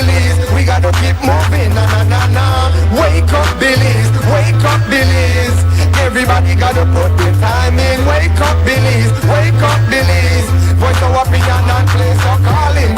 Billies. We gotta keep moving, na na na na. Wake up, Billies. Wake up, Billies. Everybody gotta put their time in. Wake up, Billies. Wake up, Billies. Voice our opinion and place your calling.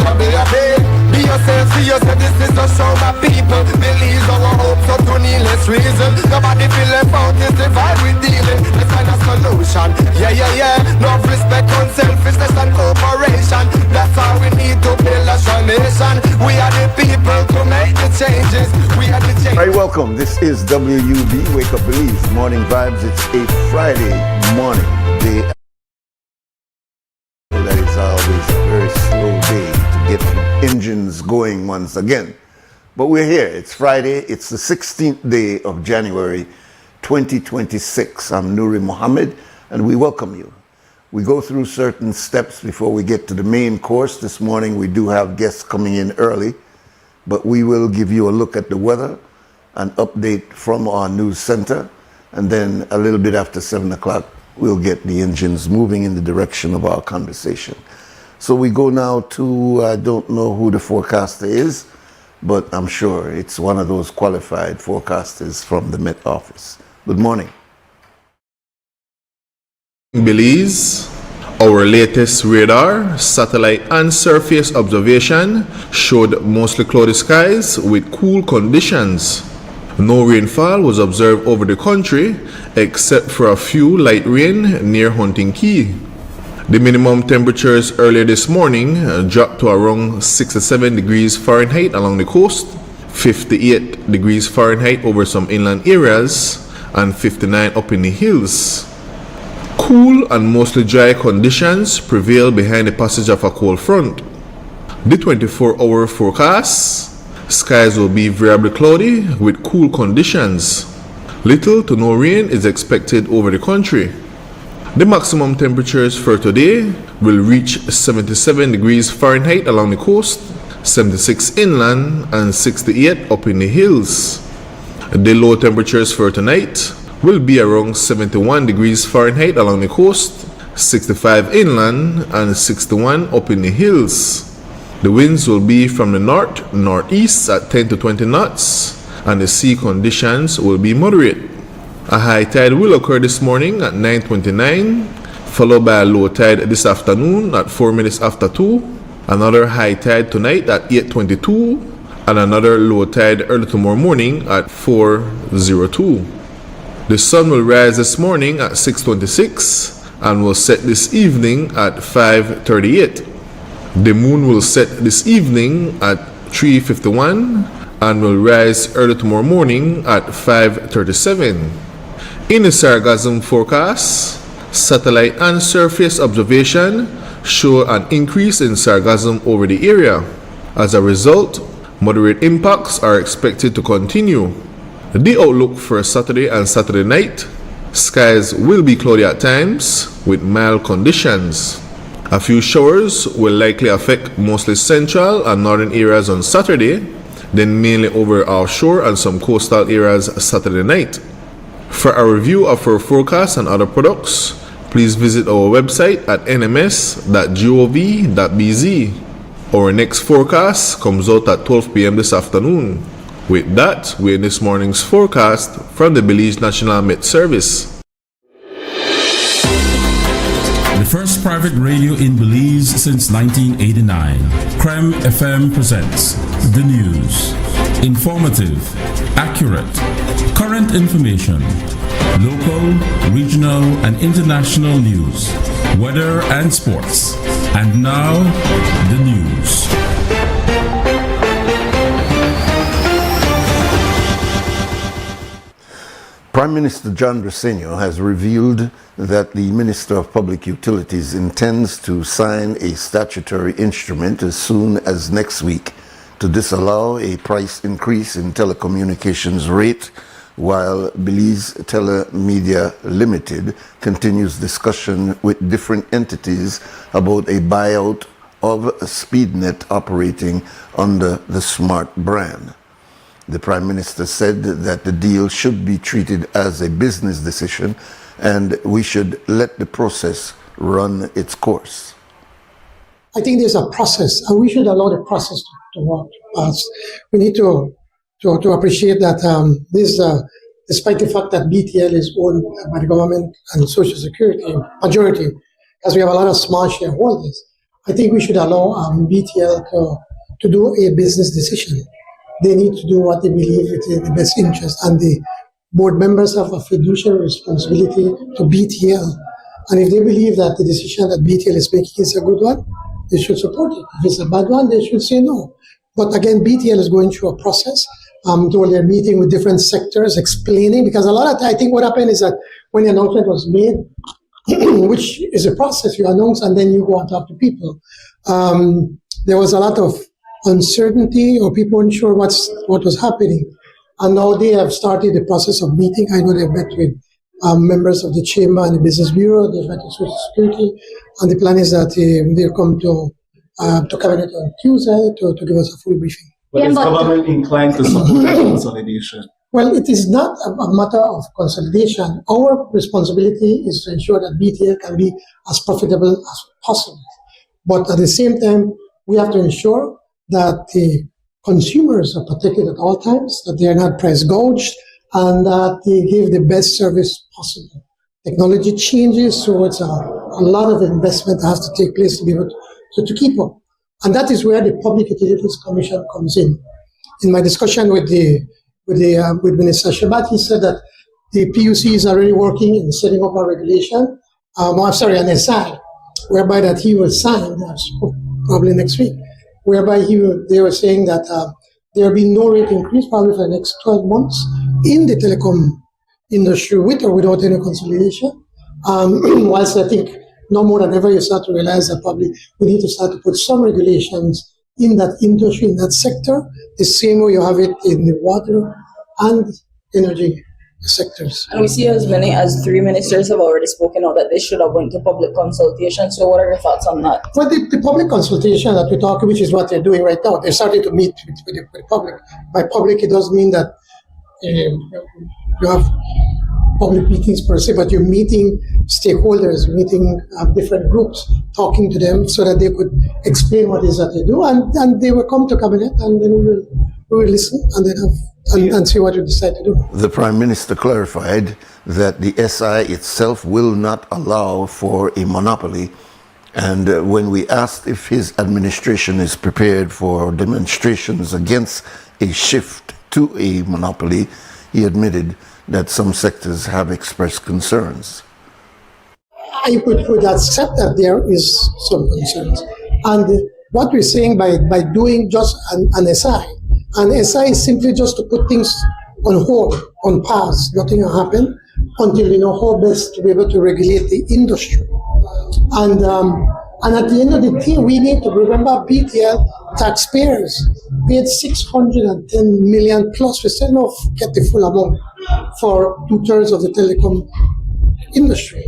Be yourself, see yourself. This is the show, my people. Billies our hopes up to needless reason. Nobody feel left out. It's the vibe we dealing. Let's find a solution. Yeah, yeah, yeah. No respect, unselfishness and cooperation. That's how we need to build a strong nation. We are the people to make the changes. We are the changes. All right, welcome. This is WUB Wake Up Believe Morning Vibes. It's a Friday morning day. That is always a very slow day to get the engines going once again. But we're here. It's Friday. It's the 16th day of January 2026. I'm Nuri Muhammad, and we welcome you. We go through certain steps before we get to the main course. This morning we do have guests coming in early, but we will give you a look at the weather, an update from our news center, and then a little bit after 7 o'clock, we'll get the engines moving in the direction of our conversation. So we go now to, I don't know who the forecaster is, but I'm sure it's one of those qualified forecasters from the Met Office. Good morning. Belize, our latest radar, satellite and surface observation showed mostly cloudy skies with cool conditions. No rainfall was observed over the country except for a few light rain near Hunting Key. The minimum temperatures earlier this morning dropped to around 67 degrees Fahrenheit along the coast, 58 degrees Fahrenheit over some inland areas, and 59 up in the hills. Cool and mostly dry conditions prevail behind the passage of a cold front. The 24-hour forecast: skies will be variably cloudy with cool conditions. Little to no rain is expected over the country. The maximum temperatures for today will reach 77 degrees Fahrenheit along the coast, 76 inland, and 68 up in the hills. The low temperatures for tonight will be around 71 degrees Fahrenheit along the coast, 65 inland, and 61 up in the hills. The winds will be from the north-northeast at 10 to 20 knots, and the sea conditions will be moderate. A high tide will occur this morning at 9:29, followed by a low tide this afternoon at 4 minutes after 2, another high tide tonight at 8:22, and another low tide early tomorrow morning at 4:02. The sun will rise this morning at 6:26 and will set this evening at 5:38. The moon will set this evening at 3:51 and will rise early tomorrow morning at 5:37. In the sargassum forecast, satellite and surface observation show an increase in sargassum over the area. As a result, moderate impacts are expected to continue. The outlook for Saturday and Saturday night: skies will be cloudy at times with mild conditions. A few showers will likely affect mostly central and northern areas on Saturday, then mainly over offshore and some coastal areas Saturday night. For a review of our forecast and other products, please visit our website at nms.gov.bz. Our next forecast comes out at 12 p.m. this afternoon. With that, we end this morning's forecast from the Belize National Met Service. The first private radio in Belize since 1989. Creme FM presents the news. Informative, accurate, current information, local, regional, and international news, weather and sports. And now, the news. Prime Minister John Briceño has revealed that the Minister of Public Utilities intends to sign a statutory instrument as soon as next week to disallow a price increase in telecommunications rate, while Belize Telemedia Limited continues discussion with different entities about a buyout of SpeedNet operating under the Smart brand. The Prime Minister said that the deal should be treated as a business decision and we should let the process run its course. I think there's a process and we should allow the process to work. past. We need to appreciate that this, despite the fact that BTL is owned by the government and Social Security majority, as we have a lot of small shareholders, I think we should allow BTL to do a business decision. They need to do what they believe is in the best interest, and the board members have a fiduciary responsibility to BTL. And if they believe that the decision that BTL is making is a good one, they should support it. If it's a bad one, they should say no. But again, BTL is going through a process. They're meeting with different sectors, explaining, because a lot of I think what happened is that when the announcement was made, which is a process, you announce and then you go and talk to people. There was a lot of uncertainty, or people weren't sure what was happening. And now they have started the process of meeting. I know they've met with members of the Chamber and the Business Bureau, they've met with Social Security, and the plan is that they'll come to Cabinet on Tuesday to give us a full briefing. But is government inclined to support consolidation? Well, it is not a matter of consolidation. Our responsibility is to ensure that BTL can be as profitable as possible. But at the same time, we have to ensure that the consumers are protected at all times, that they are not price gouged, and that they give the best service possible. Technology changes, so it's a lot of investment that has to take place to be able to keep up. And that is where the Public Utilities Commission comes in. In my discussion with Minister Shabat, he said that the PUC is already working in setting up a regulation, an SI, whereby that he will sign, probably next week, whereby they were saying that there will be no rate increase probably for the next 12 months in the telecom industry, with or without any consolidation. Whilst I think no more than ever you start to realize that probably we need to start to put some regulations in that industry, in that sector, the same way you have it in the water and energy sectors. And we see as many as 3 ministers have already spoken out that they should have went to public consultation. So what are your thoughts on that? Well, the public consultation that we talk, which is what they're doing right now, they're starting to meet with the public. By public, it does mean that you have public meetings per se, but you're meeting stakeholders, meeting different groups, talking to them so that they could explain what it is that they do, and they will come to cabinet, and then we will listen and then and see what we decide to do. The Prime Minister clarified that the SI itself will not allow for a monopoly, and when we asked if his administration is prepared for demonstrations against a shift to a monopoly, he admitted that some sectors have expressed concerns. I would accept that there is some concerns. And what we're saying by doing just an SI is simply just to put things on hold, on pause, nothing will happen until we know how best to be able to regulate the industry. And at the end of the day, we need to remember BTL taxpayers paid 610 million plus. We still not get the full amount for 2/3 of the telecom industry.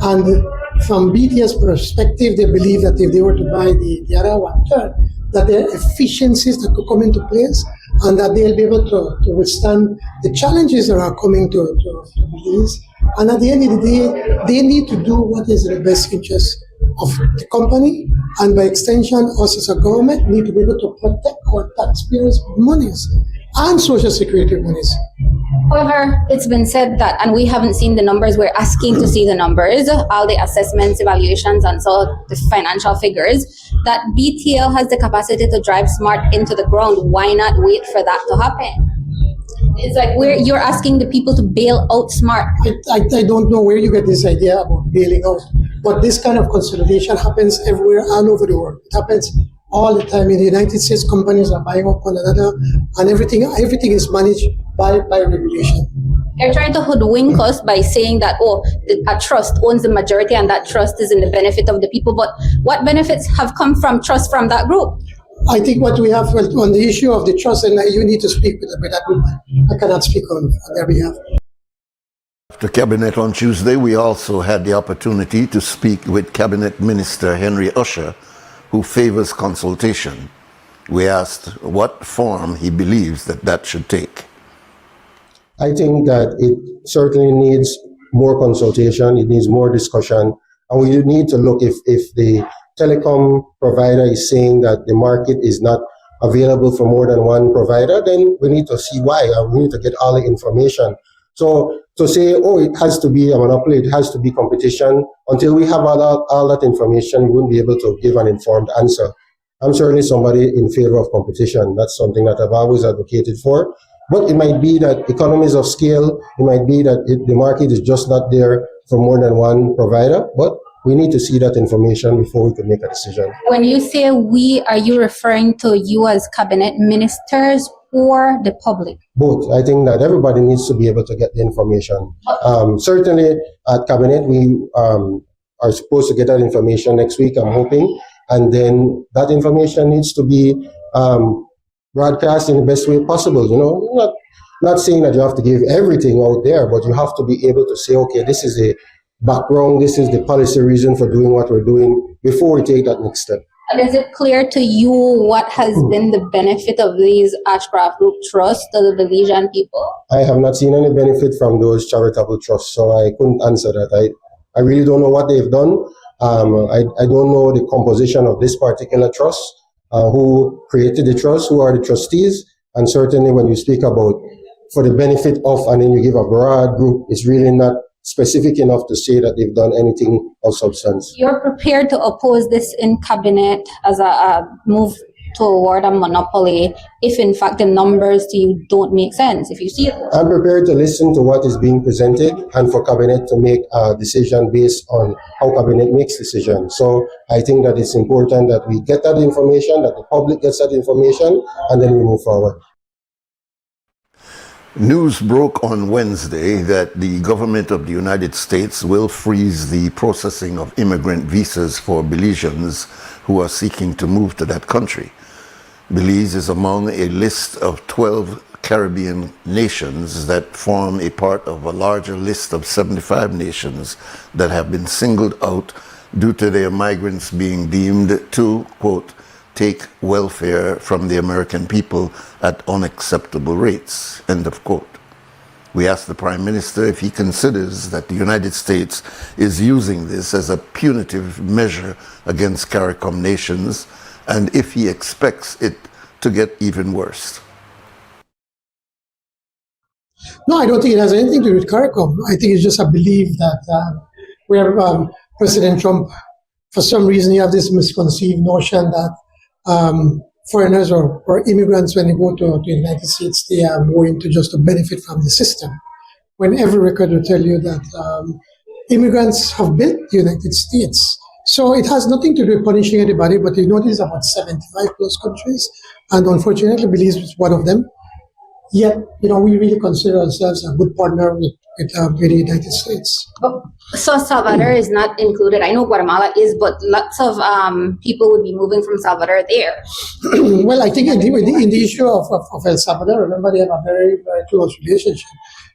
And from BTL's perspective, they believe that if they were to buy the other 1/3, that there are efficiencies that could come into place, and that they'll be able to withstand the challenges that are coming to BTL. And at the end of the day, they need to do what is in the best interest of the company, and by extension, us as a government need to be able to protect our taxpayers' monies and Social Security monies. However, it's been said that, and we haven't seen the numbers, we're asking to see the numbers, all the assessments, evaluations, and so the financial figures, that BTL has the capacity to drive smart into the ground. Why not wait for that to happen? It's like you're asking the people to bail out smart. I don't know where you get this idea about bailing out, but this kind of consolidation happens everywhere, all over the world. It happens all the time. In the United States, companies are buying up one another, and everything is managed by regulation. They're trying to hoodwink us by saying that, a trust owns the majority and that trust is in the benefit of the people. But what benefits have come from trust from that group? I think what we have on the issue of the trust, and you need to speak with that group. I cannot speak on their behalf. After Cabinet on Tuesday, we also had the opportunity to speak with Cabinet Minister Henry Usher, who favors consultation. We asked what form he believes that should take. I think that it certainly needs more consultation, it needs more discussion, and we need to look if the telecom provider is saying that the market is not available for more than one provider, then we need to see why, and we need to get all the information. So to say, oh, it has to be a monopoly, it has to be competition, until we have all that information, we wouldn't be able to give an informed answer. I'm certainly somebody in favor of competition. That's something that I've always advocated for. But it might be that economies of scale, it might be that the market is just not there for more than one provider, but we need to see that information before we can make a decision. When you say we, are you referring to you as cabinet ministers or the public? Both. I think that everybody needs to be able to get the information. Certainly at cabinet, we are supposed to get that information next week, I'm hoping. And then that information needs to be broadcast in the best way possible. You know, not saying that you have to give everything out there, but you have to be able to say, okay, this is the background, this is the policy reason for doing what we're doing before we take that next step. And is it clear to you what has been the benefit of these Ashcraft Group trusts to the Belizean people? I have not seen any benefit from those charitable trusts, so I couldn't answer that. I really don't know what they've done. I don't know the composition of this particular trust, who created the trust, who are the trustees, and certainly when you speak about for the benefit of, and then you give a broad group, it's really not specific enough to say that they've done anything of substance. You're prepared to oppose this in cabinet as a move toward a monopoly if in fact the numbers to you don't make sense, if you see it? I'm prepared to listen to what is being presented and for cabinet to make a decision based on how cabinet makes decisions. So I think that it's important that we get that information, that the public gets that information, and then we move forward. News broke on Wednesday that the government of the United States will freeze the processing of immigrant visas for Belizeans who are seeking to move to that country. Belize is among a list of 12 Caribbean nations that form a part of a larger list of 75 nations that have been singled out due to their migrants being deemed to, quote, take welfare from the American people at unacceptable rates, end of quote. We asked the Prime Minister if he considers that the United States is using this as a punitive measure against CARICOM nations and if he expects it to get even worse. No, I don't think it has anything to do with CARICOM. I think it's just a belief that where President Trump, for some reason, you have this misconceived notion that foreigners or immigrants, when they go to the United States, they are going to just to benefit from the system. When every record will tell you that immigrants have built the United States. So it has nothing to do with punishing anybody, but you notice about 75 plus countries, and unfortunately Belize is one of them. Yet, you know, we really consider ourselves a good partner with the United States. So Salvador is not included. I know Guatemala is, but lots of people would be moving from Salvador there. Well, I think in the issue of El Salvador, remember they have a very, very close relationship.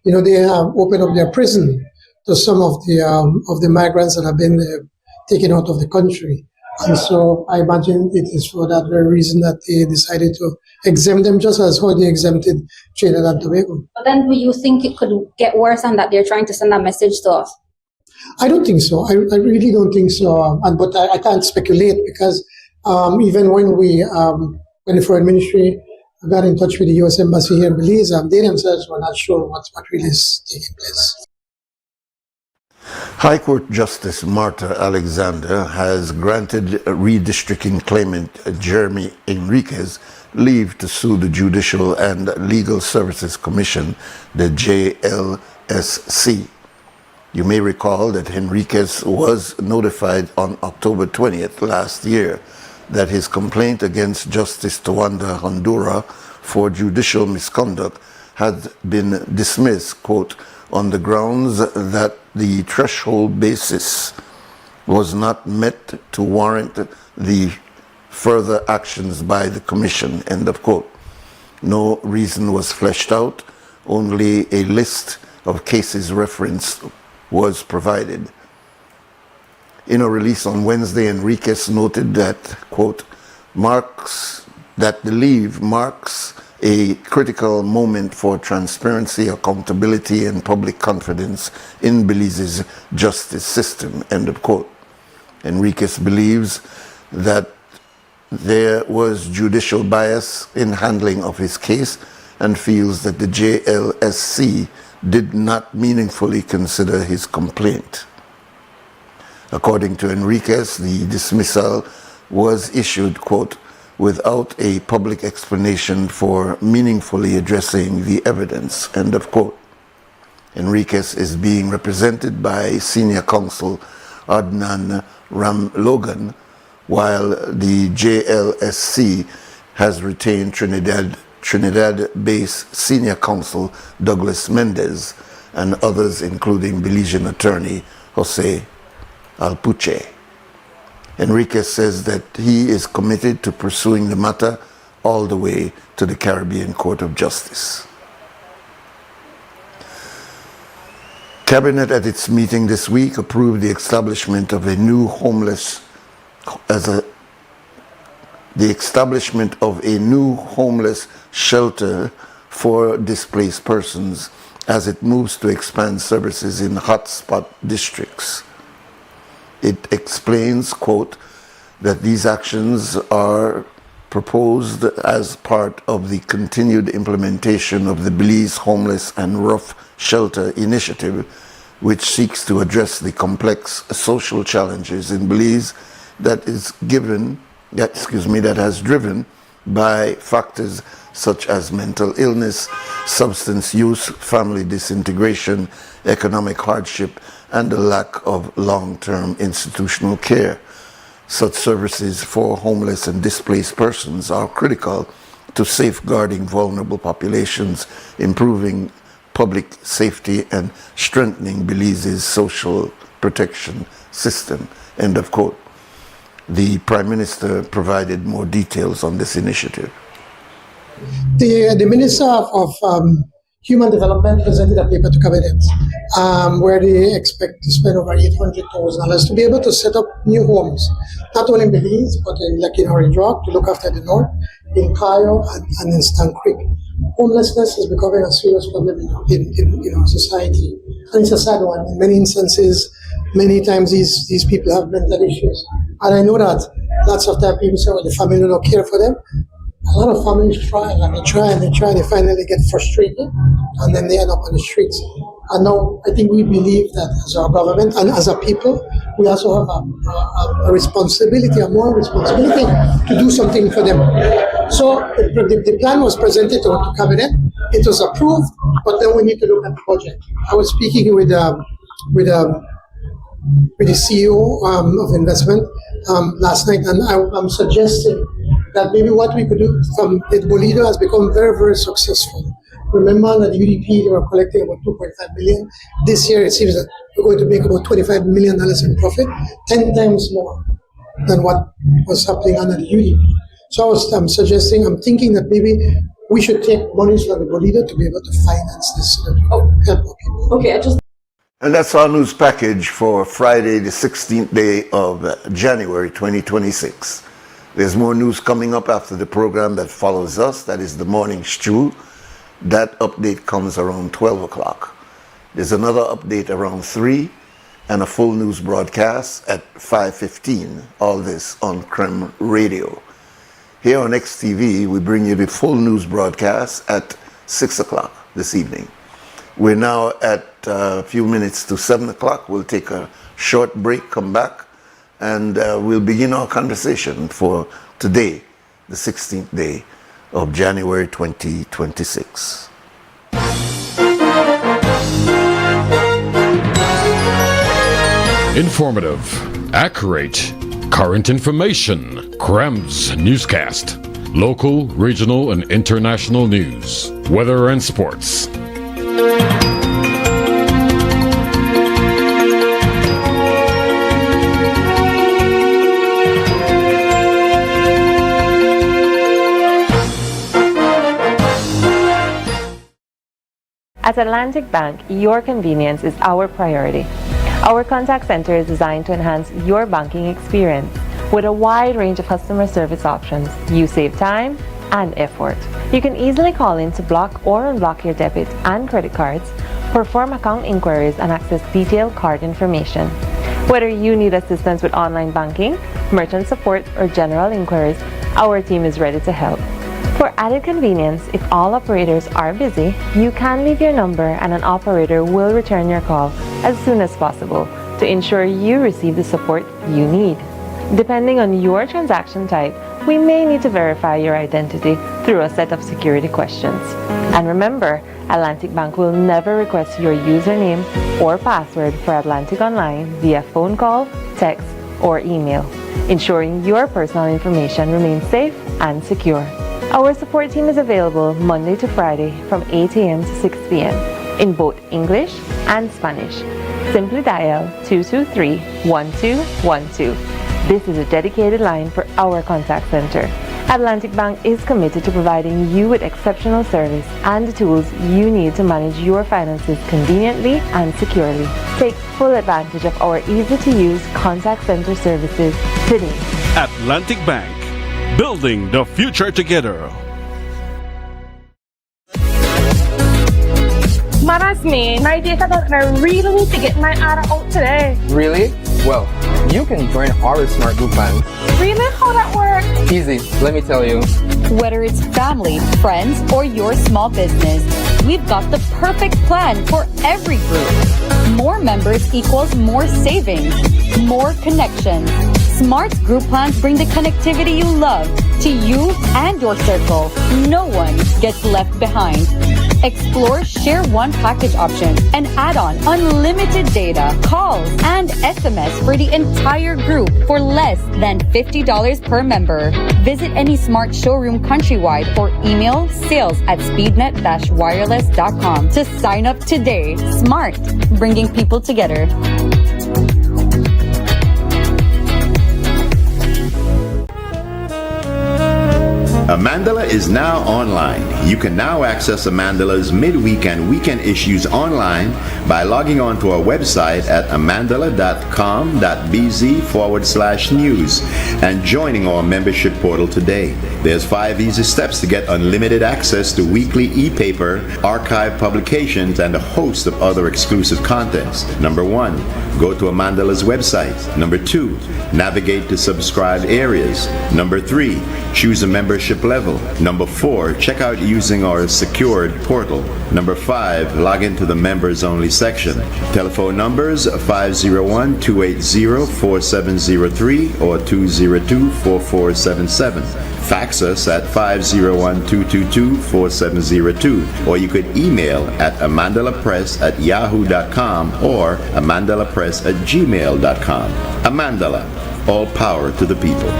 You know, they have opened up their prison to some of the migrants that have been taken out of the country. And so I imagine it is for that very reason that they decided to exempt them, just as how they exempted Trinidad and Tobago. But then do you think it could get worse and that they're trying to send a message to us? I don't think so. I really don't think so. But I can't speculate because even when the Foreign Ministry got in touch with the U.S. Embassy here in Belize, they themselves were not sure what really is taking place. High Court Justice Marta Alexander has granted redistricting claimant Jeremy Enriquez leave to sue the Judicial and Legal Services Commission, the JLSC. You may recall that Enriquez was notified on October 20th last year that his complaint against Justice Tawanda Hondura for judicial misconduct had been dismissed, quote, on the grounds that the threshold basis was not met to warrant the further actions by the commission, end of quote. No reason was fleshed out, only a list of cases referenced was provided. In a release on Wednesday, Enriquez noted that, quote, the leave marks a critical moment for transparency, accountability, and public confidence in Belize's justice system, end of quote. Enriquez believes that there was judicial bias in handling of his case and feels that the JLSC did not meaningfully consider his complaint. According to Enriquez, the dismissal was issued, quote, without a public explanation for meaningfully addressing the evidence, end of quote. Enriquez is being represented by senior counsel Adnan Ramlogan, while the JLSC has retained Trinidad-based senior counsel Douglas Mendez and others, including Belizean attorney Jose Alpuche. Enriquez says that he is committed to pursuing the matter all the way to the Caribbean Court of Justice. Cabinet at its meeting this week approved the establishment of a new homeless shelter for displaced persons as it moves to expand services in hotspot districts. It explains, quote, that these actions are proposed as part of the continued implementation of the Belize Homeless and Rough Shelter Initiative, which seeks to address the complex social challenges in Belize that has driven by factors such as mental illness, substance use, family disintegration, economic hardship, and the lack of long-term institutional care. Such services for homeless and displaced persons are critical to safeguarding vulnerable populations, improving public safety, and strengthening Belize's social protection system, end of quote. The Prime Minister provided more details on this initiative. The Minister of Human Development presented a paper to Cabinet where they expect to spend over $800,000 to be able to set up new homes, not only in Belize, but in Orange Rock, to look after the north, in Cayo, and in Stan Creek. Homelessness is becoming a serious problem in society, and it's a sad one. In many instances, many times these people have mental issues, and I know that lots of times people say, well, the family don't care for them. A lot of families try, and they finally get frustrated, and then they end up on the streets. And now I think we believe that as our government and as a people, we also have a responsibility, a moral responsibility to do something for them. So the plan was presented to Cabinet, it was approved, but then we need to look at the budget. I was speaking with the CEO of investment last night, and I'm suggesting that maybe what we could do from Bolido has become very, very successful. Remember that the UDP, they were collecting about 2.5 million. This year, it seems that we're going to make about $25 million in profit, 10 times more than what was happening under the UDP. So I'm thinking that maybe we should take monies from the Bolido to be able to finance this so that we can help our people. Okay, And that's our news package for Friday, the 16th day of January 2026. There's more news coming up after the program that follows us. That is the Morning Stew. That update comes around 12 o'clock. There's another update around 3 and a full news broadcast at 5:15. All this on Creme Radio. Here on XTV, we bring you the full news broadcast at 6 o'clock this evening. We're now at a few minutes to 7 o'clock. We'll take a short break, come back, and we'll begin our conversation for today, the 16th day of January 2026. Informative, accurate, current information. Crem's newscast. Local, regional, and international news. Weather and sports. At Atlantic Bank, your convenience is our priority. Our contact center is designed to enhance your banking experience. With a wide range of customer service options, you save time and effort. You can easily call in to block or unblock your debit and credit cards, perform account inquiries, and access detailed card information. Whether you need assistance with online banking, merchant support, or general inquiries, Our team is ready to help. For added convenience, if all operators are busy, you can leave your number and an operator will return your call as soon as possible to ensure you receive the support you need. Depending on your transaction type, we may need to verify your identity through a set of security questions. And remember, Atlantic Bank will never request your username or password for Atlantic Online via phone call, text, or email, ensuring your personal information remains safe and secure. Our support team is available Monday to Friday from 8 a.m. to 6 p.m. in both English and Spanish. Simply dial 223-1212. This is a dedicated line for our contact center. Atlantic Bank is committed to providing you with exceptional service and the tools you need to manage your finances conveniently and securely. Take full advantage of our easy-to-use contact center services today. Atlantic Bank, building the future together. Maras me, my data and I really need to get my ARA out today. Really? Well, you can join our Smart Group plan. Really? How that work? Easy, let me tell you. Whether it's family, friends, or your small business, we've got the perfect plan for every group. More members equals more savings, more connections. Smart Group plans bring the connectivity you love to you and your circle. No one gets left behind. Explore Share One package option and add on unlimited data, calls, and SMS for the entire group for less than $50 per member. Visit any Smart showroom countrywide or email sales@speednet-wireless.com to sign up today. Smart, bringing people together. Amandala is now online. You can now access Amandala's midweek and weekend issues online by logging on to our website at amandala.com.bz/news and joining our membership portal today. There's 5 easy steps to get unlimited access to weekly e-paper, archive publications, and a host of other exclusive contents. Number 1, go to Amandala's website. Number 2, navigate to subscribed areas. Number 3, choose a membership level. Number 4, check out using our secured portal. Number 5, log into the members only section. Telephone numbers 501-280-4703 or 202-4477. Fax us at 501-222-4702, or you could email at amandalapress@yahoo.com or amandalapress@gmail.com. Amandala, all power to the people.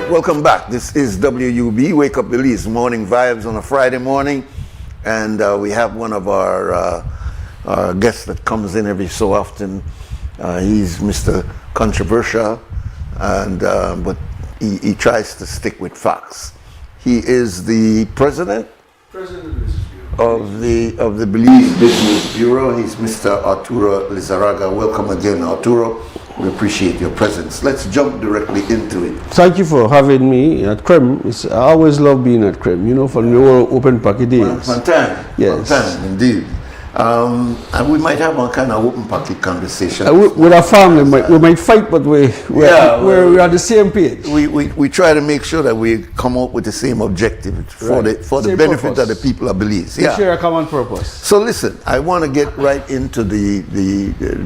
right, welcome back. This is WUB, Wake Up Belize, Morning Vibes on a Friday morning. And we have one of our guests that comes in every so often. He's Mr. Controversial, and but he tries to stick with facts. He is the president of the Belize Business Bureau. He's Mr. Arturo Lizarraga. Welcome again, Arturo. We appreciate your presence. Let's jump directly into it. Thank you for having me at CREM. I always love being at CREM, you know, from the old open packet days. One time. Yes. One time, indeed. And we might have one kind of open packet conversation. With our family, we might fight, but we're on the same page. We try to make sure that we come up with the same objective for the benefit of the people of Belize. We share a common purpose. So listen, I want to get right into the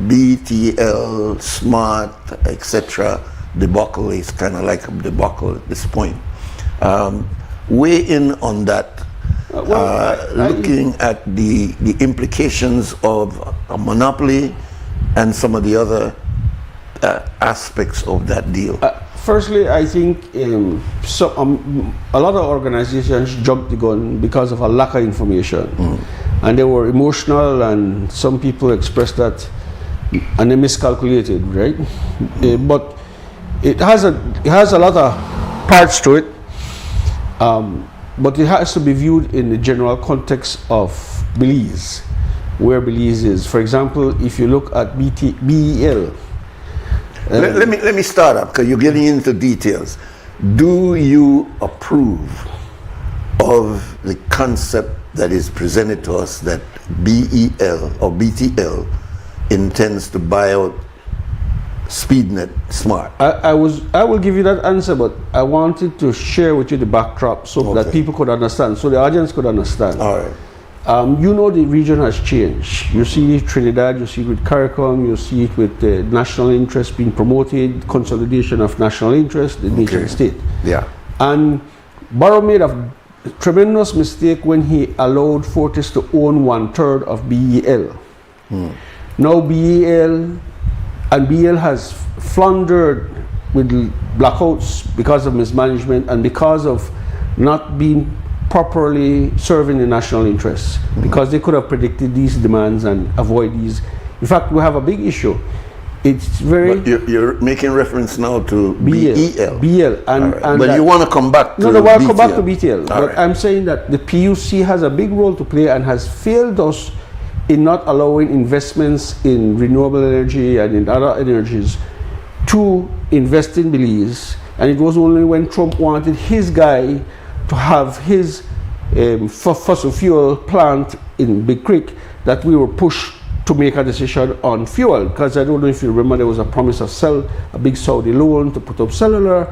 BTL, SMART, etc. debacle. Is kind of like a debacle at this point. Weigh in on that. Looking at the implications of a monopoly and some of the other aspects of that deal. Firstly, I think a lot of organizations jumped the gun because of a lack of information, and they were emotional, and some people expressed that, and they miscalculated, right? But it has a lot of parts to it. But it has to be viewed in the general context of Belize, where Belize is. For example, if you look at BEL. Let me start up, because you're getting into details. Do you approve of the concept that is presented to us that BEL or BTL intends to buy out SpeedNet Smart? I will give you that answer, but I wanted to share with you the backdrop so that people could understand, so the audience could understand. All right. You know, the region has changed. You see it Trinidad, you see it with CARICOM, you see it with national interest being promoted, consolidation of national interest, the nation state. Yeah. And Barrow made a tremendous mistake when he allowed Fortis to own 1/3 of BEL. Now BEL has floundered with blackouts because of mismanagement and because of not being properly serving the national interests, because they could have predicted these demands and avoid these. In fact, we have a big issue. It's very... But you're making reference now to BEL. BEL. But you want to come back to I want to come back to All BTL. But right. I'm saying that the PUC has a big role to play and has failed us in not allowing investments in renewable energy and in other energies to invest in Belize. And it was only when Trump wanted his guy to have his fossil fuel plant in Big Creek that we were pushed to make a decision on fuel. Because I don't know if you remember, there was a promise of a big Saudi loan to put up cellular.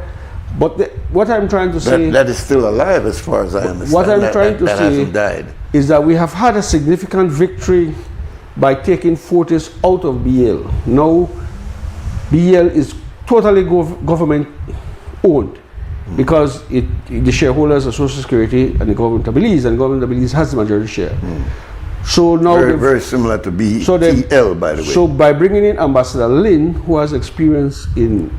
But what I'm trying to say... That is still alive as far as I understand. What I'm trying to say hasn't died. Is that we have had a significant victory by taking Fortis out of BL. Now, BL is totally government owned because the shareholders are Social Security and the government of Belize, and the government of Belize has the majority share. So now very similar to BTL, by the way. So by bringing in Ambassador Lin, who has experience in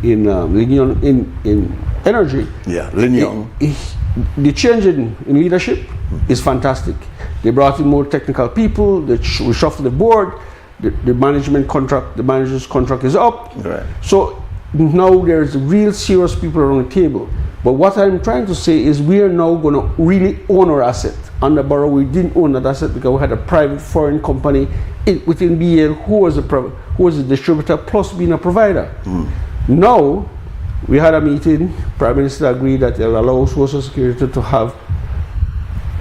energy, Lin Young, the change in leadership is fantastic. They brought in more technical people. They reshuffled the board. The manager's contract is up. Right. So now there's real serious people around the table. But what I'm trying to say is we are now going to really own our asset. Under Barrow, we didn't own that asset because we had a private foreign company within BL who was a distributor plus being a provider. Now, we had a meeting. Prime Minister agreed that they'll allow Social Security to have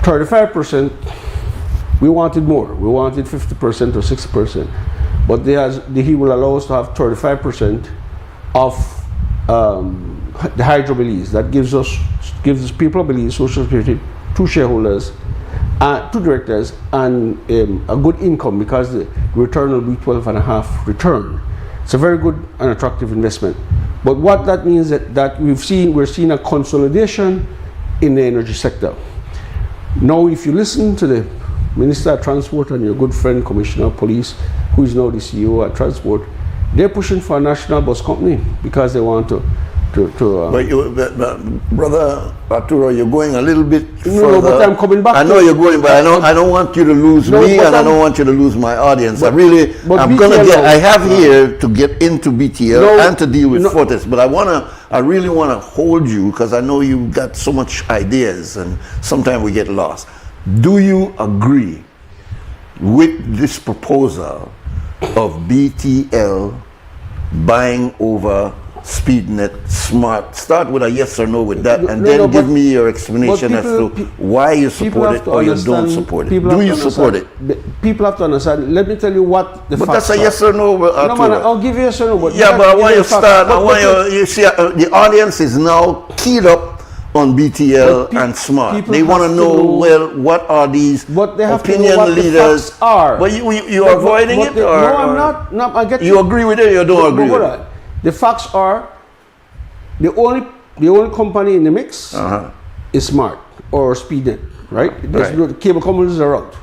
35%. We wanted more. We wanted 50% or 60%. But he will allow us to have 35% of the Hydro Belize. That gives the people of Belize, Social Security, 2 shareholders, 2 directors, and a good income because the return will be 12.5 return. It's a very good and attractive investment. But what that means that we're seeing a consolidation in the energy sector. Now, if you listen to the Minister of Transport and your good friend, Commissioner of Police, who is now the CEO at Transport, they're pushing for a national bus company because they want to But Brother Arturo, you're going a little bit further. No, but I'm coming back. I know you're going, but I don't want you to lose me, and I don't want you to lose my audience. I have here to get into BTL and to deal with Fortis, but I really want to hold you because I know you've got so much ideas, and sometimes we get lost. Do you agree with this proposal of BTL buying over SpeedNet Smart? Start with a yes or no with that, and then give me your explanation as to why you support it or you don't support it. Do you support it? People have to understand. Let me tell you what the facts are. But that's a yes or no. No, man, I'll give you a yes or no. But yeah, but I want you to start. I want you see, the audience is now keyed up on BTL and Smart. They want to know, well, what are these opinion leaders? But you are avoiding it? No, I'm not. No, I get you agree with it or you don't agree with it? The facts are the only company in the mix is Smart or SpeedNet, right? The cable companies are out.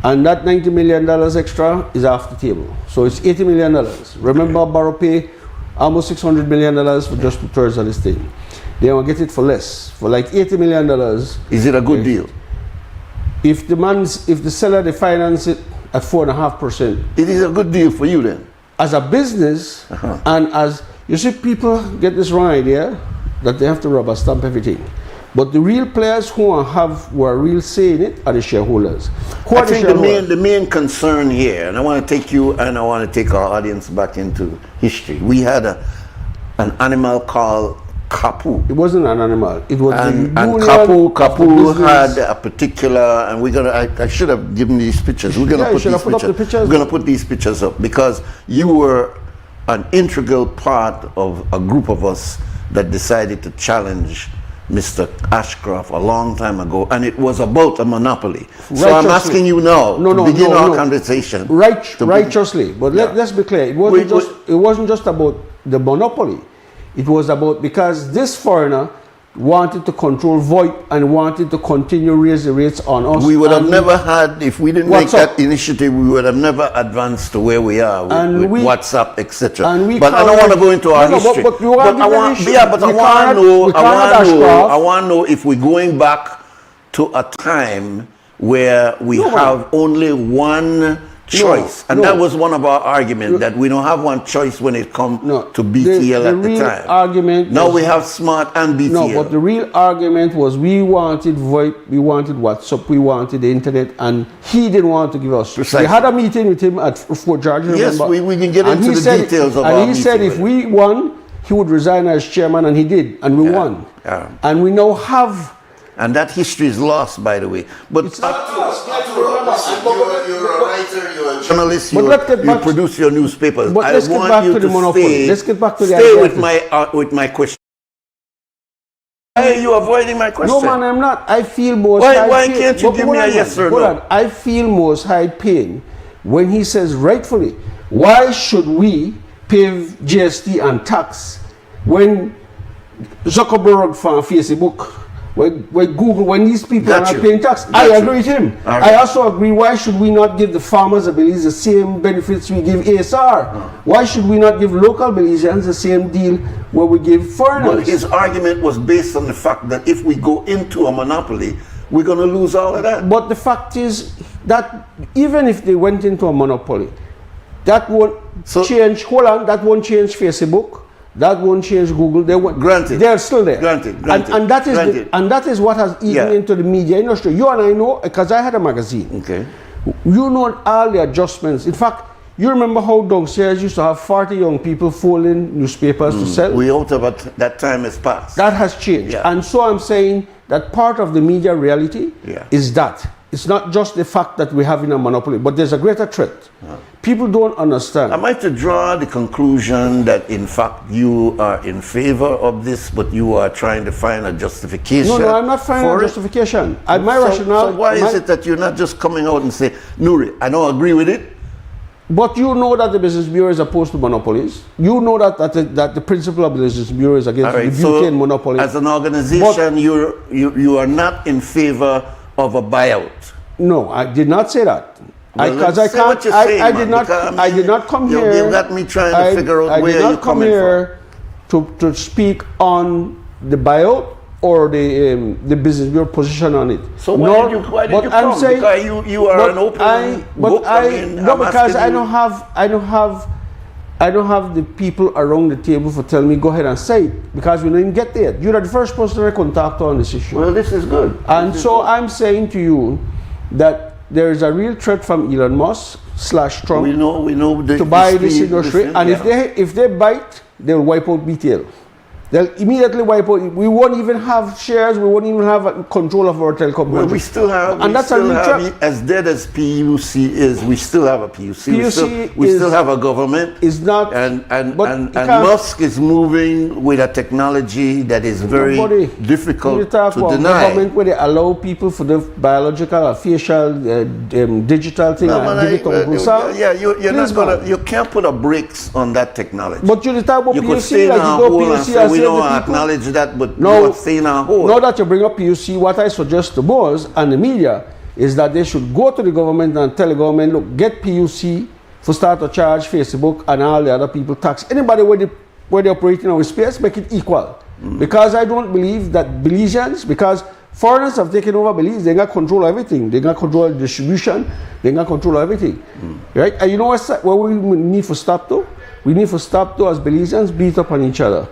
And that $90 million extra is off the table. So it's $80 million. Remember, Barrow pay almost $600 million for just 2/3 of this thing. They will get it for less, for like $80 million. Is it a good deal? If the seller, they finance it at 4.5%. It is a good deal for you then? As a business, and as, you see, people get this wrong idea that they have to rubber stamp everything. But the real players who are real say in it are the shareholders. I think the main concern here, and I want to take you and I want to take our audience back into history. We had an animal called Kapu. It wasn't an animal. It was and Kapu had a particular, and we're gonna. I should have given these pictures. We're gonna put these pictures. We're gonna put these pictures up because you were an integral part of a group of us that decided to challenge Mr. Ashcroft a long time ago, and it was about a monopoly. So I'm asking you now to begin our conversation. Righteously, but let's be clear. It wasn't just about the monopoly. It was about, because this foreigner wanted to control VoIP and wanted to continue raise the rates on us. We would have never had, if we didn't make that initiative, we would have never advanced to where we are with WhatsApp, etc. But I don't want to go into our history. I want to know if we're going back to a time where we have only one choice, and that was one of our arguments, that we don't have one choice when it comes to BTL at the time. Now we have Smart and BTL. No, but the real argument was we wanted VoIP, we wanted WhatsApp, we wanted the internet, and he didn't want to give us. We had a meeting with him at Fort George. Yes, we can get into the details of our meeting. And he said if we won, he would resign as chairman, and he did, and we won. And we now have. And that history is lost, by the way. But it's not lost. You're a writer, you're a journalist, you produce your newspapers. But let's get back to the monopoly. Let's get back to the idea. Stay with my question. Why are you avoiding my question? No, man, I'm not. I feel most Why can't you give me a yes or no? I feel most high pain when he says, rightfully, why should we pay GST and tax when Zuckerberg from Facebook, when Google, when these people are not paying tax? I agree with him. I also agree, why should we not give the farmers of Belize the same benefits we give ASR? Why should we not give local Belizeans the same deal where we give foreigners? But his argument was based on the fact that if we go into a monopoly, we're going to lose all of that. But the fact is that even if they went into a monopoly, that won't change, that won't change Facebook. That won't change Google. They're still there. And that is what has eaten into the media industry. You and I know, because I had a magazine. Okay. You know all the adjustments. In fact, you remember how downstairs used to have 40 young people folding newspapers to sell? We out of it, that time has passed. That has changed. And so I'm saying that part of the media reality is that. It's not just the fact that we're having a monopoly, but there's a greater threat. People don't understand. Am I to draw the conclusion that in fact you are in favor of this, but you are trying to find a justification? No, I'm not finding a justification. My rationale. So why is it that you're not just coming out and say, Nuri, I don't agree with it? But you know that the Business Bureau is opposed to monopolies. You know that the principle of the Business Bureau is against the butane monopoly. As an organization, you are not in favor of a buyout. No, I did not say that. Because I did not come here. You got me trying to figure out where you're coming from. to speak on the buyout or the business bureau position on it. So why did you come? Because you are an open book. Because I don't have the people around the table for telling me go ahead and say it, because we didn't get there. You're the first person I contact on this issue. Well, this is good. And so I'm saying to you that there is a real threat from Elon Musk / Trump. We know to buy this industry, and if they bite, they'll wipe out BTL. They'll immediately wipe out. We won't even have shares. We won't even have control of our telecom. Well, we still have, and that's a real threat. As dead as PUC is, we still have a PUC. We still have a government. Is not, and Musk is moving with a technology that is very difficult to deny. Government where they allow people for the biological or facial digital thing you can't put a brakes on that technology. But you talk about you PUC, could stay in a hole and say we don't acknowledge that, but you are staying in a hole. Now that you bring up PUC, what I suggest to boys and the media is that they should go to the government and tell the government, look, get PUC for start to charge Facebook and all the other people tax. Anybody where they operate in our space, make it equal. Because I don't believe that Belizeans, because foreigners have taken over Belize, they got control of everything. They got control of distribution, they got control of everything. Right? And you know what we need to stop to? We need to stop to, as Belizeans, beat up on each other.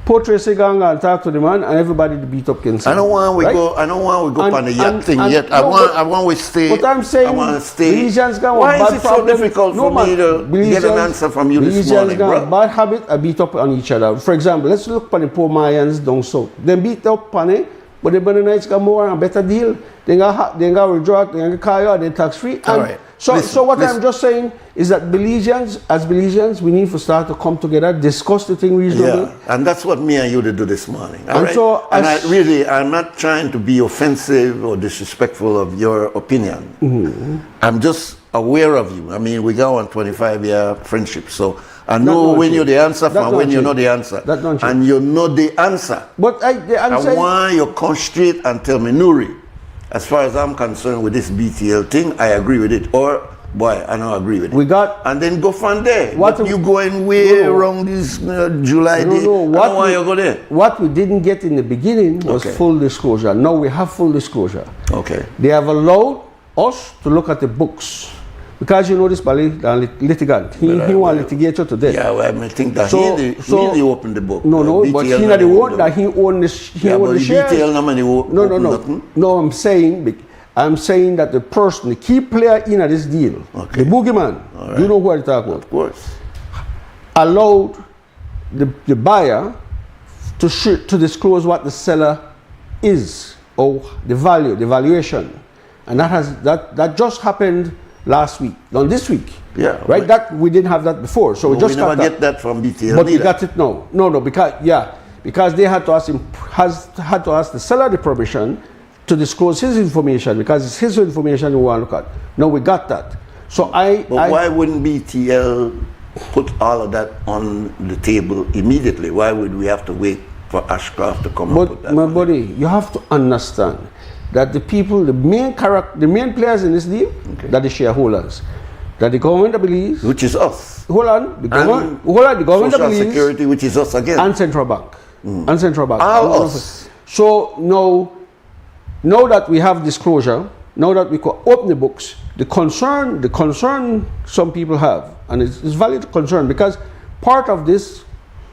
Put Tracy Gang and talk to the man, and everybody to beat up can say. I don't want we go on the yacht thing yet. I want we stay. But I'm saying, I want to stay. Belizeans got why is it so difficult for me to get an answer from you this morning, bro? Bad habit, I beat up on each other. For example, let's look at the poor Mayans down south. They beat up on it, but the Mennonites got more and better deal. They got withdraw, they got car, they tax free. All right. So I'm just saying is that as Belizeans, we need to start to come together, discuss the thing reasonably. Yeah, and that's what me and you did do this morning. I'm not trying to be offensive or disrespectful of your opinion. I'm just aware of you. I mean, we go on 25-year friendship, so I know when you're the answer from when you know the answer. And you know the answer. But I want you come straight and tell me, Nuri, as far as I'm concerned with this BTL thing, I agree with it. Or, boy, I don't agree with it. And then go from there. What you going way around this July day? I don't want you to go there. What we didn't get in the beginning was full disclosure. Now we have full disclosure. Okay. They have allowed us to look at the books. Because you know this litigant, he want to litigate you to death. Yeah, well, I think that he opened the book. No, but he not the one that he owned this. He owned the shares. No. I'm saying that the person, the key player in this deal, the boogeyman, you know who I talk about. Of course. Allowed the buyer to disclose what the seller is, or the value, the valuation, and that just happened last week, not this week. Yeah. Right? That we didn't have that before. So we just never get that from BTL. But we got it now. No, because they had to ask him had to ask the seller the permission to disclose his information, because it's his information we want to look at. No, we got that. So why wouldn't BTL put all of that on the table immediately? Why would we have to wait for Ashcroft to come up with that? My buddy, you have to understand that the people, the main players in this deal, that the shareholders, that the government of Belize, which is us. The government of Belize, Security, which is us again, and Central Bank, all us. So now that we have disclosure, now that we could open the books, the concern some people have, and it's valid concern, because part of this,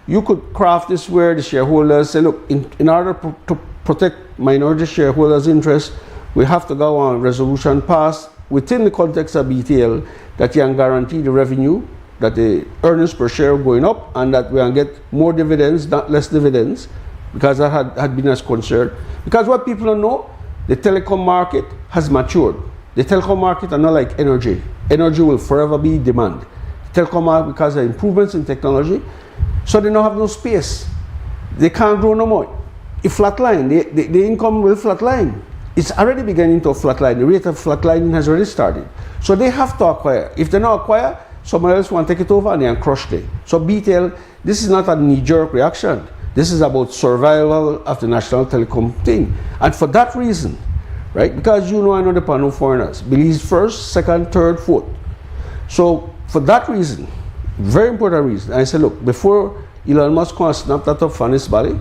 you could craft this where the shareholders say, look, in order to protect minority shareholders' interests, we have to go on resolution passed within the context of BTL that you can guarantee the revenue, that the earnings per share going up, and that we can get more dividends, not less dividends, because that had been as concern. Because what people don't know, the telecom market has matured. The telecom market are not like energy. Energy will forever be demand. The telecom market, because of improvements in technology, so they don't have no space. They can't grow no more. It flatline, the income will flatline. It's already beginning to flatline. The rate of flatlining has already started. So they have to acquire. If they don't acquire, someone else will take it over and they can crush it. So BTL, this is not a knee-jerk reaction. This is about survival of the national telecom thing. And for that reason, right, because you know I know the panel foreigners, Belize first, second, third, fourth. So for that reason, very important reason, I said, look, before Elon Musk can snap that up from his body,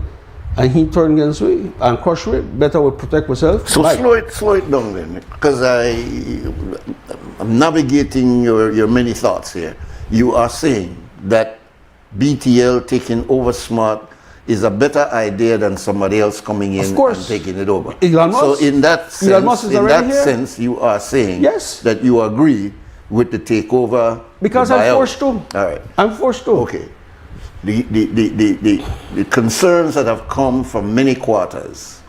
and he turn against we and crush it. Better we protect ourselves. So slow it down then, because I'm navigating your many thoughts here. You are saying that BTL taking over Smart is a better idea than somebody else coming in and taking it over. Elon Musk, so in that sense, you are saying that you agree with the takeover. Because I'm forced to. All right. I'm forced to. Okay. The concerns that have come from many quarters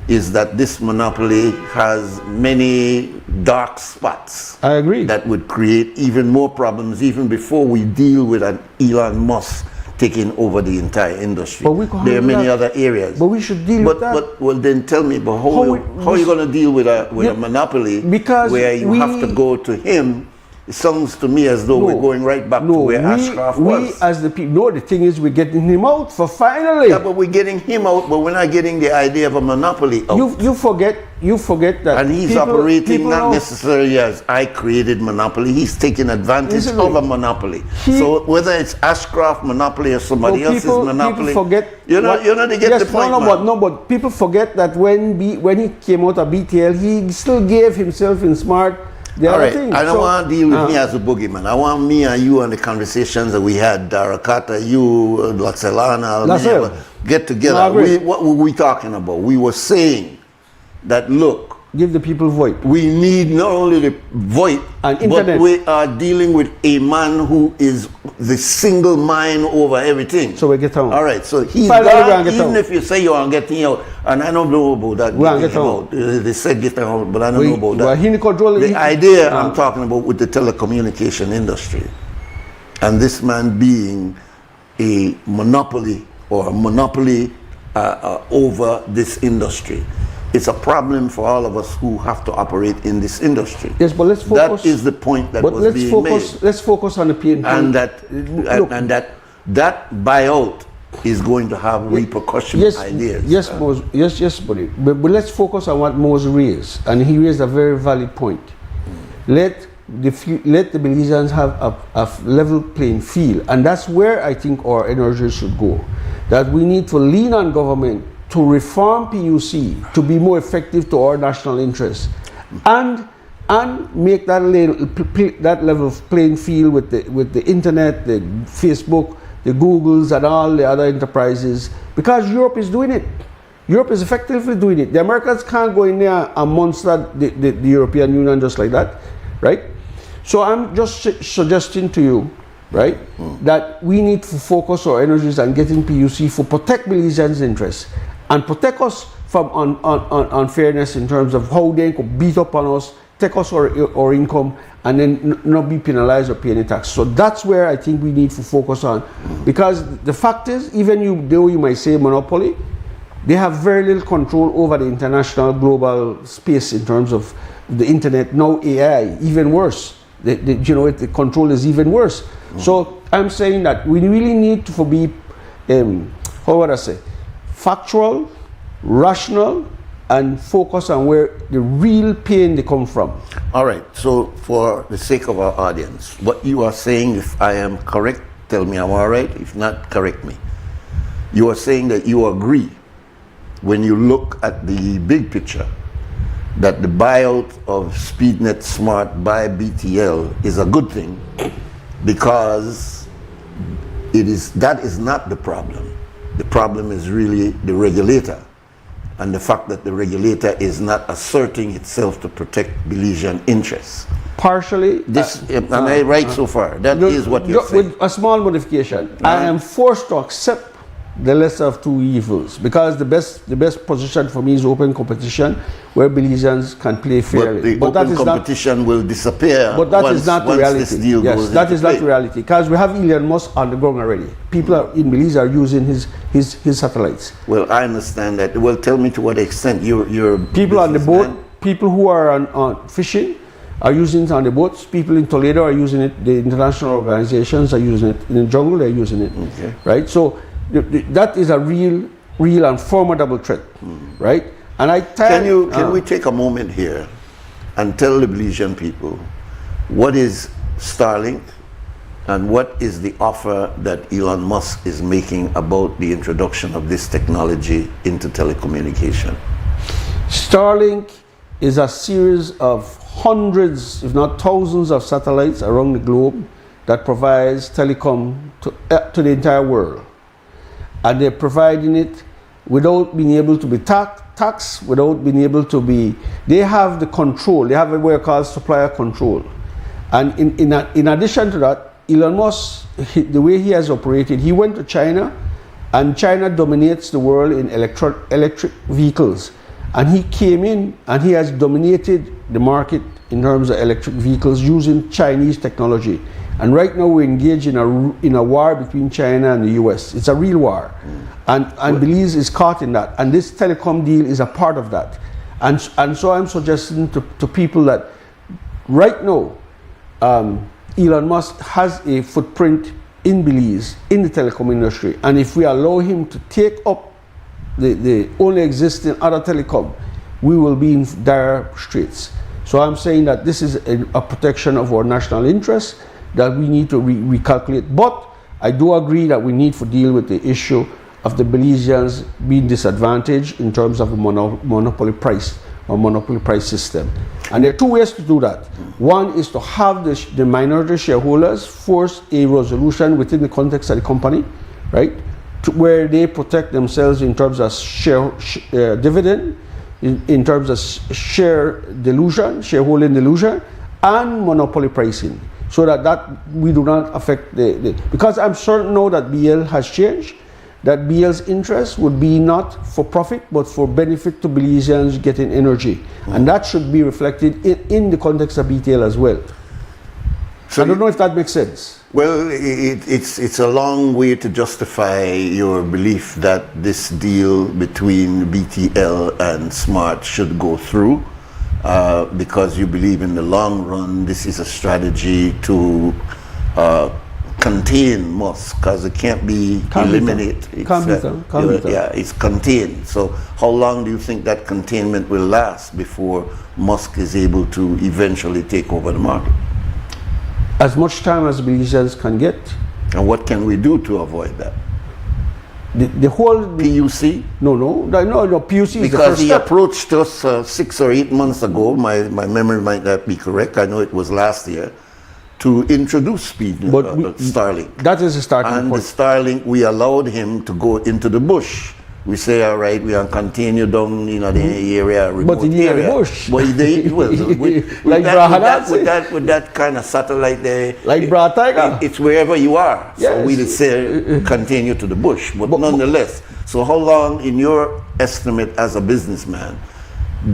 is that this monopoly has many dark spots. I agree. That would create even more problems even before we deal with an Elon Musk taking over the entire industry. There are many other areas. But we should deal with that. But well, then tell me, but how are you going to deal with a monopoly where you have to go to him? It sounds to me as though we're going right back to where Ashcroft was. We as the people, no, the thing is we're getting him out for finally. Yeah, but we're getting him out, but we're not getting the idea of a monopoly out. You forget that. And he's operating not necessarily as I created monopoly. He's taking advantage of a monopoly. So whether it's Ashcroft monopoly or somebody else's monopoly, people forget. You know, they get the point. But people forget that when he came out of BTL, he still gave himself in Smart. All right, I don't want to deal with me as a boogeyman. I want me and you and the conversations that we had, Darakata, you, Lacelana, get together. What were we talking about? We were saying that, look, give the people voice. We need not only the voice, but we are dealing with a man who is the single mind over everything. So we get on. All right, so he's gone, even if you say you are getting out, and I don't know about that. They said get out, but I don't know about that. The idea I'm talking about with the telecommunication industry, and this man being a monopoly over this industry. It's a problem for all of us who have to operate in this industry. Yes, but let's focus. That is the point that was being made. Let's focus on the pain point. And that buyout is going to have repercussion ideas. Yes, buddy. But let's focus on what Mose raised, and he raised a very valid point. Let the Belizeans have a level playing field, and that's where I think our energy should go. That we need to lean on government to reform PUC to be more effective to our national interests, and make that level of playing field with the internet, the Facebook, the Googles, and all the other enterprises, because Europe is doing it. Europe is effectively doing it. The Americans can't go in there and monster the European Union just like that, right? So I'm just suggesting to you, right, that we need to focus our energies on getting PUC for protect Belizeans' interests and protect us from unfairness in terms of how they could beat up on us, take us our income, and then not be penalized or pay any tax. So that's where I think we need to focus on, because the fact is, even though you might say monopoly, they have very little control over the international global space in terms of the internet. Now AI, even worse. The control is even worse. So I'm saying that we really need to be, factual, rational, and focus on where the real pain they come from. All right, so for the sake of our audience, what you are saying, if I am correct, tell me I'm all right. If not, correct me. You are saying that you agree, when you look at the big picture, that the buyout of SpeedNet Smart by BTL is a good thing, because that is not the problem. The problem is really the regulator, and the fact that the regulator is not asserting itself to protect Belizean interests. Partially. Am I right so far? That is what you're saying. With a small modification. I am forced to accept the lesser of two evils, because the best position for me is open competition, where Belizeans can play fairly. But the open competition will disappear. But that is not the reality. This deal goes that is play. not the reality, because we have Elon Musk on the ground already. People in Belize are using his satellites. Well, I understand that. Well, tell me to what extent you're people on the boat, people who are on fishing are using it on the boats. People in Toledo are using it. The international organizations are using it. In the jungle, they're using it. Okay. Right. So that is a real and formidable threat, right? And can we take a moment here and tell the Belizean people what is Starlink And what is the offer that Elon Musk is making about the introduction of this technology into telecommunication? Starlink is a series of hundreds, if not thousands, of satellites around the globe that provides telecom to the entire world. And they're providing it without being able to be taxed, without being able to be, they have the control, they have what we call supplier control. And in addition to that, Elon Musk, the way he has operated, he went to China, and China dominates the world in electric vehicles. And he came in and he has dominated the market in terms of electric vehicles using Chinese technology. And right now we're engaged in a war between China and the US. It's a real war. And Belize is caught in that. And this telecom deal is a part of that. And so I'm suggesting to people that right now, Elon Musk has a footprint in Belize, in the telecom industry. And if we allow him to take up the only existing other telecom, we will be in dire straits. So I'm saying that this is a protection of our national interests that we need to recalculate. But I do agree that we need to deal with the issue of the Belizeans being disadvantaged in terms of a monopoly price or monopoly price system. And there are two ways to do that. One is to have the minority shareholders force a resolution within the context of the company, right? Where they protect themselves in terms of dividend, in terms of share dilution, shareholding dilution, and monopoly pricing, so that we do not affect because I'm certain now that BL has changed, that BL's interest would be not for profit but for benefit to Belizeans getting energy, and that should be reflected in the context of BTL as well. So I don't know if that makes sense. Well, it's a long way to justify your belief that this deal between BTL and Smart should go through, because you believe in the long run this is a strategy to contain Musk, because it can't be eliminated. It's contained. So how long do you think that containment will last before Musk is able to eventually take over the market? As much time as Belizeans can get. And what can we do to avoid that? The whole PUC? No, PUC is the because first he step. approached us 6 or 8 months ago, my memory might not be correct, I know it was last year, to introduce Starlink. That is a starting point. And the Starlink, we allowed him to go into the bush. We say, all right, we are continue down, the area, remote but in the area. bush. But they, well, with that kind of satellite there, like Tiger. It's wherever you are. Yes. So we say continue to the bush. But nonetheless, so how long, in your estimate as a businessman,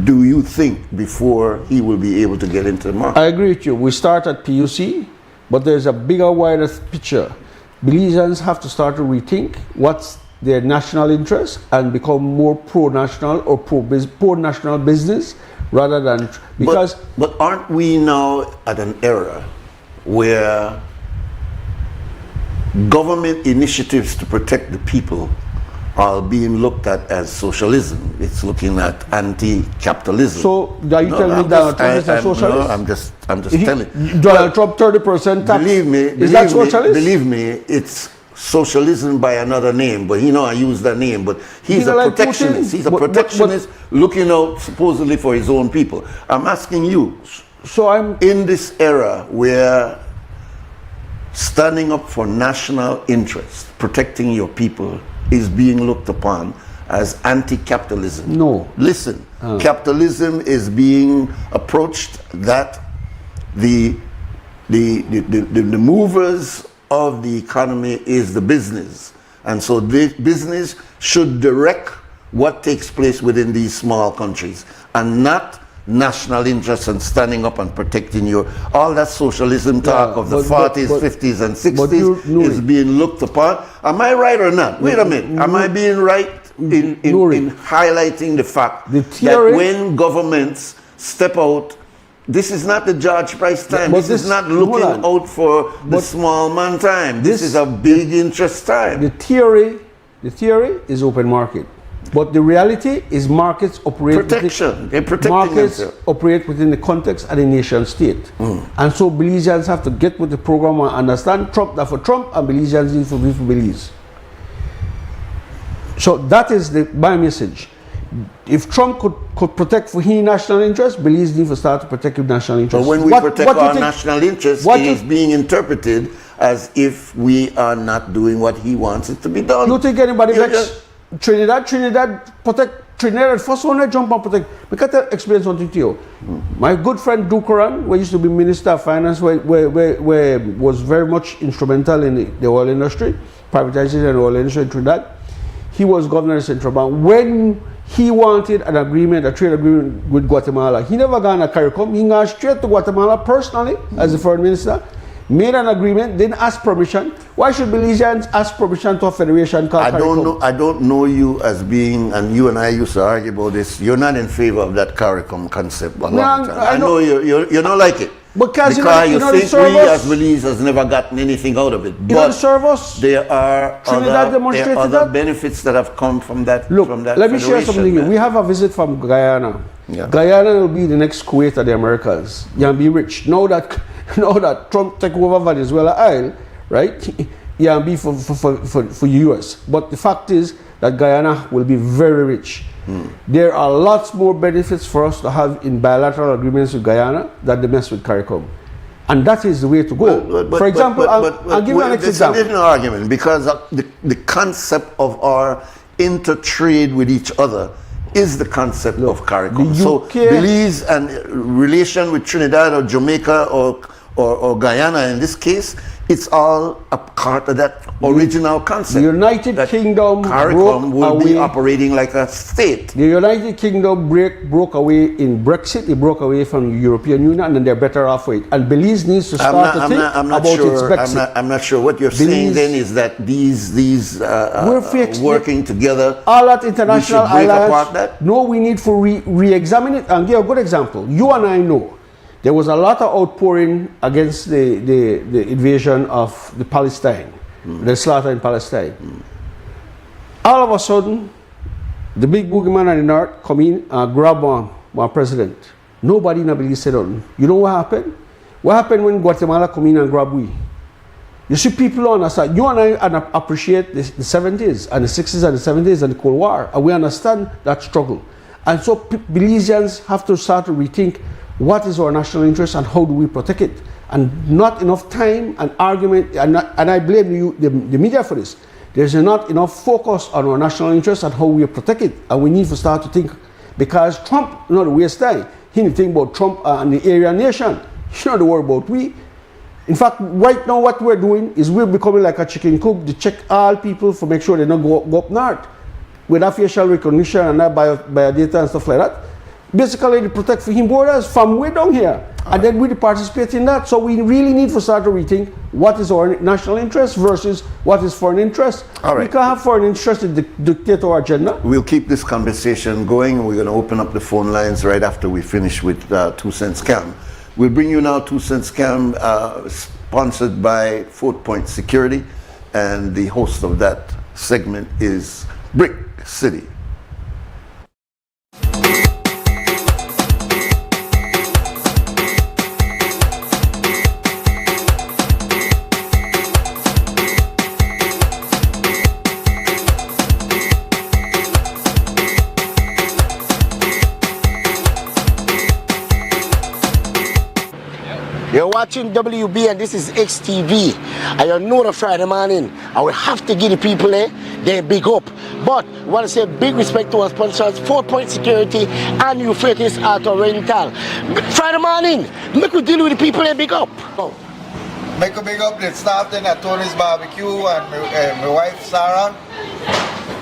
do you think before he will be able to get into the market? I agree with you. We start at PUC, but there's a bigger, wider picture. Belizeans have to start to rethink what's their national interest and become more pro-national or pro-national business rather than because. But aren't we now at an era where government initiatives to protect the people are being looked at as socialism? It's looking at anti-capitalism. So are you telling me Donald Trump is a socialist? No, I'm just telling. Donald Trump 30% tax. Is that socialist? Believe me, it's socialism by another name, but I use that name, but he's a protectionist. He's a protectionist looking out supposedly for his own people. I'm asking you, so I'm in this era where standing up for national interest, protecting your people, is being looked upon as anti-capitalism. No. Listen, capitalism is being approached that the movers of the economy is the business, and so the business should direct what takes place within these small countries and not national interests and standing up and protecting all that socialism talk of the 40s, 50s and 60s is being looked upon. Am I right or not? Wait a minute. Am I being right in highlighting the fact that when governments step out, this is not the George Price time. This is not looking out for the small man time. This is a big interest time. The theory is open market. But the reality is markets operate protection. They're protecting markets themselves. operate within the context of the nation state. And so Belizeans have to get with the program and understand Trump that for Trump and Belizeans need to be for Belize. So that is my message. If Trump could protect for his national interest, Belize need to start to protect his national interest. But when we protect our national interest, it is being interpreted as if we are not doing what he wants it to be done. You think anybody vex Trinidad protect Trinidad first one I jump and protect. We can explain something to you. My good friend Dukaran, who used to be Minister of Finance, where was very much instrumental in the oil industry, privatization of the oil industry in Trinidad. He was governor of Central Bank. When he wanted an agreement, a trade agreement with Guatemala, he never gone to CARICOM. He gone straight to Guatemala personally as the foreign minister, made an agreement, didn't ask permission. Why should Belizeans ask permission to a federation called CARICOM? I don't know you as being, and you and I used to argue about this, you're not in favor of that CARICOM concept a long time. I know you don't like it. Because you think we as Belize has never gotten anything out of it. But there are other benefits that have come from that. Look, let me share something. We have a visit from Guyana. Yeah. Guyana will be the next Kuwait of the Americas. You can be rich. Now that Trump take over Venezuela oil, right? You can be for US. But the fact is that Guyana will be very rich. There are lots more benefits for us to have in bilateral agreements with Guyana than the mess with CARICOM. And that is the way to go. For example, I'll give you an example. It's an argument because the concept of our intertrade with each other is the concept of CARICOM. So Belize and relation with Trinidad or Jamaica or Guyana in this case, it's all a part of that original concept. The United Kingdom CARICOM will be operating like a state. The United Kingdom broke away in Brexit. It broke away from the European Union, and then they're better off with it. And Belize needs to start to think about its Brexit. I'm not sure. What you're saying then is that these working together. All that international alliance. No, we need to re-examine it. And give a good example. You and I know. There was a lot of outpouring against the invasion of the Palestine, the slaughter in Palestine. All of a sudden, the big boogeyman in the north come in and grab one president. Nobody in Belize said nothing. You know what happened? What happened when Guatemala come in and grab we? You see, people understand. You and I appreciate the 70s and the 60s and the 70s and the Cold War, and we understand that struggle. And so Belizeans have to start to rethink what is our national interest and how do we protect it? And not enough time and argument, and I blame you, the media for this. There's not enough focus on our national interest and how we protect it. And we need to start to think, because Trump, not waste time. He need to think about Trump and the area nation. He not worry about we. In fact, right now what we're doing is we're becoming like a chicken coop to check all people to make sure they don't go up north. With that facial recognition and that biodata and stuff like that. Basically, to protect for him borders from way down here. And then we participate in that. So we really need to start to rethink what is our national interest versus what is foreign interest. All right. We can't have foreign interest to dictate our agenda. We'll keep this conversation going. We're going to open up the phone lines right after we finish with 2 Cent Scam. We'll bring you now 2 Cent Scam, sponsored by Fort Point Security. And the host of that segment is Brick City. You're watching WB and this is XTV. And you know the Friday morning. I will have to give the people their big up. But I want to say big respect to our sponsors, 4 Point Security and Euphrates Auto Rental. Friday morning, make we deal with the people big up. Make a big up the staff then at Tony's Barbecue and my wife Sarah.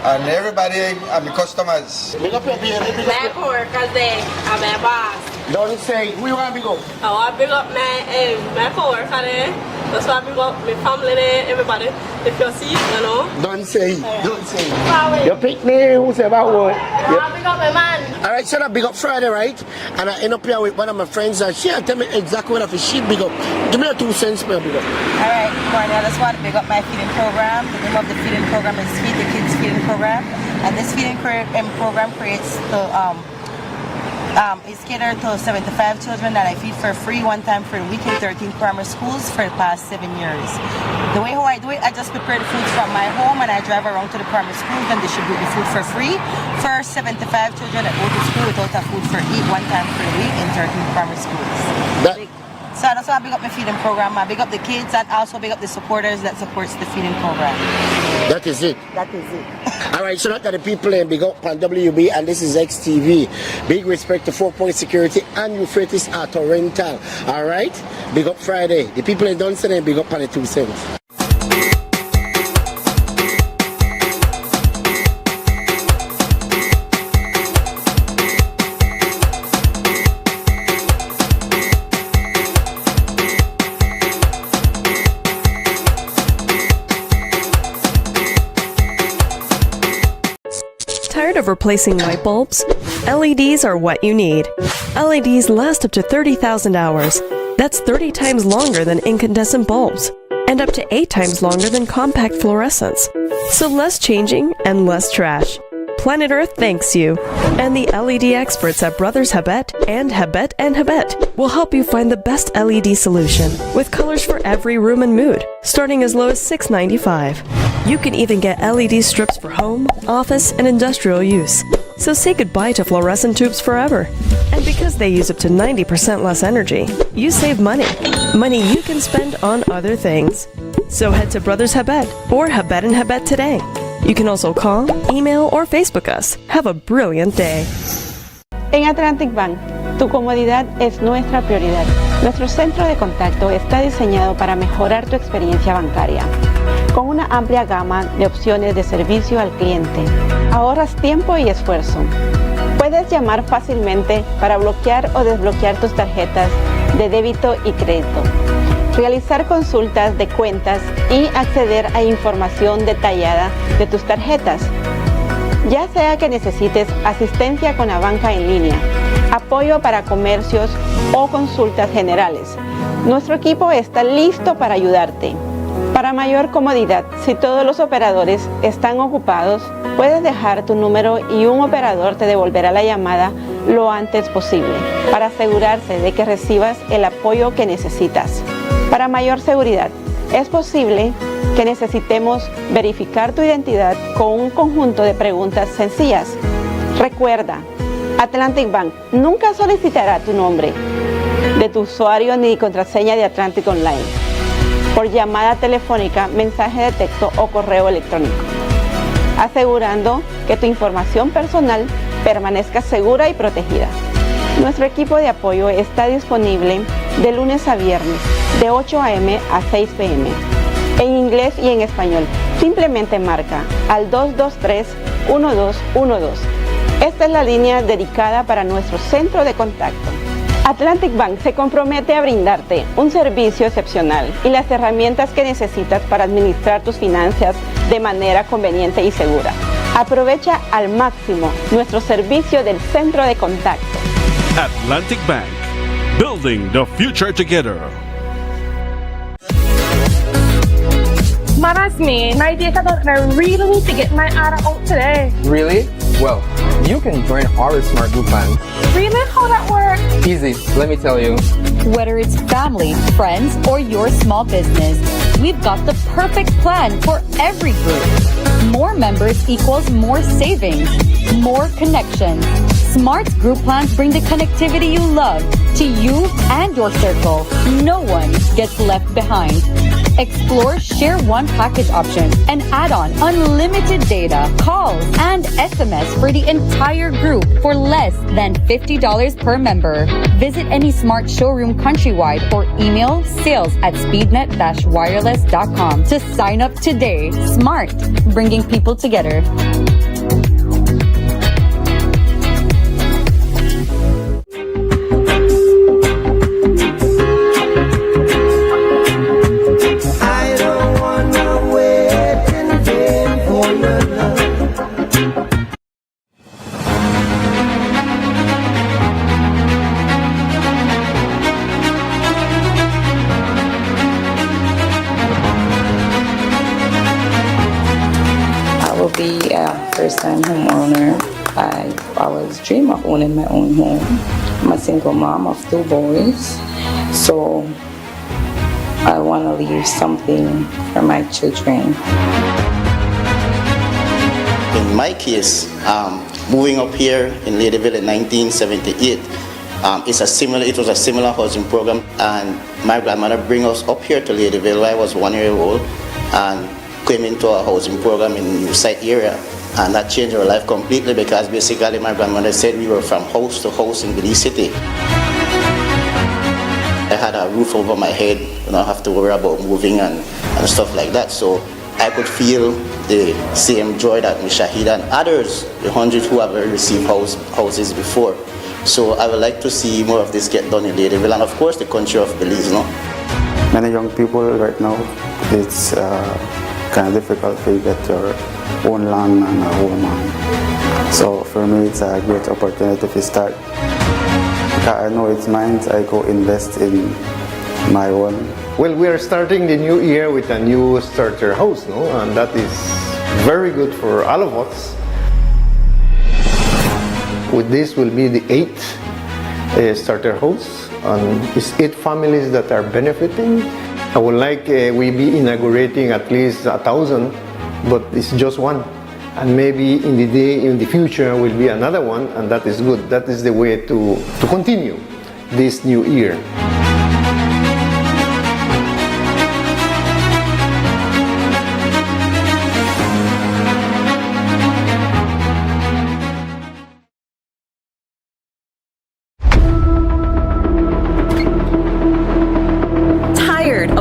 And everybody and the customers. Big up your baby. My co-workers there and my boss. Don't say, who you want to big up? I want to big up my co-worker there. That's why I big up my family there, everybody. If you see, you know. Don't say, don't say. You pick me, who say about what? I want to big up my man. Alright, so that big up Friday, right? And I end up here with one of my friends and she tell me exactly what she big up. Give me a 2 cents per big up. Alright, good morning. I just want to big up my feeding program. The name of the feeding program is Feed the Kids Feeding Program. And this feeding program creates the it's catered to 75 children that I feed for free one time for a week in 13 primary schools for the past 7 years. The way how I do it, I just prepare the food from my home and I drive around to the primary schools and distribute the food for free for 75 children that go to school without a food for eat one time for a week in 13 primary schools. So that's why I big up my feeding program. I big up the kids and also big up the supporters that supports the feeding program. That is it. That is it. Alright, so that are the people in big up on WB and this is XTV. Big respect to 4-Point Security and Euphrates Auto Rental. Alright? Big up Friday. The people in Dunstan and big up on the 2 cents. Tired of replacing light bulbs? LEDs are what you need. LEDs last up to 30,000 hours. That's 30 times longer than incandescent bulbs, and up to 8 times longer than compact fluorescents. So less changing and less trash. Planet Earth thanks you. And the LED experts at Brothers Habet and Habet will help you find the best LED solution with colors for every room and mood, starting as low as $6.95. You can even get LED strips for home, office, and industrial use. So say goodbye to fluorescent tubes forever. And because they use up to 90% less energy, you save money. Money you can spend on other things. So head to Brothers Habet or Habet today. You can also call, email, or Facebook us. Have a brilliant day. En Atlantic Bank, tu comodidad es nuestra prioridad. Nuestro centro de contacto está diseñado para mejorar tu experiencia bancaria. Con una amplia gama de opciones de servicio al cliente, ahorras tiempo y esfuerzo. Puedes llamar fácilmente para bloquear o desbloquear tus tarjetas de débito y crédito, realizar consultas de cuentas y acceder a información detallada de tus tarjetas. Ya sea que necesites asistencia con la banca en línea, apoyo para comercios o consultas generales, nuestro equipo está listo para ayudarte. Para mayor comodidad, si todos los operadores están ocupados, puedes dejar tu número y un operador te devolverá la llamada lo antes posible para asegurarse de que recibas el apoyo que necesitas. Para mayor seguridad, es posible que necesitemos verificar tu identidad con un conjunto de preguntas sencillas. Recuerda, Atlantic Bank nunca solicitará tu nombre de tu usuario ni contraseña de Atlantic Online por llamada telefónica, mensaje de texto o correo electrónico, asegurando que tu información personal permanezca segura y protegida. Nuestro equipo de apoyo está disponible de lunes a viernes, de 8 a.m. a 6 p.m. en inglés y en español. Simplemente marca al 223-1212. Esta es la línea dedicada para nuestro centro de contacto. Atlantic Bank se compromete a brindarte un servicio excepcional y las herramientas que necesitas para administrar tus finanzas de manera conveniente y segura. Aprovecha al máximo nuestro servicio del centro de contacto. Atlantic Bank, building the future together. Man, that's me. My data and I really need to get my ARA out today. Really? Well, you can join our Smart Group plan. Really? How that works? Easy, let me tell you. Whether it's family, friends, or your small business, we've got the perfect plan for every group. More members equals more savings, more connections. Smart group plans bring the connectivity you love to you and your circle. No one gets left behind. Explore Share One package options and add on unlimited data, calls, and SMS for the entire group for less than $50 per member. Visit any Smart showroom countrywide or email sales@speednet-wireless.com to sign up today. Smart, bringing people together. will be a first-time homeowner. I always dream of owning my own home. I'm a single mom of 2 boys, so I want to leave something for my children. In my case, moving up here in Ladyville in 1978, it was a similar housing program, and my grandmother bring us up here to Ladyville when I was 1 year old, and came into a housing program in the New Site area, and that changed our life completely because basically my grandmother said we were from house to house in Belize City. I had a roof over my head, you don't have to worry about moving and stuff like that, so I could feel the same joy that Shahid and others, the hundreds who have received houses before. So I would like to see more of this get done in Ladyville, and of course the country of Belize, no? Many young people right now, it's kind of difficult to get your own land and a home. So for me, it's a great opportunity to start. I know it's mine, I go invest in my own. Well, we are starting the new year with a new starter house, no? And that is very good for all of us. With this will be the 8th starter house, and it's 8 families that are benefiting. I would like we be inaugurating at least 1,000, but it's just one. And maybe in the future will be another one, and that is good. That is the way to continue this new year.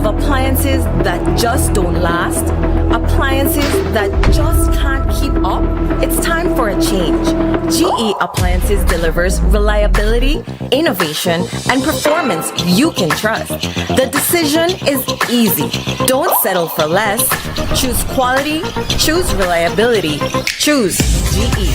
Appliances that just don't last, appliances that just can't keep up, it's time for a change. GE Appliances delivers reliability, innovation, and performance you can trust. The decision is easy. Don't settle for less. Choose quality, choose reliability, choose GE.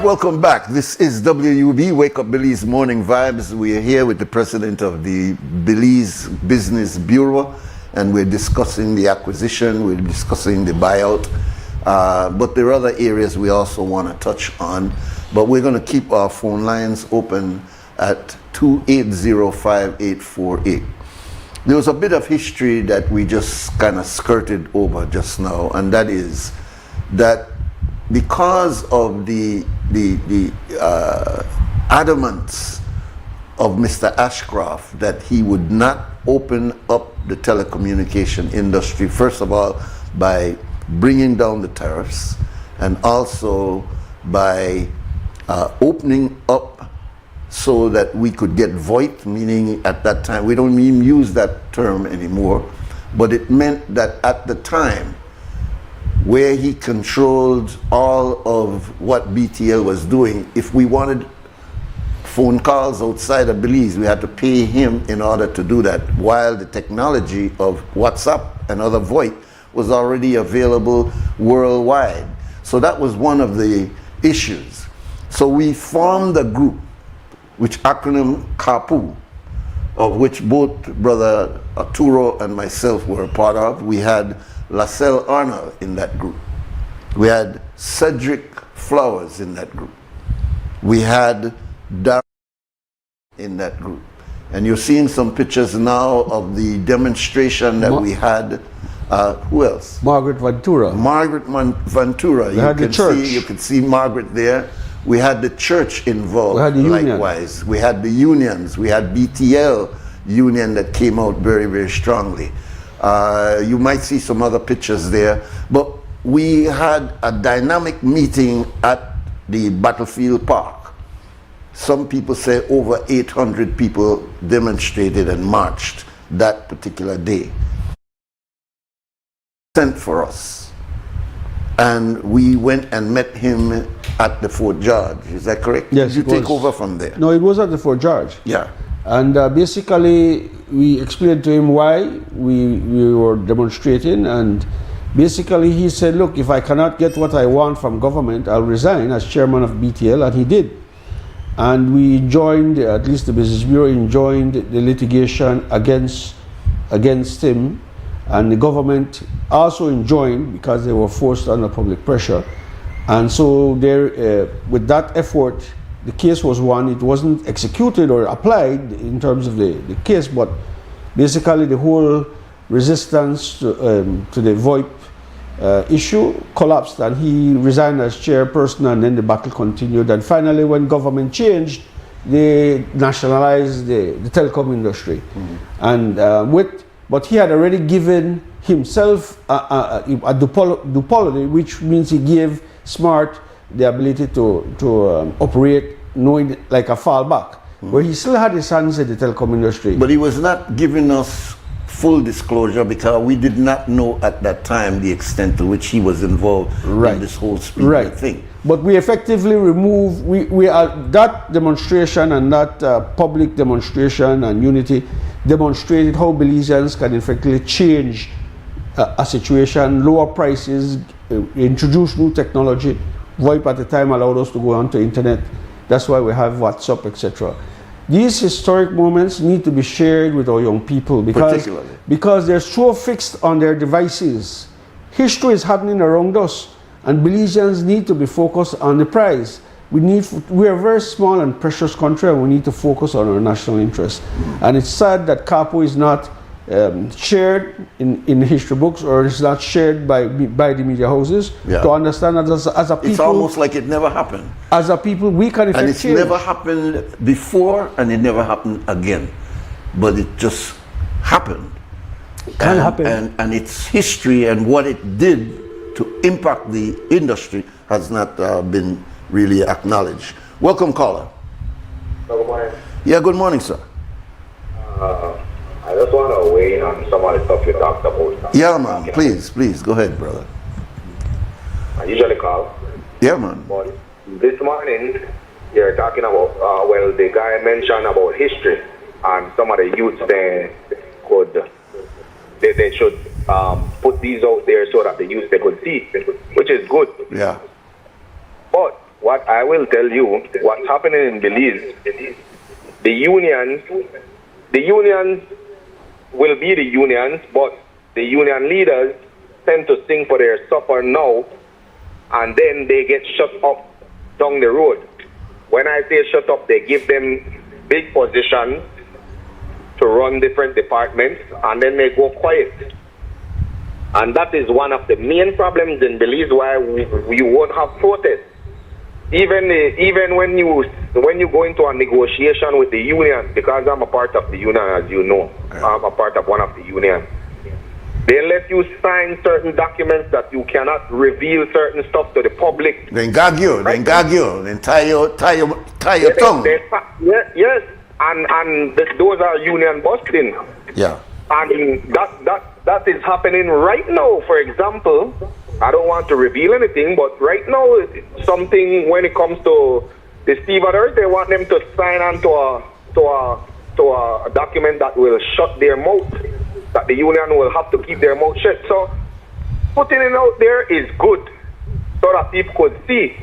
welcome back. This is WUB, Wake Up Belize Morning Vibes. We are here with the president of the Belize Business Bureau, and we're discussing the acquisition, we're discussing the buyout, but there are other areas we also want to touch on. But we're going to keep our phone lines open at 280-5848. There was a bit of history that we just kind of skirted over just now, and that is that because of the adamance of Mr. Ashcroft that he would not open up the telecommunication industry, first of all, by bringing down the tariffs, and also by opening up so that we could get VoIP, meaning at that time, we don't even use that term anymore, but it meant that at the time, where he controlled all of what BTL was doing, if we wanted phone calls outside of Belize, we had to pay him in order to do that, while the technology of WhatsApp and other VoIP was already available worldwide. So that was one of the issues. So we formed a group, which acronym CAPU, of which both Brother Arturo and myself were a part of. We had Lascelles Arnold in that group. We had Cedric Flowers in that group. We had Darren in that group. And you're seeing some pictures now of the demonstration that we had. Who else? Margaret Ventura. Margaret Ventura. We had the church. You can see Margaret there. We had the church involved. We had the likewise. We had the unions. We had BTL union that came out very, very strongly. You might see some other pictures there, but we had a dynamic meeting at the Battlefield Park. Some people say over 800 people demonstrated and marched that particular day. Sent for us, and we went and met him at the Fort George. Is that correct? Yes. Did you take over from there? No, it was at the Fort George. Yeah. And basically, we explained to him why we were demonstrating, and basically he said, look, if I cannot get what I want from government, I'll resign as chairman of BTL, and he did. And we joined, at least the Business Bureau joined the litigation against him, and the government also joined because they were forced under public pressure. And so there, with that effort, the case was won. It wasn't executed or applied in terms of the case, but basically the whole resistance to the VoIP issue collapsed, and he resigned as chairperson, and then the battle continued. And finally, when government changed, they nationalized the telecom industry. And but he had already given himself a duopoly, which means he gave Smart the ability to operate, knowing like a fallback, where he still had his hands in the telecom industry. But he was not giving us full disclosure because we did not know at that time the extent to which he was involved in this whole speed thing. But we effectively removed, we are that demonstration, and that public demonstration and unity demonstrated how Belizeans can effectively change a situation, lower prices, introduce new technology. VoIP at the time allowed us to go onto internet. That's why we have WhatsApp, etc. These historic moments need to be shared with our young people because they're so fixed on their devices. History is happening around us, and Belizeans need to be focused on the prize. We are a very small and precious country, and we need to focus on our national interest. And it's sad that CAPO is not shared in history books, or it's not shared by the media houses to understand that as a people. It's almost like it never happened. As a people, we can effect change. And it's never happened before, and it never happened again. But it just happened. It can happen. And its history and what it did to impact the industry has not been really acknowledged. Welcome, caller. Good morning. Yeah, good morning, sir. I just want to weigh in on some of the stuff you talked about. Yeah, man. Please, go ahead, brother. I usually call. Yeah, man. But this morning, you're talking about, well, the guy mentioned about history, and some of the youths they should put these out there so that the youth they could see, which is good. Yeah. But what I will tell you, what's happening in Belize, the unions will be the unions, but the union leaders tend to sing for their supper now, and then they get shut up down the road. When I say shut up, they give them big positions to run different departments, and then they go quiet. And that is one of the main problems in Belize why we won't have protests. Even when you go into a negotiation with the union, because I'm a part of the union, as you know, I'm a part of one of the unions. They let you sign certain documents that you cannot reveal certain stuff to the public. Then gag you, then tie your tongue. Yes, and those are union busting. Yeah. And that is happening right now. For example, I don't want to reveal anything, but right now, something when it comes to the stevedores, they want them to sign on to a document that will shut their mouth, that the union will have to keep their mouth shut. So putting it out there is good so that people could see.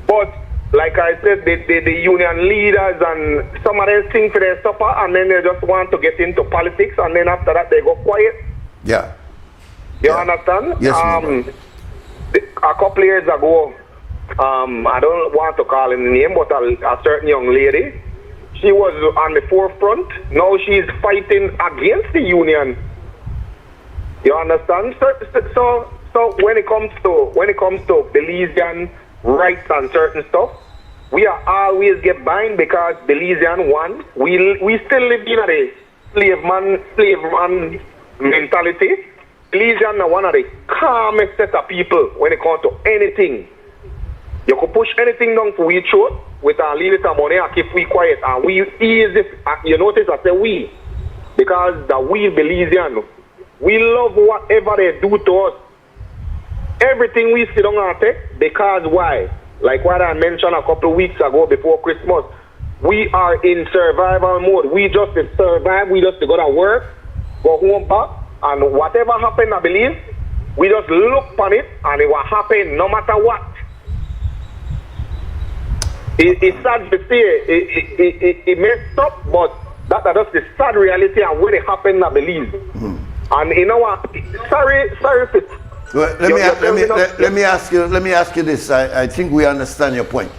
But like I said, the union leaders and some of them sing for their supper, and then they just want to get into politics, and then after that they go quiet. Yeah. You understand? Yes, a couple years ago, I don't want to call him name, but a certain young lady, she was on the forefront. Now she's fighting against the union. You understand? So when it comes to Belizean rights and certain stuff, we are always get bind because Belizean one, we still live in a slave man mentality. Belizean are one of the calmest set of people when it comes to anything. You could push anything down for we throat with a little bit of money and keep we quiet. And we easy, you notice I say we, because the we Belizean, we love whatever they do to us. Everything we sit down and take, because why? Like what I mentioned a couple of weeks ago before Christmas, we are in survival mode. We just survive, we just go to work, go home back, and whatever happened, I believe, we just look on it and it will happen no matter what. It's sad to say, it may stop, but that's the sad reality and when it happened, I believe. And you know what? Sorry to... Well, let me ask you this. I think we understand your point.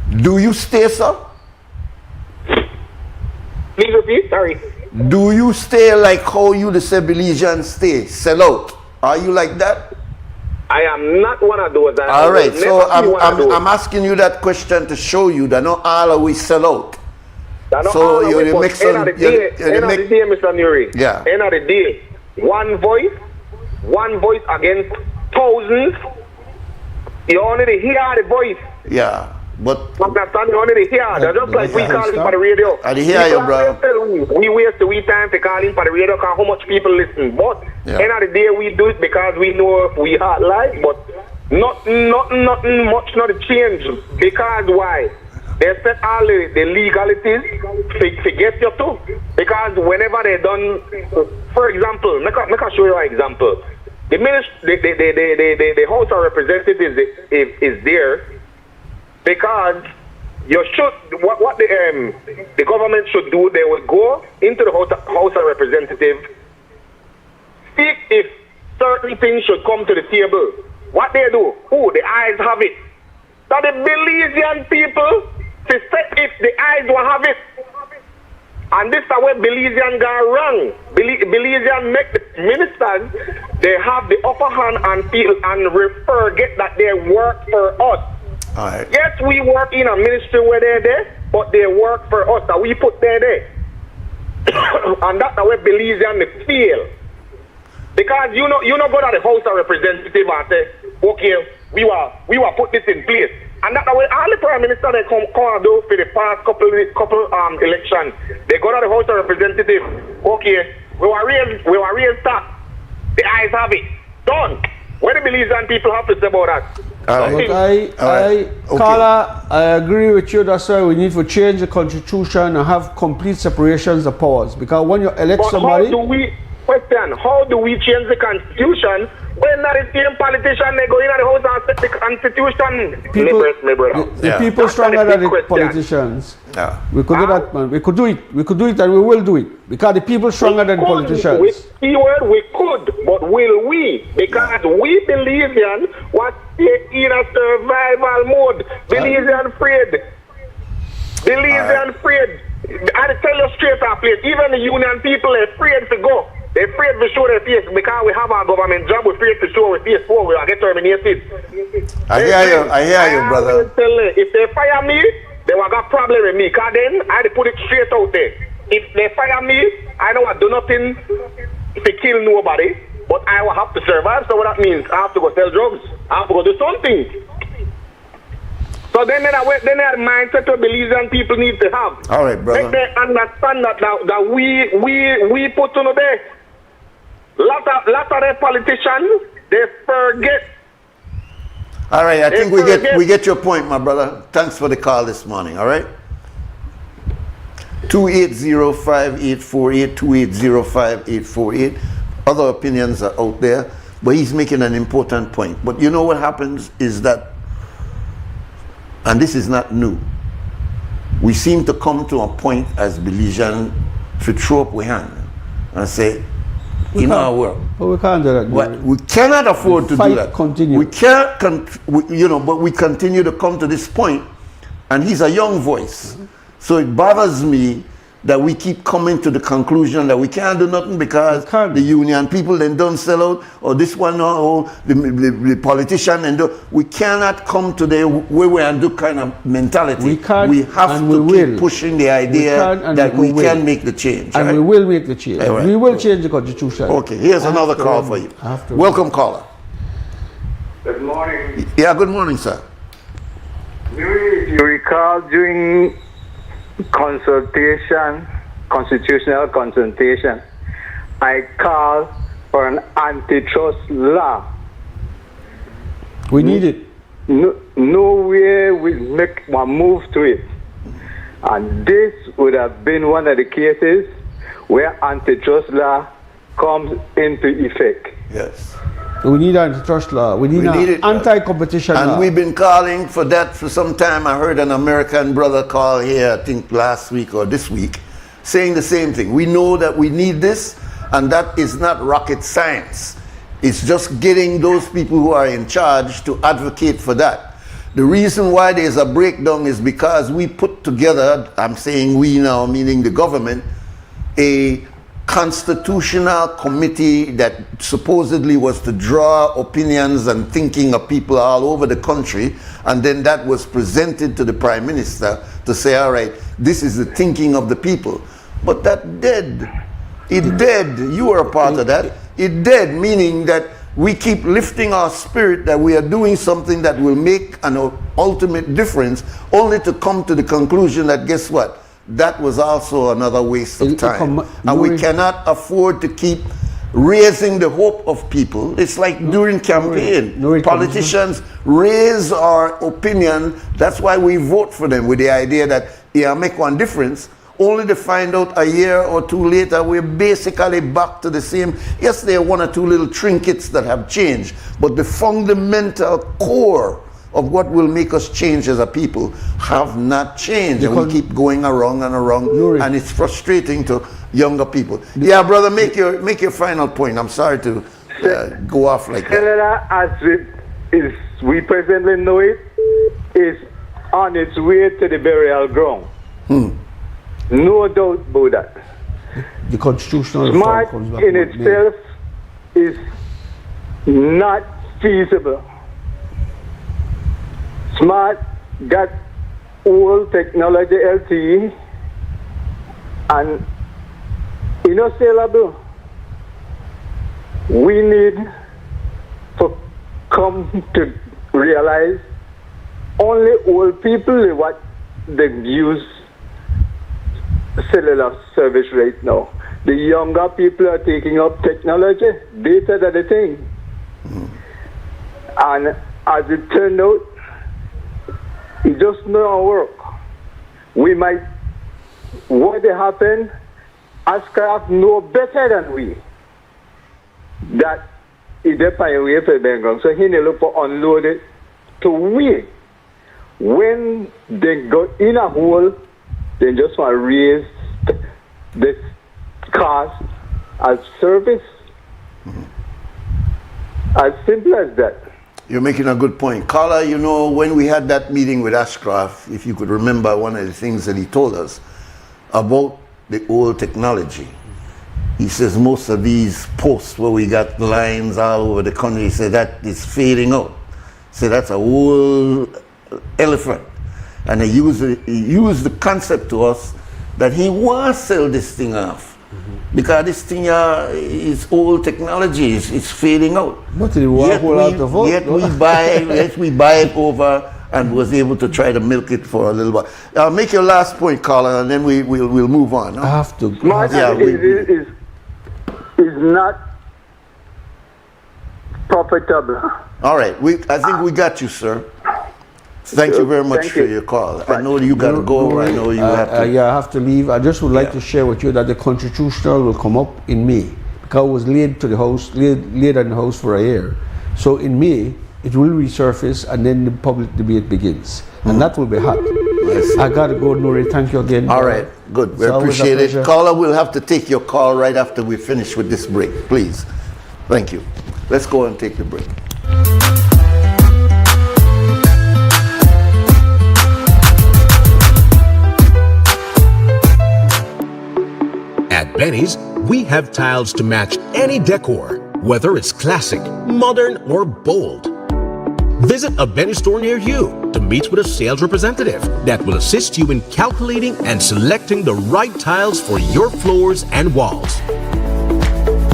Do you stay, sir? Please repeat. Sorry. Do you stay like how you the Belizean stay? Sell out? Are you like that? I am not one of those. All right. So I'm asking you that question to show you that not all of we sell out. So you mix some. End of the day, Mr. Nuri. Yeah. End of the day, one voice against thousands. You only hear the voice. Yeah, but understand, you only hear. They're just like we call in for the radio. I hear you, bro. We waste the time to call in for the radio because how much people listen. But end of the day, we do it because we know if we hard life. But nothing much not change. Because why? They set all the legalities to get you to. Because whenever they done, for example, make I show you an example. The House of Representatives is there because you should what the government should do. They will go into the House of Representatives, see if certain things should come to the table. What they do? The eyes have it. So the Belizean people, to say if the eyes will have it. And this is where Belizean got wrong. Belizean make the ministers, they have the upper hand and feel and forget that they work for us. All right. Yes, we work in a ministry where they're there, but they work for us and we put them there. And that's the way Belizean feel. Because you know go to the House of Representatives and say, okay, we will put this in place. And that's the way all the prime minister they come and do for the past couple elections. They go to the House of Representatives. Okay, we will raise tax. The eyes have it. Done. What do Belizean people have to say about that? Carla, I agree with you. That's why we need to change the constitution and have complete separations of powers. Because when you elect somebody... How do we change the constitution When not the same politician, they go in the house and set the constitution. The people stronger than the politicians. Yeah. We could do that, man. We could do it. We could do it, and we will do it because the people stronger than the politicians. We could, but will we? Because we Belizean was in a survival mode. Belizean afraid. Belizean afraid. I tell you straight up, please. Even the union people are afraid to go. They're afraid to show their face because we have our government job. We're afraid to show our face before we get terminated. I hear you, brother. If they fire me, they will got problem with me. Because then I had to put it straight out there. If they fire me, I know I do nothing to kill nobody, but I will have to survive. So what that means, I have to go sell drugs. I have to go do something. So then that mindset of Belizean people need to have. All right, brother. Make they understand that we put on there. Lot of the politicians, they forget. All right, I think we get your point, my brother. Thanks for the call this morning, all right? 280-5848, 280-5848. Other opinions are out there, but he's making an important point. But you know what happens is that, and this is not new, we seem to come to a point as Belizean to throw up our hand and say, in our world. But we can't do that. We cannot afford to do that. Continue. We can't, but we continue to come to this point, and he's a young voice. So it bothers me that we keep coming to the conclusion that we can't do nothing because the union people then don't sell out, or this one, or the politician, and we cannot come to the where we are do kind of mentality. We have to keep pushing the idea that we can make the change. And right? we will make the change. Right. We will change the constitution. Okay, here's another call for you. Welcome, caller. Good morning. Yeah, good morning, sir. Nuri, if you recall during constitutional consultation, I called for an antitrust law. We need it. No way we make one move to it. And this would have been one of the cases where antitrust law comes into effect. Yes. We need antitrust law. We need an anti-competition law. And we've been calling for that for some time. I heard an American brother call here, I think last week or this week, saying the same thing. We know that we need this, and that is not rocket science. It's just getting those people who are in charge to advocate for that. The reason why there's a breakdown is because we put together, I'm saying we now, meaning the government, a constitutional committee that supposedly was to draw opinions and thinking of people all over the country, and then that was presented to the Prime Minister to say, all right, this is the thinking of the people. But that dead. It dead. You were a part of that. It dead, meaning that we keep lifting our spirit that we are doing something that will make an ultimate difference, only to come to the conclusion that, guess what? That was also another waste of time. And we cannot afford to keep raising the hope of people. It's like during campaign, politicians raise our opinion. That's why we vote for them with the idea that, yeah, make one difference, only to find out a year or two later we're basically back to the same. Yes, there are one or two little trinkets that have changed, but the fundamental core of what will make us change as a people have not changed, and we keep going around and around, and it's frustrating to younger people. Yeah, brother, make your final point. I'm sorry to go off like that. Canada, as we presently know it, is on its way to the burial ground. No doubt about that. The constitutional Smart reform comes back in itself is not feasible. Smart got old technology LTE and unsellable. We need to come to realize only old people what they use cellular service right now. The younger people are taking up technology. Data are the thing. And as it turned out, it just not work. We might, what happened, Ascraft know better than we that he did find a way for Bengal, so he need look for unload it to we. When they go in a hole, they just want to raise this cost as service. As simple as that. You're making a good point. Carla, you know, when we had that meeting with Ashcroft, if you could remember one of the things that he told us about the old technology. He says most of these posts where we got lines all over the country, he said that is fading out. So that's a whole elephant. And he used the concept to us that he wants to sell this thing off. Because this thing is old technology, it's fading out. But it was a whole lot of vote. Yet we buy it over and was able to try to milk it for a little while. Make your last point, Carla, and then we'll move on. I have to. Is not profitable. All right, I think we got you, sir. Thank you very much for your call. I know you got to go. I know you have to. Yeah, I have to leave. I just would like to share with you that the constitutional will come up in May, because it was laid to the house, laid in the house for a year. So in May, it will resurface, and then the public debate begins, and that will be hot. I got to go, Nuri. Thank you again. All right, good. We appreciate it. Caller, we'll have to take your call right after we finish with this break, please. Thank you. Let's go and take the break. At Benny's, we have tiles to match any decor, whether it's classic, modern, or bold. Visit a Benny's store near you to meet with a sales representative that will assist you in calculating and selecting the right tiles for your floors and walls.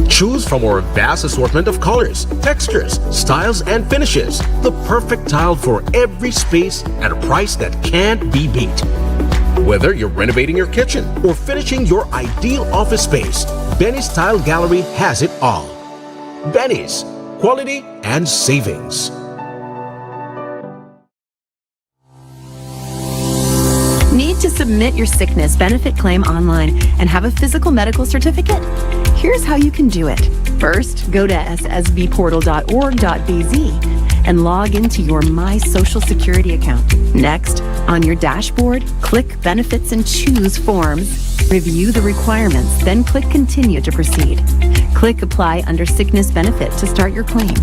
Choose from our vast assortment of colors, textures, styles, and finishes. The perfect tile for every space at a price that can't be beat. Whether you're renovating your kitchen or finishing your ideal office space, Benny's Tile Gallery has it all. Benny's, quality and savings. Need to submit your sickness benefit claim online and have a physical medical certificate? Here's how you can do it. First, go to ssbportal.org.bz and log into your My Social Security account. Next, on your dashboard, click Benefits and choose Forms. Review the requirements, then click Continue to proceed. Click Apply under Sickness Benefit to start your claim.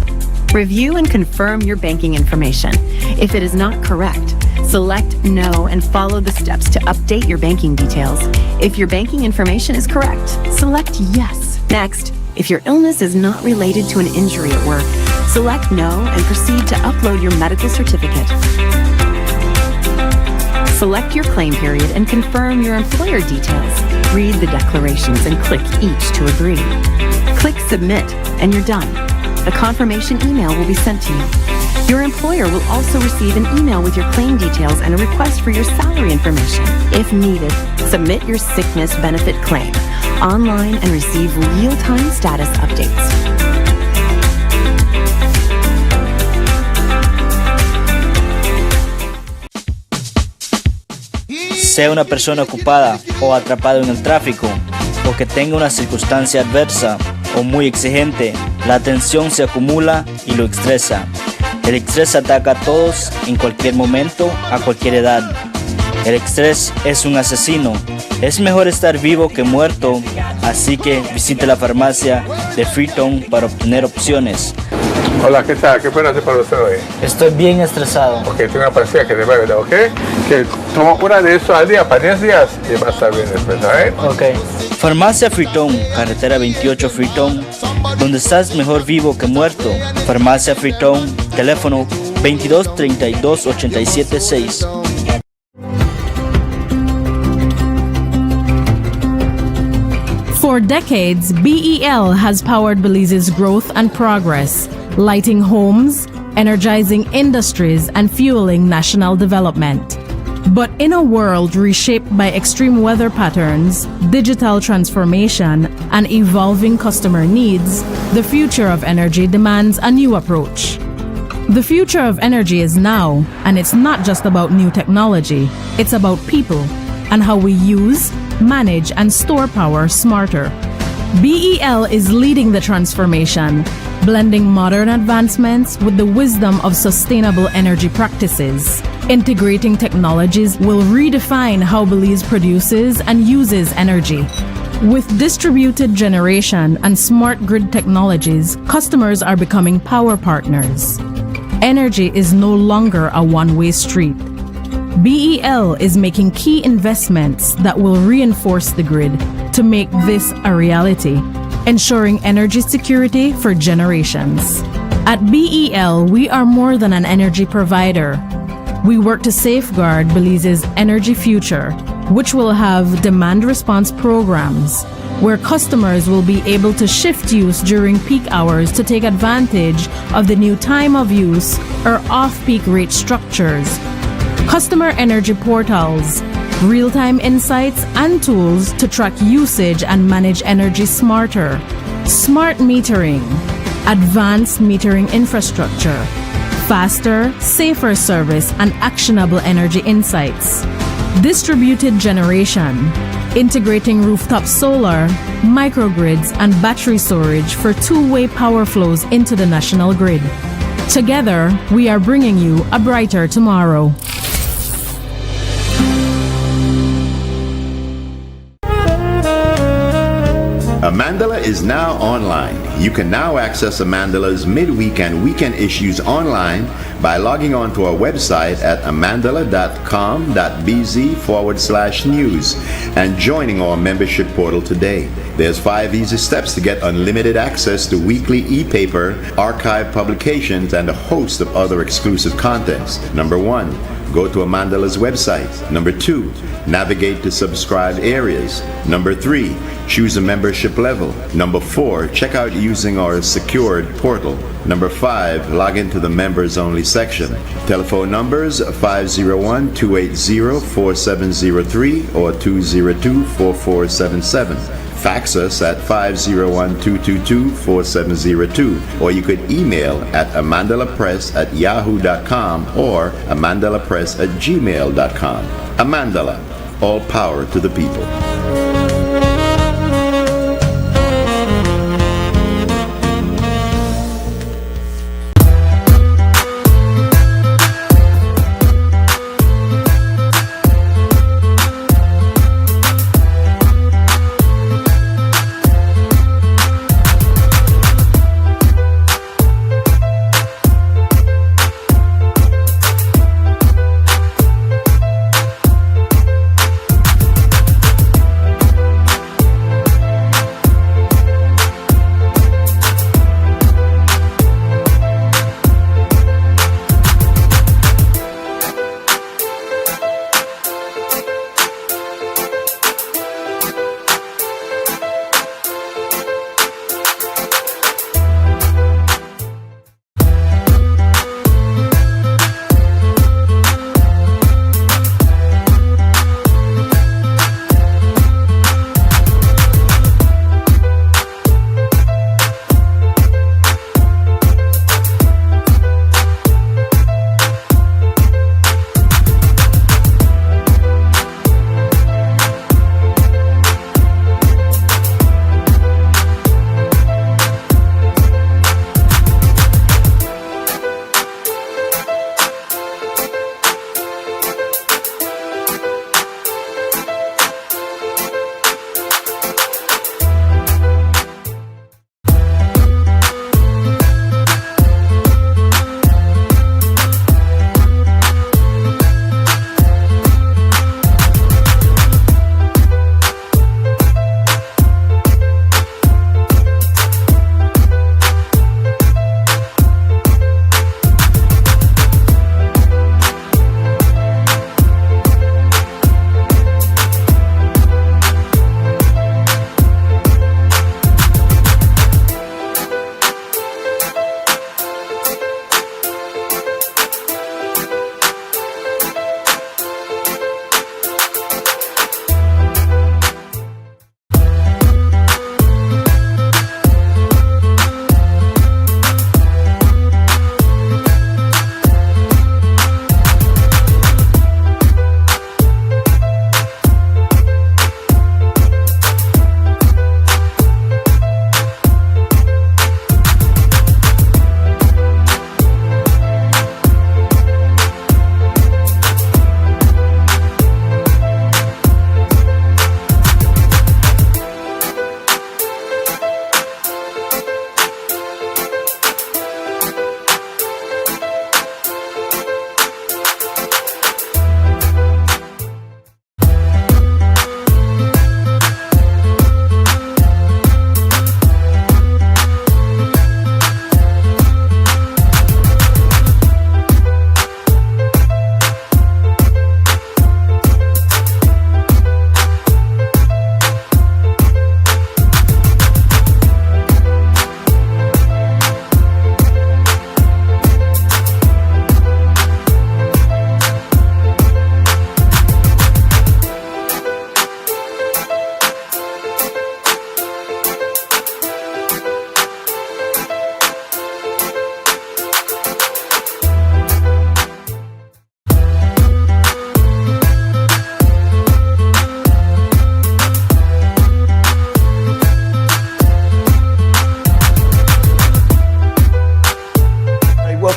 Review and confirm your banking information. If it is not correct, select No and follow the steps to update your banking details. If your banking information is correct, select Yes. Next, if your illness is not related to an injury at work, select No and proceed to upload your medical certificate. Select your claim period and confirm your employer details. Read the declarations and click each to agree. Click Submit and you're done. A confirmation email will be sent to you. Your employer will also receive an email with your claim details and a request for your salary information. If needed, submit your sickness benefit claim online and receive real-time status updates. Sea una persona ocupada o atrapado en el tráfico, o que tenga una circunstancia adversa o muy exigente, la tensión se acumula y lo estresa. El estrés ataca a todos en cualquier momento, a cualquier edad. El estrés es un asesino. Es mejor estar vivo que muerto, así que visite la farmacia de Freetown para obtener opciones. Hola, ¿qué tal? ¿Qué puedo hacer para usted hoy? Estoy bien estresado. Ok, tengo una pastilla que te va a ayudar, ¿ok? Que toma una de eso al día, para 10 días, y va a estar bien después, ¿sabes? Ok. Farmacia Freetown, carretera 28 Freetown, donde estás mejor vivo que muerto. Farmacia Freetown, teléfono 22 32 87 6. For decades, BEL has powered Belize's growth and progress, lighting homes, energizing industries, and fueling national development. But in a world reshaped by extreme weather patterns, digital transformation, and evolving customer needs, the future of energy demands a new approach. The future of energy is now, and it's not just about new technology, it's about people and how we use, manage, and store power smarter. BEL is leading the transformation, blending modern advancements with the wisdom of sustainable energy practices. Integrating technologies will redefine how Belize produces and uses energy. With distributed generation and smart grid technologies, customers are becoming power partners. Energy is no longer a one-way street. BEL is making key investments that will reinforce the grid to make this a reality, ensuring energy security for generations. At BEL, we are more than an energy provider. We work to safeguard Belize's energy future, which will have demand response programs, where customers will be able to shift use during peak hours to take advantage of the new time of use or off-peak rate structures. Customer energy portals, real-time insights and tools to track usage and manage energy smarter. Smart metering, advanced metering infrastructure, faster, safer service and actionable energy insights. Distributed generation, integrating rooftop solar, microgrids and battery storage for two-way power flows into the national grid. Together, we are bringing you a brighter tomorrow. Amandala is now online. You can now access Amandala's midweek and weekend issues online by logging on to our website at amandala.com.bz/news and joining our membership portal today. There's 5 easy steps to get unlimited access to weekly e-paper, archive publications, and a host of other exclusive contents. Number 1, go to Amandala's website. Number 2, navigate to subscribed areas. Number 3, choose a membership level. Number 4, check out using our secured portal. Number 5, log into the members only section. Telephone numbers 501-280-4703 or 202-4477. Fax us at 501-222-4702, or you could email at amandalapress@yahoo.com or amandalapress@gmail.com. Amandala, all power to the people.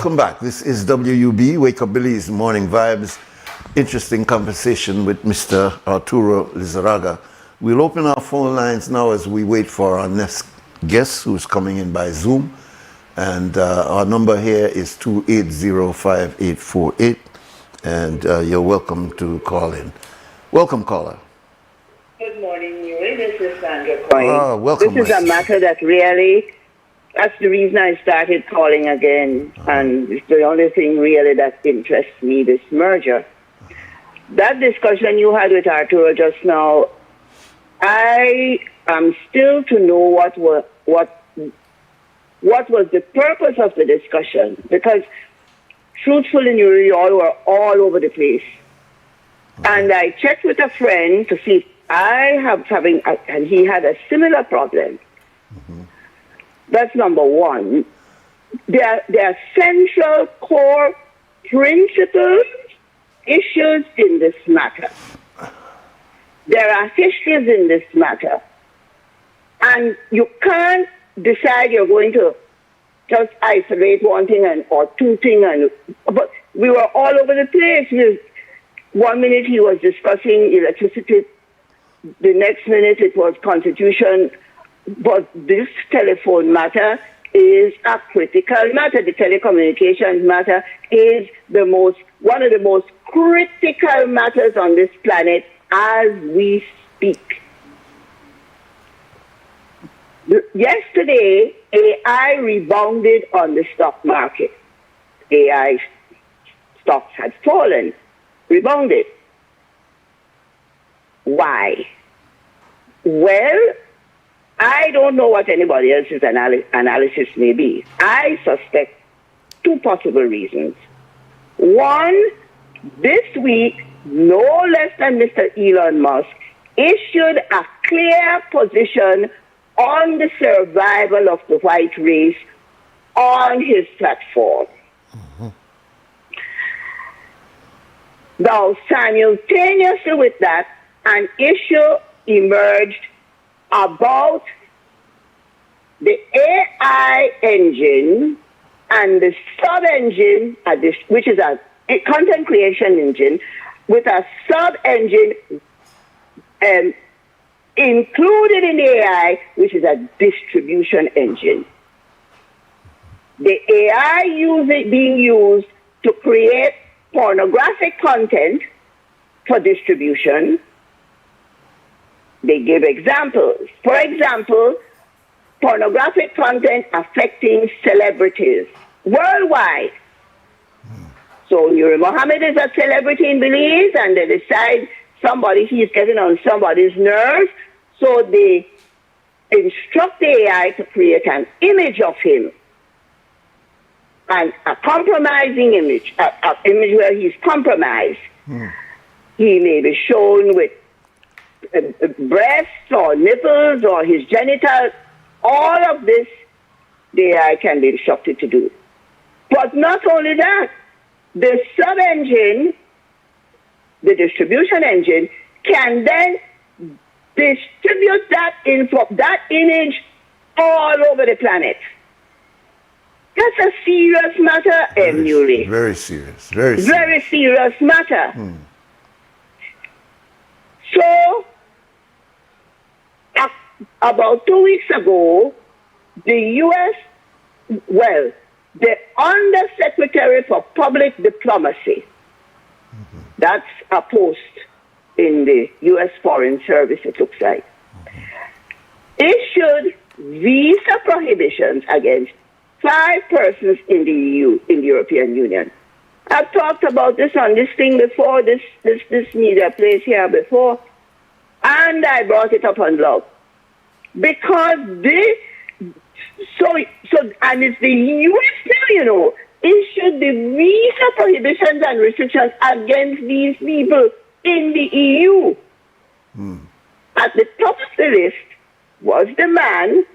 Welcome back. This is WUB, Wake Up Billy's Morning Vibes. Interesting conversation with Mr. Arturo Lizarraga. We'll open our phone lines now as we wait for our next guest who's coming in by Zoom. And our number here is 2805848. And you're welcome to call in. Welcome, caller. Good morning, Nuri. This is Sandra Coyne. Welcome. This is a matter that really, that's the reason I started calling again. And it's the only thing really that interests me, this merger. That discussion you had with Arturo just now, I am still to know what was the purpose of the discussion. Because truthfully, Nuri, all were all over the place. And I checked with a friend to see if and he had a similar problem. That's number one. There are central core principles, issues in this matter. There are histories in this matter. And you can't decide you're going to just isolate one thing or two things. But we were all over the place. 1 minute he was discussing electricity. The next minute it was constitution. But this telephone matter is a critical matter. The telecommunications matter is one of the most critical matters on this planet as we speak. Yesterday, AI rebounded on the stock market. AI stocks had fallen, rebounded. Why? Well, I don't know what anybody else's analysis may be. I suspect two possible reasons. One, this week, no less than Mr. Elon Musk issued a clear position on the survival of the white race on his platform. Now, simultaneously with that, an issue emerged about the AI engine and the sub-engine, which is a content creation engine, with a sub-engine included in the AI, which is a distribution engine. The AI being used to create pornographic content for distribution. They give examples. For example, pornographic content affecting celebrities worldwide. So Nuri Mohammed is a celebrity in Belize, and they decide he's getting on somebody's nerves, so they instruct the AI to create an image of him, and a compromising image, an image where he's compromised. He may be shown with breasts or nipples or his genitals. All of this, the AI can be instructed to do. But not only that, the sub-engine, the distribution engine, can then distribute that image all over the planet. That's a serious matter, Nuri. Very serious. Very serious. Very serious matter. So, about 2 weeks ago, the Undersecretary for Public Diplomacy, that's a post in the U.S. Foreign Service, it looks like, issued visa prohibitions against 5 persons in the EU, in the European Union. I've talked about this on this thing before, this media place here before, and I brought it up on blog. Because and it's the U.S. now, issued the visa prohibitions and restrictions against these people in the EU. At the top of the list was the man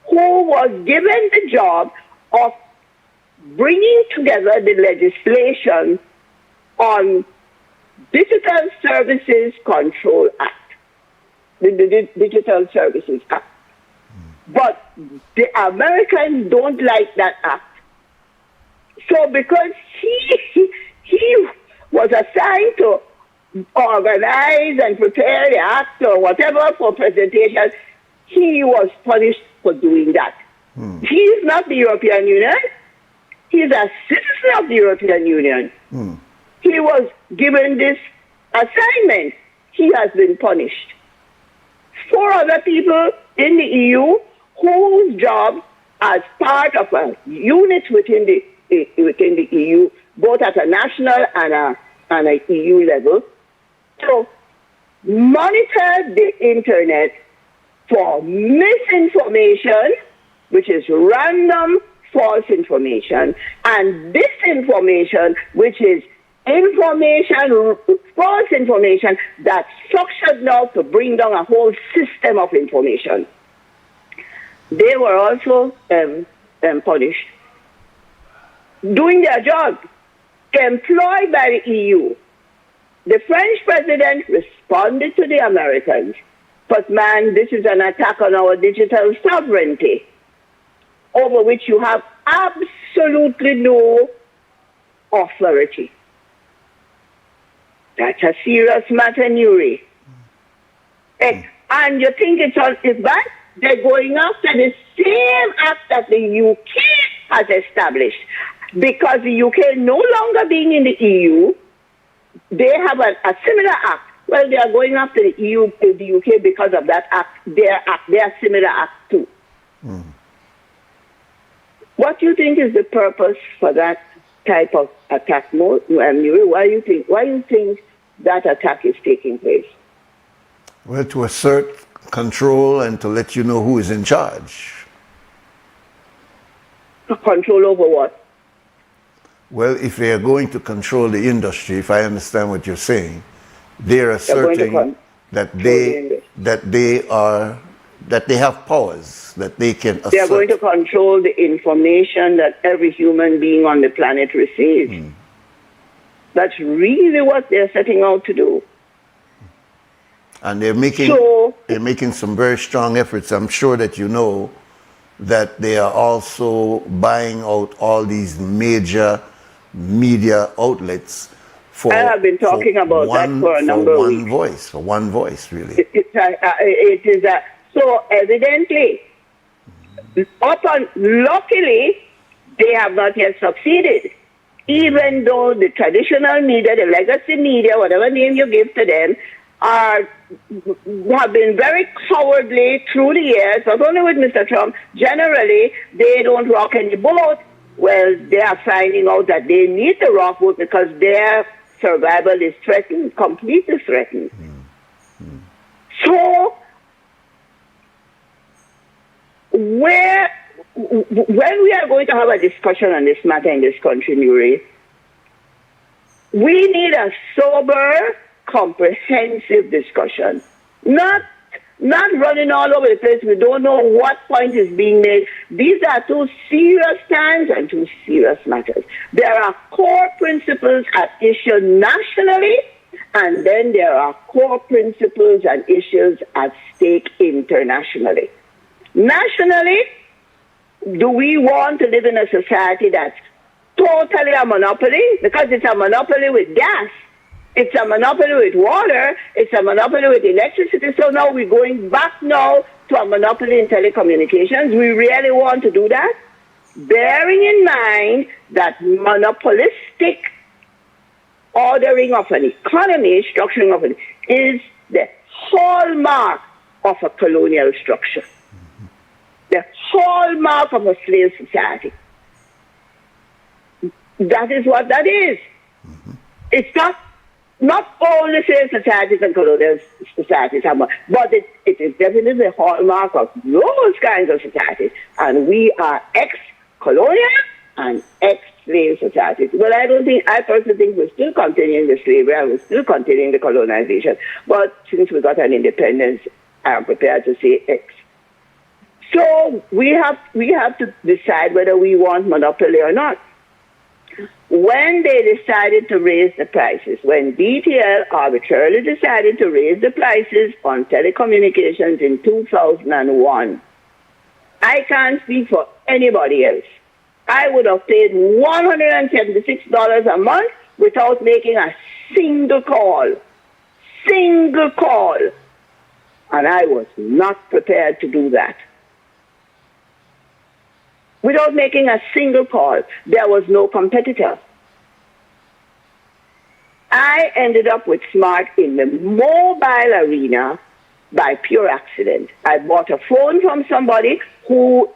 who was given the job of bringing together the legislation on Digital Services Control Act, the Digital Services Act. But the Americans don't like that act. So because he was assigned to organize and prepare the act or whatever for presentation, he was punished for doing that. He is not the European Union. He is a citizen of the European Union. He was given this assignment. He has been punished. 4 other people in the EU whose job as part of a unit within the EU, both at a national and a EU level, to monitor the internet for misinformation, which is random false information, and disinformation, which is information, false information that's structured now to bring down a whole system of information. They were also punished. Doing their job, employed by the EU. The French president responded to the Americans, but man, this is an attack on our digital sovereignty, over which you have absolutely no authority. That's a serious matter, Nuri. And you think it's bad? They're going after the same act that the UK has established. Because the UK no longer being in the EU, they have a similar act. Well, they are going after the EU, the UK because of that act, their similar act too. What do you think is the purpose for that type of attack mode? Nuri, why you think that attack is taking place? Well, to assert control and to let you know who is in charge. Control over what? Well, if they are going to control the industry, if I understand what you're saying, they're asserting that they have powers that they can assert. They are going to control the information that every human being on the planet receives. That's really what they're setting out to do. And they're making some very strong efforts. I'm sure that you know that they are also buying out all these major media outlets for I have been talking about that for a number of weeks. For one voice, really. So evidently, luckily, they have not yet succeeded. Even though the traditional media, the legacy media, whatever name you give to them, have been very cowardly through the years, not only with Mr. Trump, generally, they don't rock any boat. Well, they are finding out that they need to rock boat because their survival is threatened, completely threatened. So, when we are going to have a discussion on this matter in this country, Nuri, we need a sober, comprehensive discussion. Not running all over the place. We don't know what point is being made. These are two serious times and two serious matters. There are core principles at issue nationally, and then there are core principles and issues at stake internationally. Nationally, do we want to live in a society that's totally a monopoly? Because it's a monopoly with gas. It's a monopoly with water. It's a monopoly with electricity. So now we're going back now to a monopoly in telecommunications. We really want to do that? Bearing in mind that monopolistic ordering of an economy, structuring of it, is the hallmark of a colonial structure. The hallmark of a slave society. That is what that is. It's not only slave societies and colonial societies, but it is definitely the hallmark of those kinds of societies. And we are ex-colonial and ex-slave societies. Well, I personally think we're still continuing the slavery and we're still continuing the colonization. But since we got an independence, I'm prepared to say ex. So we have to decide whether we want monopoly or not. When they decided to raise the prices, when DTL arbitrarily decided to raise the prices on telecommunications in 2001, I can't speak for anybody else. I would have paid $176 a month without making a single call. Single call. And I was not prepared to do that. Without making a single call, there was no competitor. I ended up with Smart in the mobile arena by pure accident. I bought a phone from somebody who,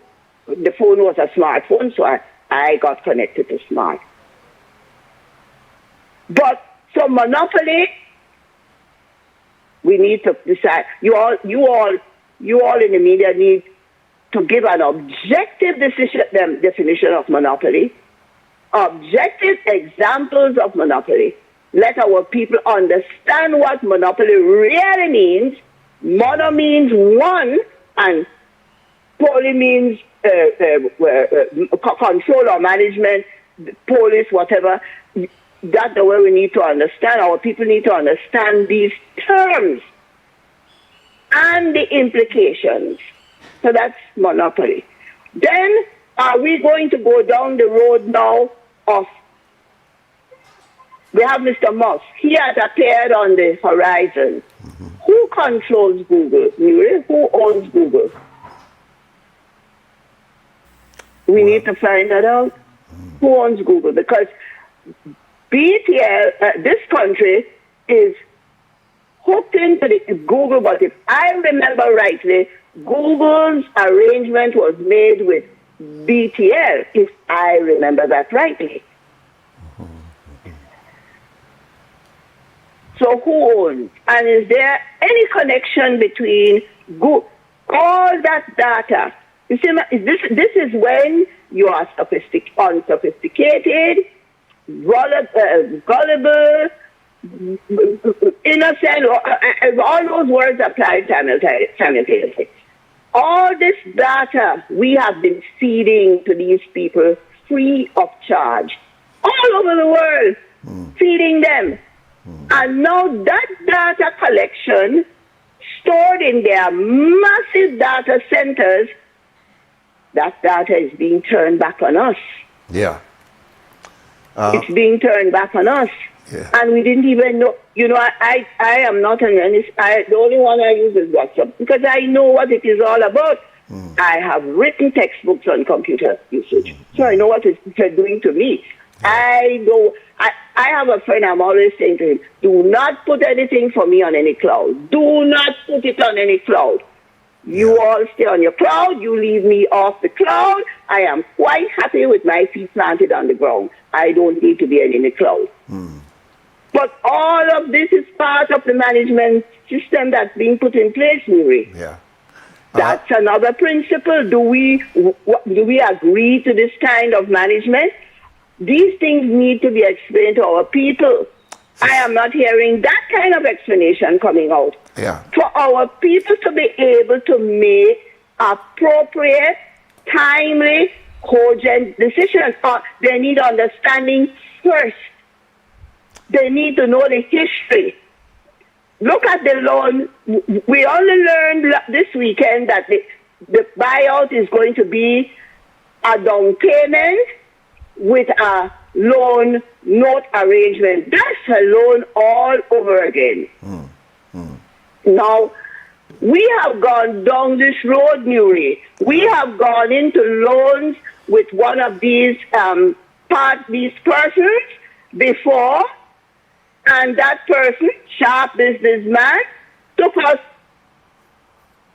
the phone was a smartphone, so I got connected to Smart. But so monopoly, we need to decide. You all in the media need to give an objective definition of monopoly, objective examples of monopoly. Let our people understand what monopoly really means. Mono means one, and poly means control or management, police, whatever. That's the way we need to understand. Our people need to understand these terms and the implications. So that's monopoly. Then, are we going to go down the road now of, we have Mr. Musk. He has appeared on the horizon. Mm-hmm. Who controls Google? Nuri? Who owns Google? We need to find that out. Who owns Google? Because BTL, this country is hooked into the Google, but if I remember rightly, Google's arrangement was made with BTL, if I remember that rightly. So who owns? And is there any connection between Google, all that data? You see, this is when you are unsophisticated, gullible, innocent, all those words apply simultaneously. All this data we have been feeding to these people free of charge, all over the world, feeding them. And now that data collection stored in their massive data centers, that data is being turned back on us. Yeah. It's being turned back on us. Yeah. And we didn't even know. You know, I am not an analyst. The only one I use is WhatsApp because I know what it is all about. I have written textbooks on computer usage. So I know what it's doing to me. I have a friend, I'm always saying to him, do not put anything for me on any cloud. Do not put it on any cloud. You all stay on your cloud. You leave me off the cloud. I am quite happy with my feet planted on the ground. I don't need to be in any cloud. But all of this is part of the management system that's being put in place, Nuri. Yeah. That's another principle. Do we agree to this kind of management? These things need to be explained to our people. I am not hearing that kind of explanation coming out. Yeah. For our people to be able to make appropriate, timely, cogent decisions, they need understanding first. They need to know the history. Look at the loan. We only learned this weekend that the buyout is going to be a down payment with a loan note arrangement. That's a loan all over again. Now, we have gone down this road, Nuri. We have gone into loans with one of these persons before, and that person, sharp businessman, took us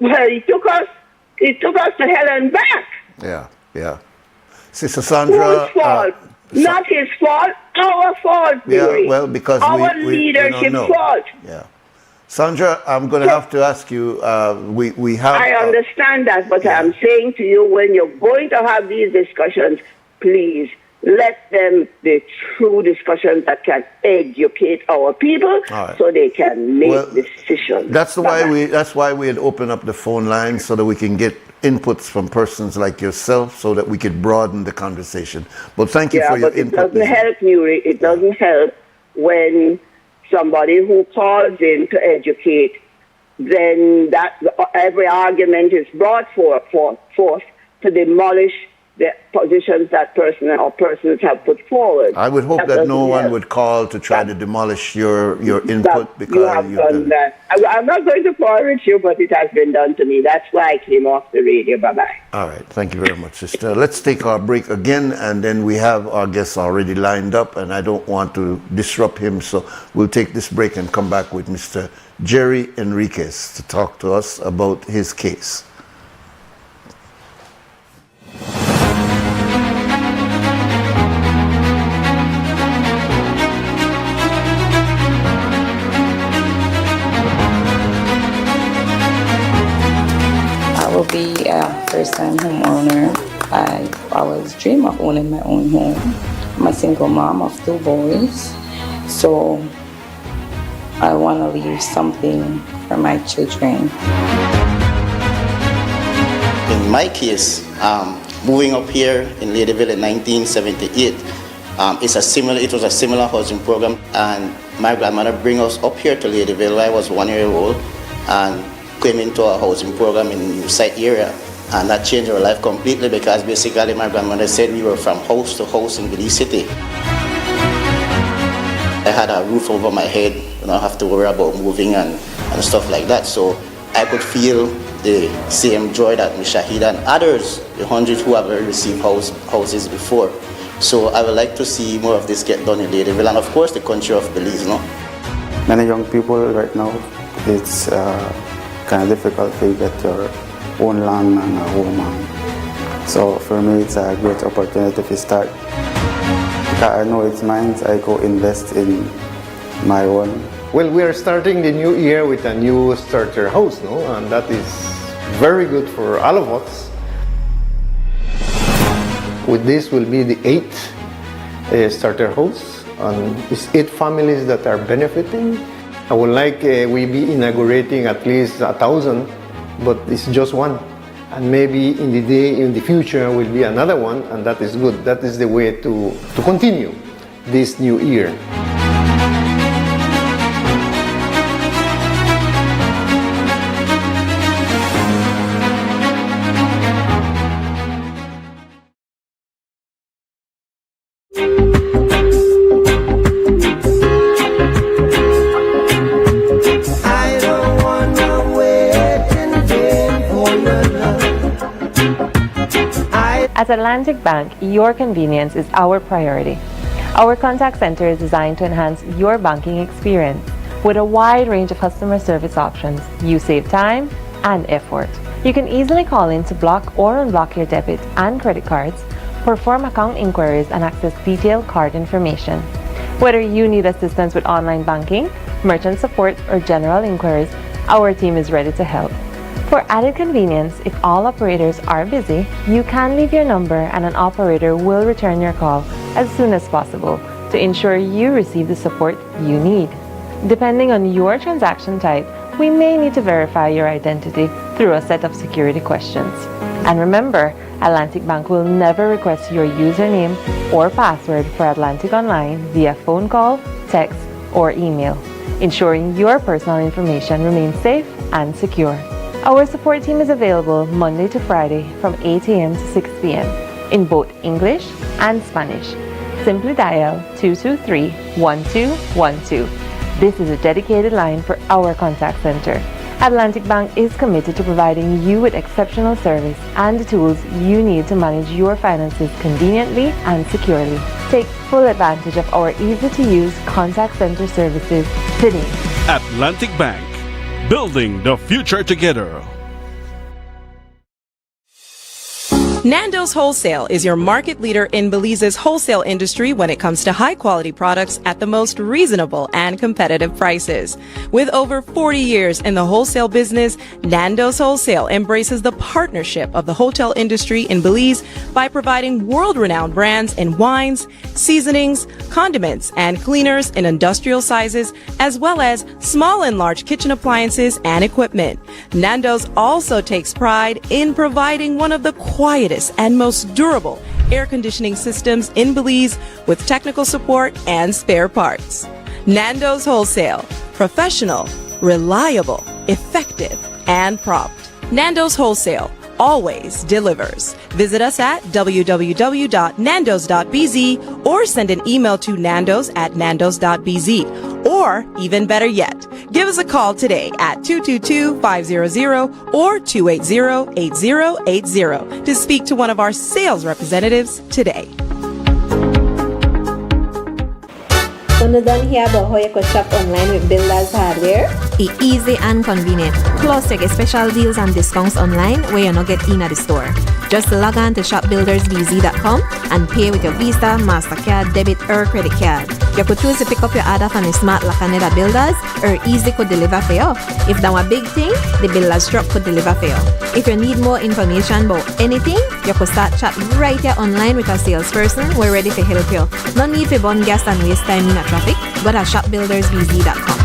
to hell and back. Yeah, yeah. Sister Sandra. Whose fault? Not his fault, our fault, Yeah, well, because our we leadership fault. Yeah. Sandra, I'm going to have to ask you, we have... I understand that, but I'm saying to you, when you're going to have these discussions, please let them be true discussions that can educate our people so they can make decisions. That's why we had opened up the phone line so that we can get inputs from persons like yourself so that we could broaden the conversation. But thank you for your input. It doesn't help, Nuri. It doesn't help when somebody who calls in to educate, then that every argument is brought forth to demolish the positions that person or persons have put forward. I would hope that no one would call to try to demolish your input because you have done that. I'm not going to forward you, but it has been done to me. That's why I came off the radio. Bye-bye. All right. Thank you very much, sister. Let's take our break again, and then we have our guests already lined up, and I don't want to disrupt him, so we'll take this break and come back with Mr. Jerry Enriquez to talk to us about his case. I will be a first-time homeowner. I always dream of owning my own home. I'm a single mom of 2 boys, so I want to leave something for my children. In my case, moving up here in Ladyville in 1978, it was a similar housing program, and my grandmother bring us up here to Ladyville when I was 1 year old, and came into a housing program in the site area, and that changed our life completely because basically my grandmother said we were from house to house in Belize City. I had a roof over my head, you don't have to worry about moving and stuff like that, so I could feel the same joy that Shahid and others, the hundreds who have already received houses before. So I would like to see more of this get done in Ladyville, and of course the country of Belize, no? Many young people right now, it's kind of difficult to get your own land and a home. So for me, it's a great opportunity to start. Because I know it's mine, I go invest in my own. Well, we are starting the new year with a new starter house, no? And that is very good for all of us. With this will be the 8th starter house, and it's 8 families that are benefiting. I would like we be inaugurating at least 1,000, but it's just one. And maybe in the future will be another one, and that is good. That is the way to continue this new year. At Atlantic Bank, your convenience is our priority. Our contact center is designed to enhance your banking experience. With a wide range of customer service options, you save time and effort. You can easily call in to block or unblock your debit and credit cards, perform account inquiries, and access detailed card information. Whether you need assistance with online banking, merchant support, or general inquiries, our team is ready to help. For added convenience, if all operators are busy, you can leave your number and an operator will return your call as soon as possible to ensure you receive the support you need. Depending on your transaction type, we may need to verify your identity through a set of security questions. And remember, Atlantic Bank will never request your username or password for Atlantic Online via phone call, text, or email, ensuring your personal information remains safe and secure. Our support team is available Monday to Friday from 8 a.m. to 6 p.m. in both English and Spanish. Simply dial 223-1212. This is a dedicated line for our contact center. Atlantic Bank is committed to providing you with exceptional service and the tools you need to manage your finances conveniently and securely. Take full advantage of our easy-to-use contact center services today. Atlantic Bank, building the future together. Nando's Wholesale is your market leader in Belize's wholesale industry when it comes to high-quality products at the most reasonable and competitive prices. With over 40 years in the wholesale business, Nando's Wholesale embraces the partnership of the hotel industry in Belize by providing world-renowned brands in wines, seasonings, condiments, and cleaners in industrial sizes, as well as small and large kitchen appliances and equipment. Nando's also takes pride in providing one of the quietest and most durable air conditioning systems in Belize with technical support and spare parts. Nando's Wholesale. Professional, reliable, effective, and prompt. Nando's Wholesale. always delivers. Visit us at www.nandos.bz or send an email to nandos@nandos.bz. Or even better yet, give us a call today at 222-500 or 280-8080 to speak to one of our sales representatives today. So you don't hear about how you could shop online with Builders Hardware? It's easy and convenient. Plus, you get special deals and discounts online where you not get in at the store. Just log on to shopbuildersbz.com and pay with your Visa, MasterCard, debit or credit card. You could choose to pick up your order from the Smart Lacaneda Builders or Easy could deliver for you. If that was a big thing, the Builders Truck could deliver for you. If you need more information about anything, you could start chat right here online with a salesperson. We're ready to help you. No need to burn gas and waste time in a traffic. Go to shopbuildersbz.com.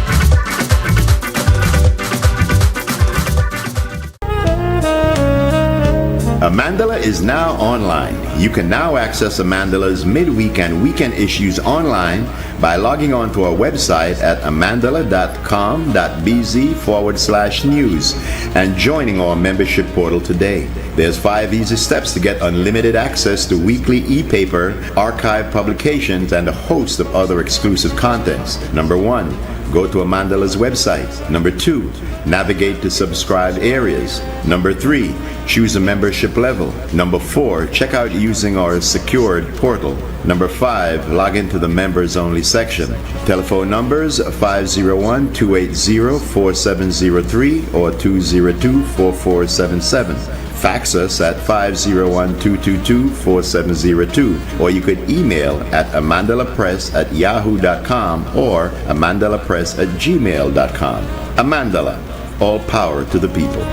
Amandala is now online. You can now access Amandala's midweek and weekend issues online by logging on to our website at amandala.com.bz/news and joining our membership portal today. There's 5 easy steps to get unlimited access to weekly e-paper, archive publications, and a host of other exclusive contents. Number 1, go to Amandala's website. Number 2, navigate to subscribed areas. Number 3, choose a membership level. Number 4, check out using our secured portal. Number 5, log into the members only section. Telephone numbers 501-280-4703 or 202-4477. Fax us at 501-222-4702, or you could email at amandalapress@yahoo.com or amandalapress@gmail.com. Amandala, all power to the people.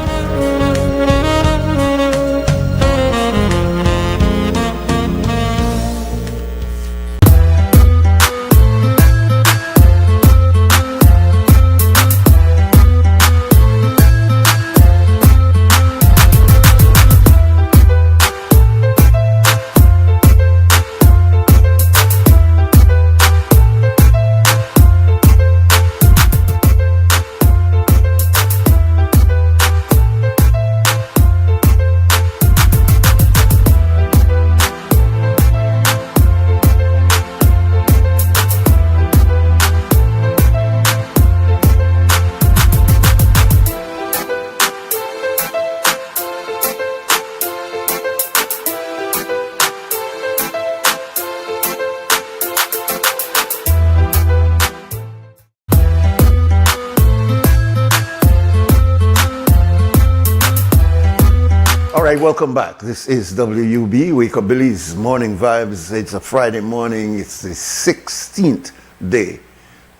Welcome back. This is WUB, Wake Up Billy's Morning Vibes. It's a Friday morning. It's the 16th day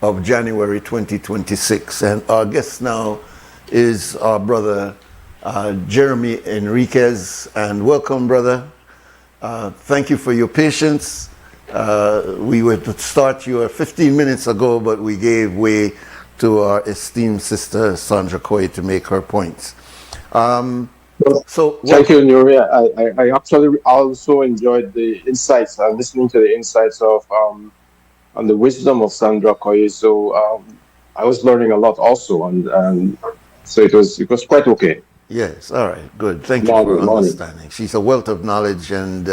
of January 2026. And our guest now is our brother, Jeremy Enriquez. And welcome, brother. Thank you for your patience. We were to start you 15 minutes ago, but we gave way to our esteemed sister, Sandra Coy, to make her points. So thank you, Nuri. I actually also enjoyed the insights, listening to the insights of on the wisdom of Sandra Koye. So I was learning a lot also, and so it was quite okay. Yes, all right, good. Thank you for understanding. She's a wealth of knowledge, and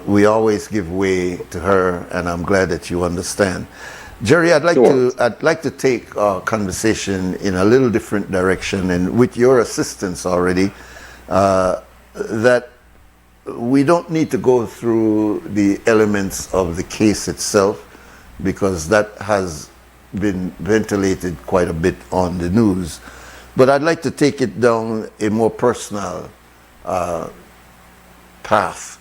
we always give way to her, and I'm glad that you understand. Jerry, I'd like to take our conversation in a little different direction, and with your assistance already, that we don't need to go through the elements of the case itself, because that has been ventilated quite a bit on the news. But I'd like to take it down a more personal path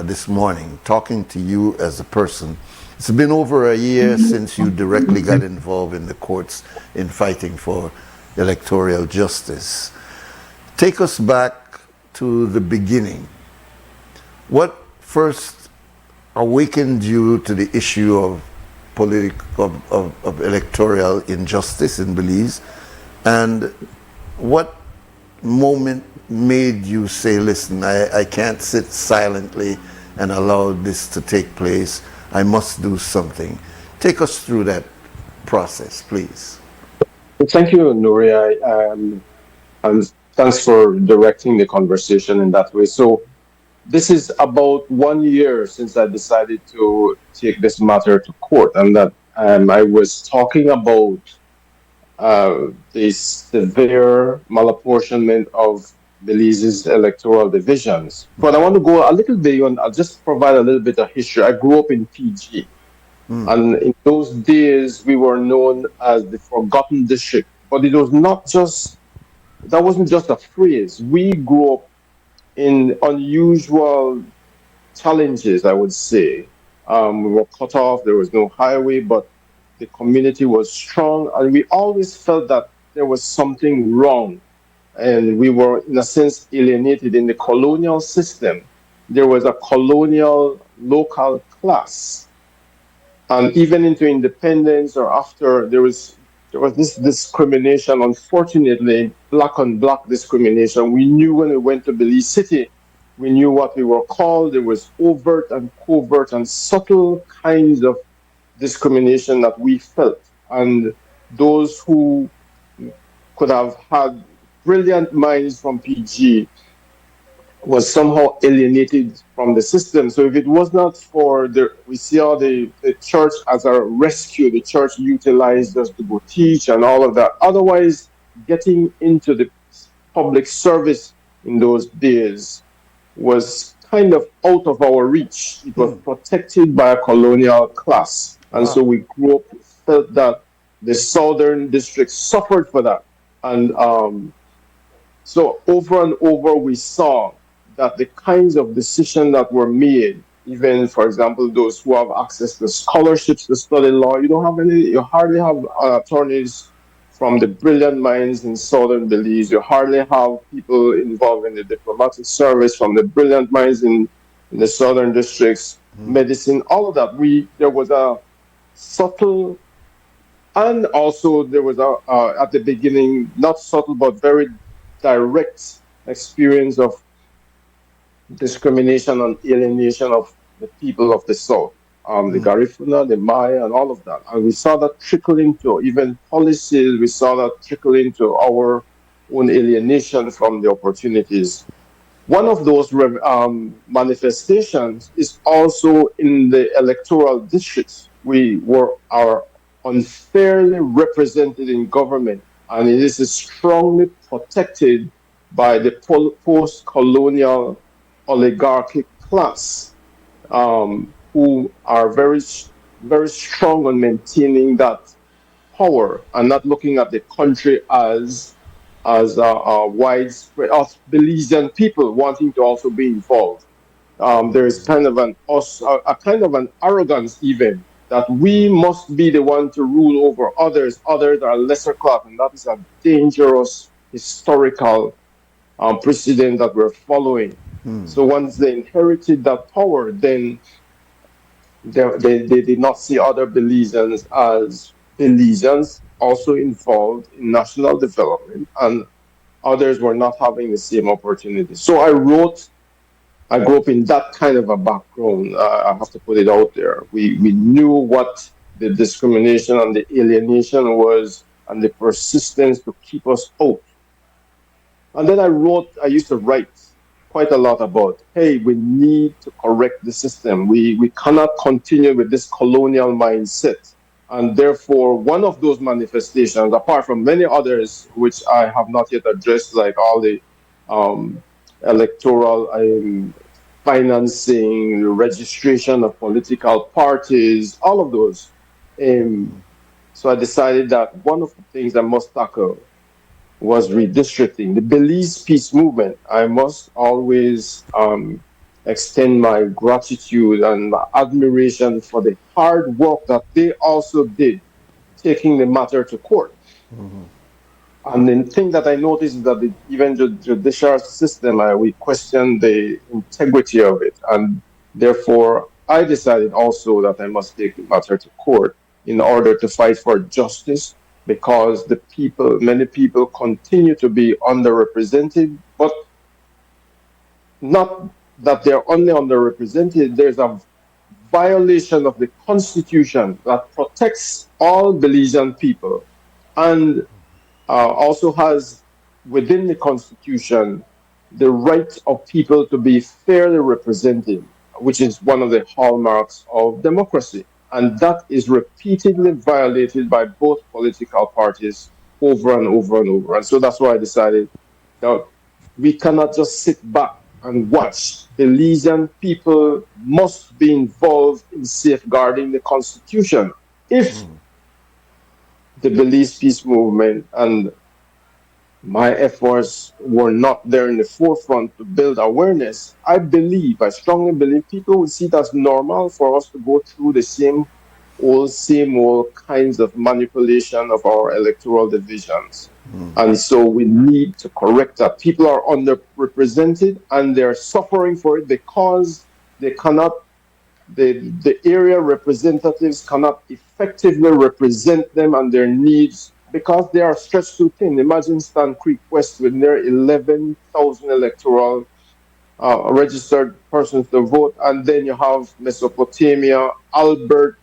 this morning, talking to you as a person. It's been over a year since you directly got involved in the courts in fighting for electoral justice. Take us back to the beginning. What first awakened you to the issue of electoral injustice in Belize, and what moment made you say, listen, I can't sit silently and allow this to take place. I must do something. Take us through that process, please. Thank you, Nuri. thanks for directing the conversation in that way. So this is about 1 year since I decided to take this matter to court, and that I was talking about the severe malapportionment of Belize's electoral divisions. But I want to go a little beyond. I'll just provide a little bit of history. I grew up in PG, and in those days we were known as the Forgotten District. But it was not just that wasn't just a phrase. We grew up in unusual challenges, I would say. We were cut off, there was no highway, but the community was strong, and we always felt that there was something wrong. And we were, in a sense, alienated in the colonial system. There was a colonial local class. And even into independence or after, there was this discrimination, unfortunately, black on black discrimination. We knew when we went to Belize City, we knew what we were called. There was overt and covert and subtle kinds of discrimination that we felt. And those who could have had brilliant minds from PG was somehow alienated from the system. So if it was not for we see all the church as a rescue, the church utilized us to go teach and all of that. Otherwise, getting into the public service in those days was kind of out of our reach. It was protected by a colonial class. And so we grew up, felt that the southern districts suffered for that. And so over and over, we saw that the kinds of decisions that were made, even, for example, those who have access to scholarships to study law, you hardly have attorneys from the brilliant minds in southern Belize. You hardly have people involved in the diplomatic service from the brilliant minds in the southern districts, medicine, all of that. There was a subtle, and also there was at the beginning, not subtle, but very direct experience of discrimination and alienation of the people of the South, the Garifuna, the Maya, and all of that. And we saw that trickle into even policies. We saw that trickle into our own alienation from the opportunities. One of those manifestations is also in the electoral districts. We are unfairly represented in government, and it is strongly protected by the post-colonial oligarchic class, who are very, very strong on maintaining that power and not looking at the country as a widespread of Belizean people wanting to also be involved. There is kind of a kind of an arrogance even that we must be the one to rule over others. Others are lesser class, and that is a dangerous historical precedent that we're following. So once they inherited that power, then they did not see other Belizeans as Belizeans also involved in national development, and others were not having the same opportunity. So I grew up in that kind of a background. I have to put it out there. We knew what the discrimination and the alienation was, and the persistence to keep us out. And then I used to write quite a lot about, hey, we need to correct the system. We cannot continue with this colonial mindset. And therefore, one of those manifestations, apart from many others, which I have not yet addressed, like all the electoral financing, registration of political parties, all of those. So I decided that one of the things I must tackle was redistricting. The Belize Peace Movement, I must always extend my gratitude and my admiration for the hard work that they also did, taking the matter to court. And the thing that I noticed is that even the judicial system, we question the integrity of it. And therefore, I decided also that I must take the matter to court in order to fight for justice, because many people continue to be underrepresented, but not that they're only underrepresented. There's a violation of the Constitution that protects all Belizean people, and also has within the Constitution the right of people to be fairly represented, which is one of the hallmarks of democracy. And that is repeatedly violated by both political parties over and over and over. And so that's why I decided that we cannot just sit back and watch. Belizean people must be involved in safeguarding the Constitution. If the Belize Peace Movement and my efforts were not there in the forefront to build awareness, I strongly believe people would see it as normal for us to go through the same old kinds of manipulation of our electoral divisions. And so we need to correct that. People are underrepresented and they're suffering for it because they cannot, the area representatives cannot effectively represent them and their needs because they are stretched too thin. Imagine Stan Creek West with their 11,000 electoral registered persons to vote, and then you have Mesopotamia, Albert,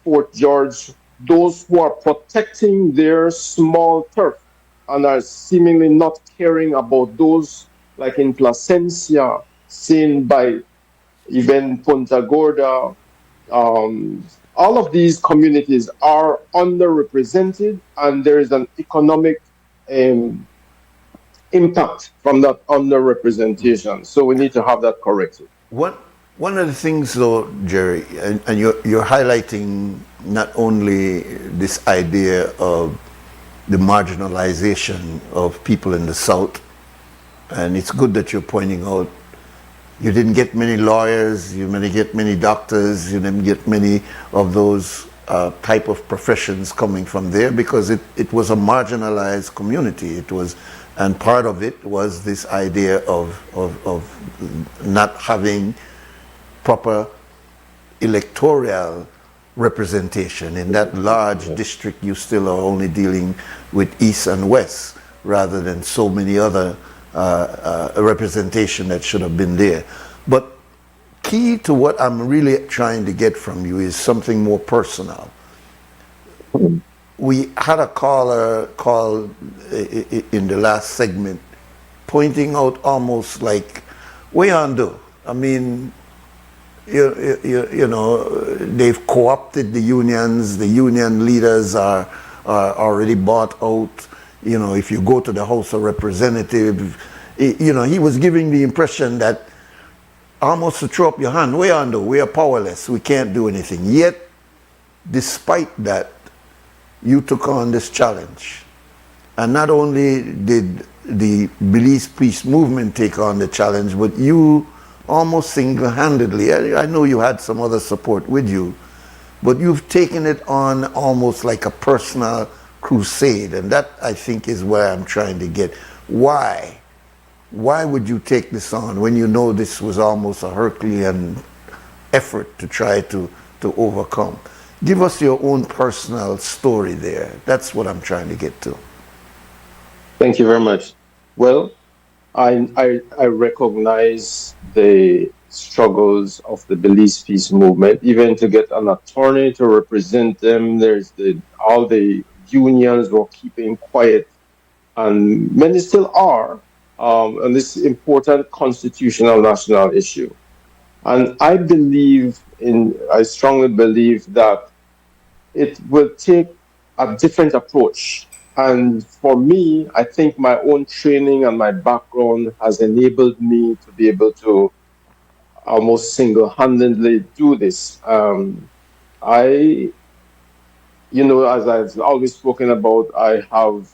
Fort George, those who are protecting their small turf and are seemingly not caring about those like in Placencia, seen by even Punta Gorda. All of these communities are underrepresented, and there is an economic impact from that underrepresentation. So we need to have that corrected. One of the things, though, Jerry, and you're highlighting not only this idea of the marginalization of people in the South, and it's good that you're pointing out you didn't get many lawyers, you didn't get many doctors, you didn't get many of those type of professions coming from there because it was a marginalized community. It was, and part of it was this idea of not having proper electoral representation. In that large district, you still are only dealing with East and West rather than so many other representation that should have been there. But key to what I'm really trying to get from you is something more personal. We had a caller call in the last segment pointing out almost like, what you do? I mean, you know, they've co-opted the unions, the union leaders are already bought out. You know, if you go to the House of Representatives, you know, he was giving the impression that almost to throw up your hand, we are powerless, we can't do anything. Yet, despite that, you took on this challenge. And not only did the Belize Peace Movement take on the challenge, but you almost single-handedly, I know you had some other support with you, but you've taken it on almost like a personal crusade, and that I think is where I'm trying to get. Why? Why would you take this on when you know this was almost a Herculean effort to try to overcome? Give us your own personal story there. That's what I'm trying to get to. Thank you very much. Well, I recognize the struggles of the Belize Peace Movement, even to get an attorney to represent them. There's all the unions were keeping quiet, and many still are, on this important constitutional national issue. And I strongly believe that it will take a different approach. And for me, I think my own training and my background has enabled me to be able to almost single-handedly do this. You know, as I've always spoken about, I have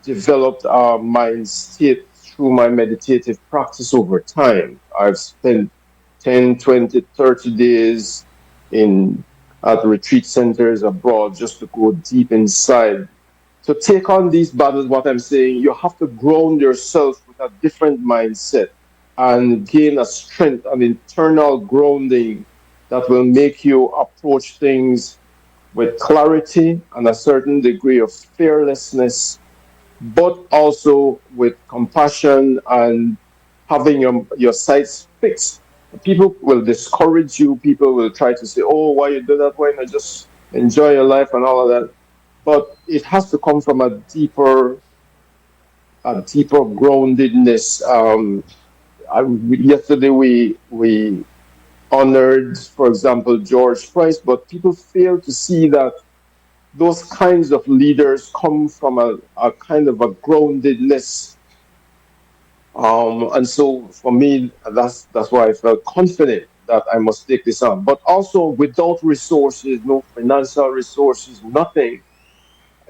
developed a mind state through my meditative practice over time. I've spent 10, 20, 30 days at retreat centers abroad just to go deep inside. To take on these battles, what I'm saying, you have to ground yourself with a different mindset and gain a strength, an internal grounding that will make you approach things with clarity and a certain degree of fearlessness, but also with compassion and having your sights fixed. People will discourage you. People will try to say, oh, why you do that? Why not just enjoy your life and all of that? But it has to come from a deeper a deeper groundedness. Yesterday we honored, for example, George Price, but people fail to see that those kinds of leaders come from a kind of a groundedness. And so for me, that's why I felt confident that I must take this on. But also without resources, no financial resources, nothing,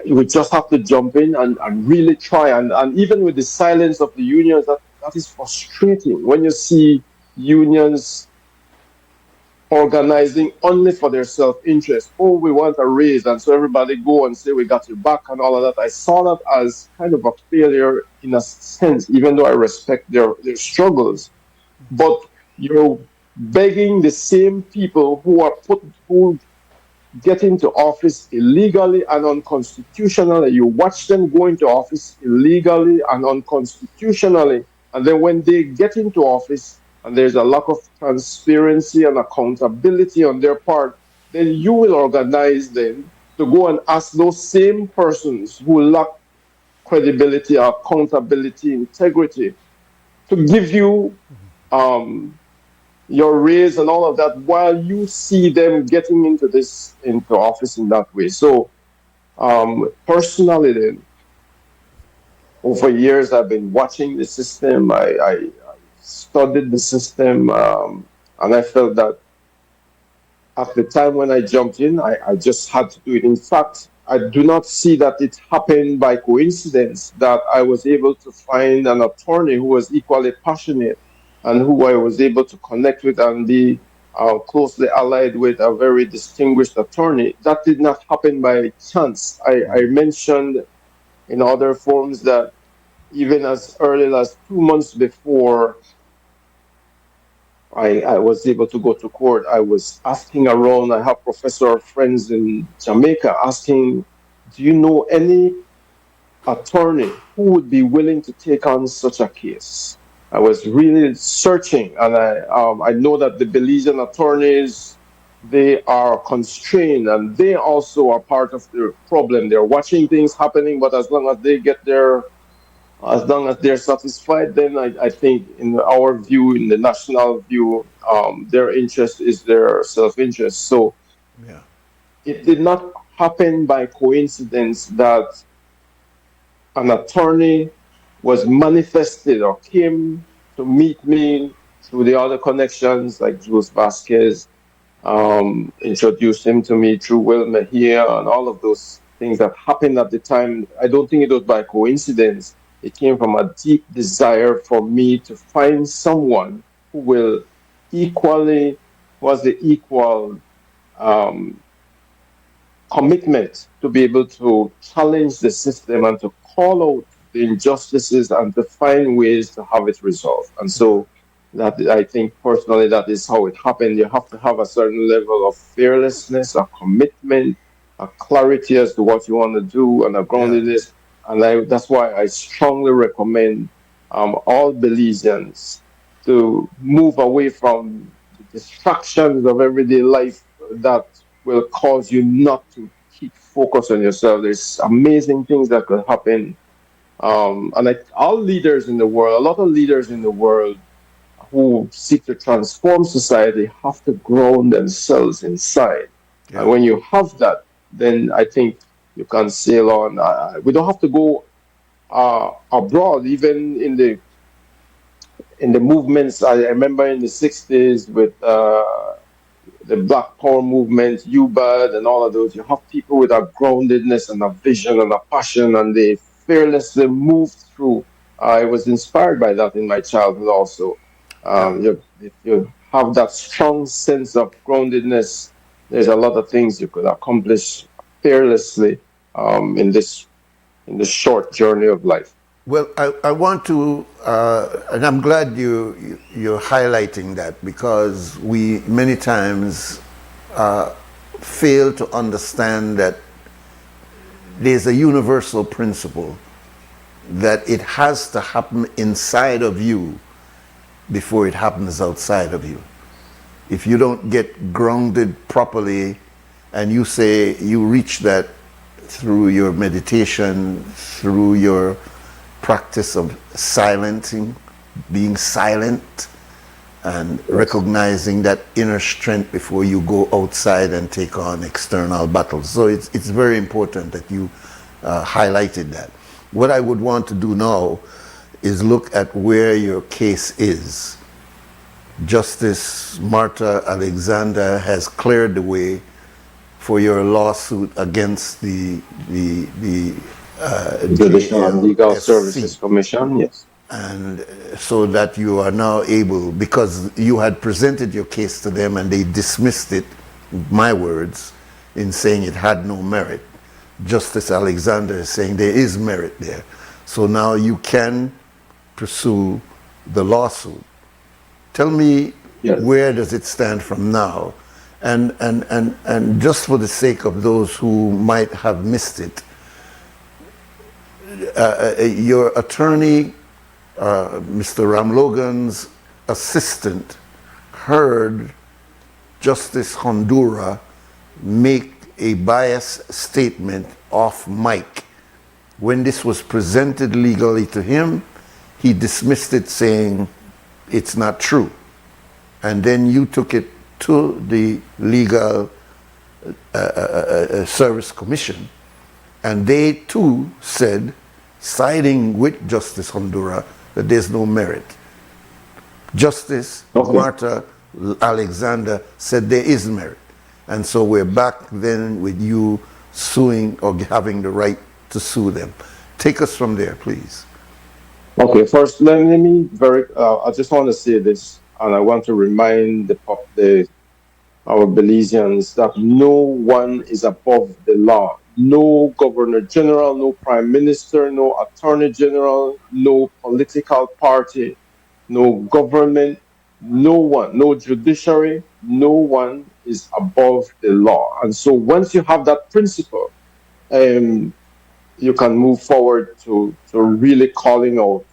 you would just have to jump in and really try. And even with the silence of the unions, that is frustrating when you see unions organizing only for their self-interest. Oh, we want a raise, and so everybody go and say we got your back and all of that. I saw that as kind of a failure in a sense, even though I respect their struggles. But you're begging the same people who get into office illegally and unconstitutionally. You watch them go into office illegally and unconstitutionally, and then when they get into office and there's a lack of transparency and accountability on their part, then you will organize them to go and ask those same persons who lack credibility, accountability, integrity, to give you your raise and all of that, while you see them getting into office in that way. So personally then, over years I've been watching the system. I studied the system, and I felt that at the time when I jumped in, I just had to do it. In fact, I do not see that it happened by coincidence that I was able to find an attorney who was equally passionate and who I was able to connect with and be closely allied with, a very distinguished attorney. That did not happen by chance. I mentioned in other forums that even as early as 2 months before I was able to go to court, I was asking around. I have professor friends in Jamaica asking, do you know any attorney who would be willing to take on such a case? I was really searching, and I know that the Belizean attorneys, they are constrained, and they also are part of the problem. They're watching things happening, but as long as they're satisfied, then I think in our view, in the national view, their interest is their self-interest. So it did not happen by coincidence that an attorney was manifested or came to meet me through the other connections, like Jules Vasquez, introduced him to me through Will Mejia and all of those things that happened at the time. I don't think it was by coincidence. It came from a deep desire for me to find someone who was the equal commitment to be able to challenge the system and to call out the injustices and to find ways to have it resolved. And so that, I think personally, that is how it happened. You have to have a certain level of fearlessness, a commitment, a clarity as to what you want to do, and a groundedness. And that's why I strongly recommend all Belizeans to move away from the distractions of everyday life that will cause you not to keep focus on yourself. There's amazing things that could happen. All leaders in the world, a lot of leaders in the world who seek to transform society have to ground themselves inside. And when you have that, then I think you can sail on. We don't have to go abroad. Even in the movements, I remember in the 60s with the Black Power movement, UBAD, and all of those, you have people with a groundedness and a vision and a passion, and they fearlessly move through. I was inspired by that in my childhood also. If you have that strong sense of groundedness, there's a lot of things you could accomplish fearlessly in this short journey of life. Well, I want to, and I'm glad you're highlighting that, because we many times fail to understand that there's a universal principle that it has to happen inside of you before it happens outside of you. If you don't get grounded properly, and you say you reach that through your meditation, through your practice of silencing, being silent, and recognizing that inner strength before you go outside and take on external battles. So it's very important that you highlighted that. What I would want to do now is look at where your case is. Justice Martha Alexander has cleared the way for your lawsuit against the Judicial and Legal JLSC. Services Commission, yes. And so that you are now able, because you had presented your case to them and they dismissed it, my words, in saying it had no merit. Justice Alexander is saying there is merit there. So now you can pursue the lawsuit. Tell me, where does it stand from now? And just for the sake of those who might have missed it, your attorney, Mr. Ramlogan's assistant, heard Justice Hondura make a biased statement off mic. When this was presented legally to him, he dismissed it, saying it's not true. And then you took it to the Legal Service Commission, and they too said, siding with Justice Hondura, that there's no merit. Justice Martha Alexander said there is merit. And so we're back then with you suing or having the right to sue them. Take us from there, please. Okay, first, let me I just want to say this, and I want to remind our Belizeans that no one is above the law. No governor general, no prime minister, no attorney general, no political party, no government, no one, no judiciary, no one is above the law. And so once you have that principle, you can move forward to really calling out.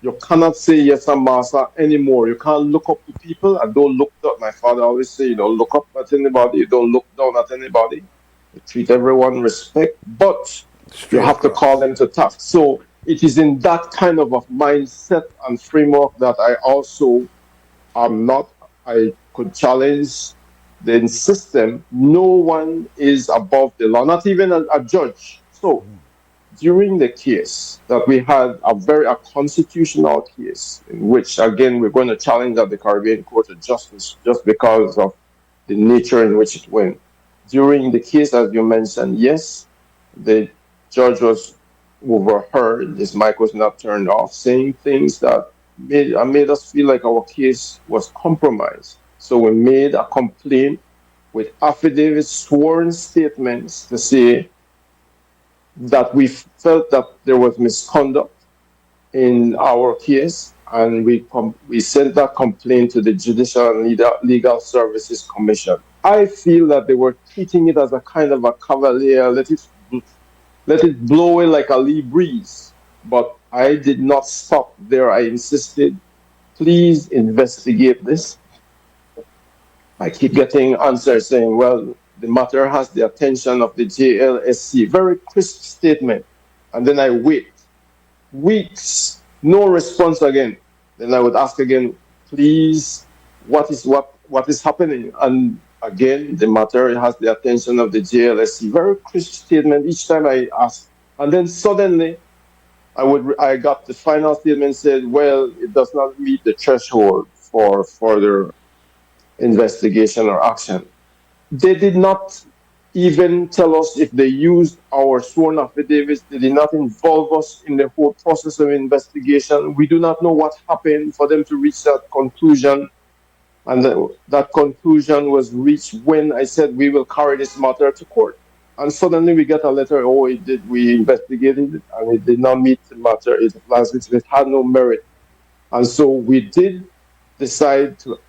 You cannot say yes and massa anymore. You can't look up to people and don't look down. My father always say, you don't look up at anybody, you don't look down at anybody. You treat everyone respect, but you have to call them to task. So it is in that kind of a mindset and framework that I also I could challenge the system. No one is above the law, not even a judge. So during the case that we had a constitutional case in which, again, we're going to challenge at the Caribbean Court of Justice just because of the nature in which it went. During the case, as you mentioned, yes, the judge was overheard, his mic was not turned off, saying things that made us feel like our case was compromised. So we made a complaint with affidavits, sworn statements to say that we felt that there was misconduct in our case, and we sent that complaint to the Judicial and Legal Services Commission. I feel that they were treating it as a kind of a cavalier, let it blow away like a lee breeze. But I did not stop there. I insisted, please investigate this. I keep getting answers saying, well, the matter has the attention of the JLSC. Very crisp statement. And then I wait. Weeks, no response again. Then I would ask again, please, what is happening? And again, the matter has the attention of the JLSC. Very crisp statement each time I ask. And then suddenly, I got the final statement said, well, it does not meet the threshold for further investigation or action. They did not even tell us if they used our sworn affidavits. They did not involve us in the whole process of investigation. We do not know what happened for them to reach that conclusion. And that conclusion was reached when I said we will carry this matter to court. And suddenly we get a letter, we investigated it, and it did not meet the matter. It had no merit. And so we did decide to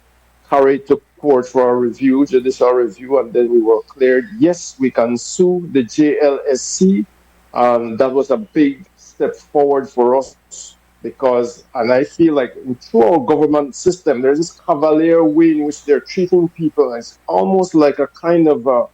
carry it to court for a review, judicial review, and then we were cleared. Yes, we can sue the JLSC. That was a big step forward for us and I feel like through our government system, there's this cavalier way in which they're treating people. It's almost like a kind of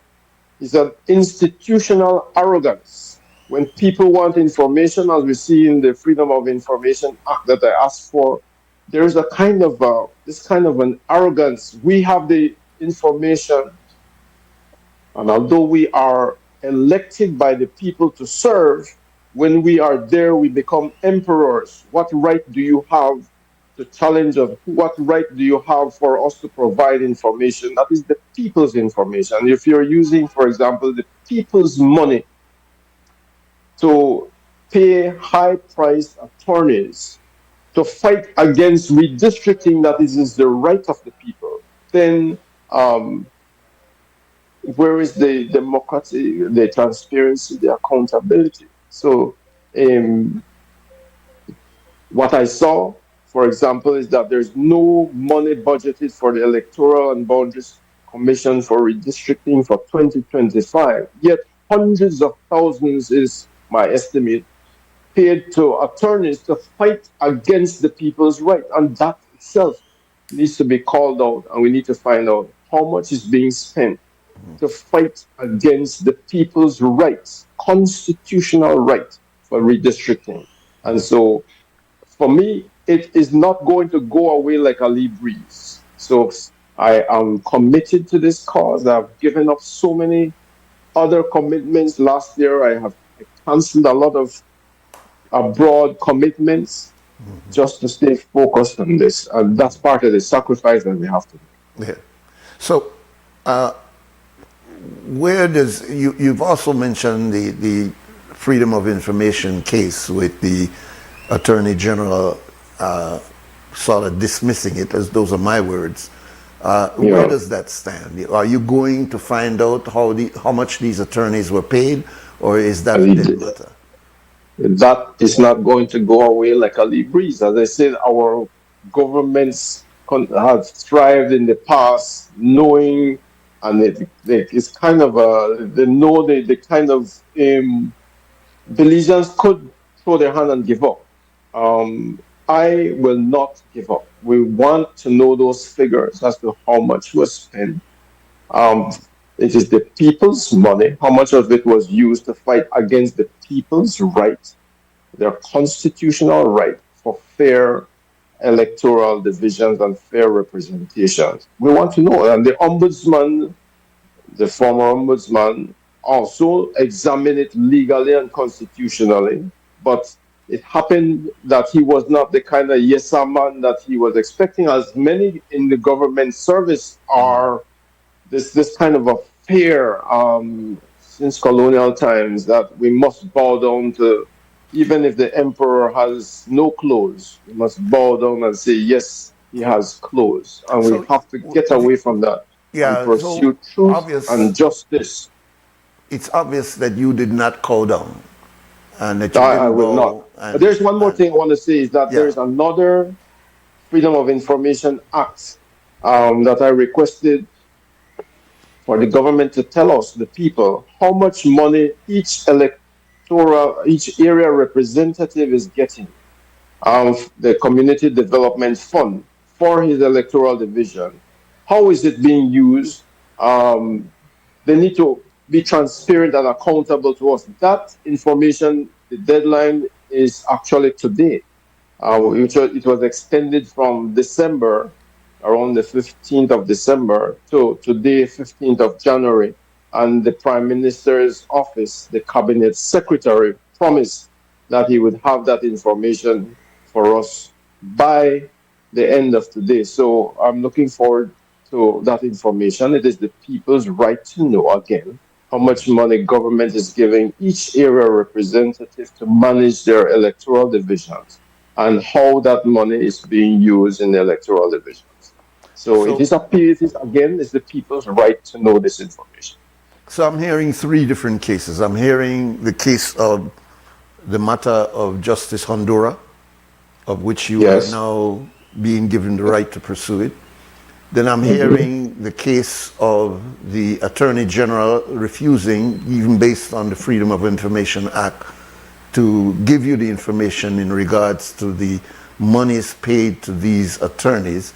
it's an institutional arrogance when people want information, as we see in the Freedom of Information Act that I asked for, there is a kind of this kind of an arrogance. We have the information, and although we are elected by the people to serve, when we are there, we become emperors. What right do you have to challenge us? What right do you have for us to provide information? That is the people's information. If you're using, for example, the people's money to pay high-priced attorneys to fight against redistricting, that is the right of the people, then where is the democracy, the transparency, the accountability? So what I saw, for example, is that there's no money budgeted for the Electoral and Boundaries Commission for redistricting for 2025, yet hundreds of thousands is my estimate paid to attorneys to fight against the people's right. And that itself needs to be called out, and we need to find out how much is being spent to fight against the people's rights, constitutional right for redistricting. And so for me, it is not going to go away like a lee breeze. So I am committed to this cause. I've given up so many other commitments. Last year, I canceled a lot of abroad commitments just to stay focused on this. And that's part of the sacrifice that we have to make. Yeah. So, where does, you've also mentioned the Freedom of Information case with the Attorney General sort of dismissing it, as those are my words. Where does that stand? Are you going to find out how much these attorneys were paid, or is that a dead matter? That is not going to go away like a lee breeze. As I said, our governments have thrived in the past, knowing, and it's kind of they know the kind of Belizeans could throw their hand and give up. I will not give up. We want to know those figures as to how much was spent. It is the people's money. How much of it was used to fight against the people's right, their constitutional right for fair electoral divisions and fair representations. We want to know. And the ombudsman, the former ombudsman, also examined it legally and constitutionally, but it happened that he was not the kind of yes-sir man that he was expecting, as many in the government service are this kind of a fear since colonial times that we must bow down to, even if the emperor has no clothes, we must bow down and say, yes, he has clothes. And we have to get away from that and pursue truth and justice. It's obvious that you did not cow down. And that you I will not. But there's one more thing I want to say is that there's another Freedom of Information Act that I requested for the government to tell us, the people, how much money each area representative is getting the Community Development Fund for his electoral division. How is it being used? They need to be transparent and accountable to us. That information, the deadline is actually today. It was extended from December, around the 15th of December, to today, 15th of January. And the Prime Minister's office, the Cabinet Secretary, promised that he would have that information for us by the end of today. So I'm looking forward to that information. It is the people's right to know, again, how much money government is giving each area representative to manage their electoral divisions and how that money is being used in the electoral divisions. So it is the people's right to know this information. So I'm hearing three different cases. I'm hearing the case of the matter of Justice Honduras, of which you are now being given the right to pursue it. Then I'm hearing the case of the Attorney General refusing, even based on the Freedom of Information Act, to give you the information in regards to the monies paid to these attorneys,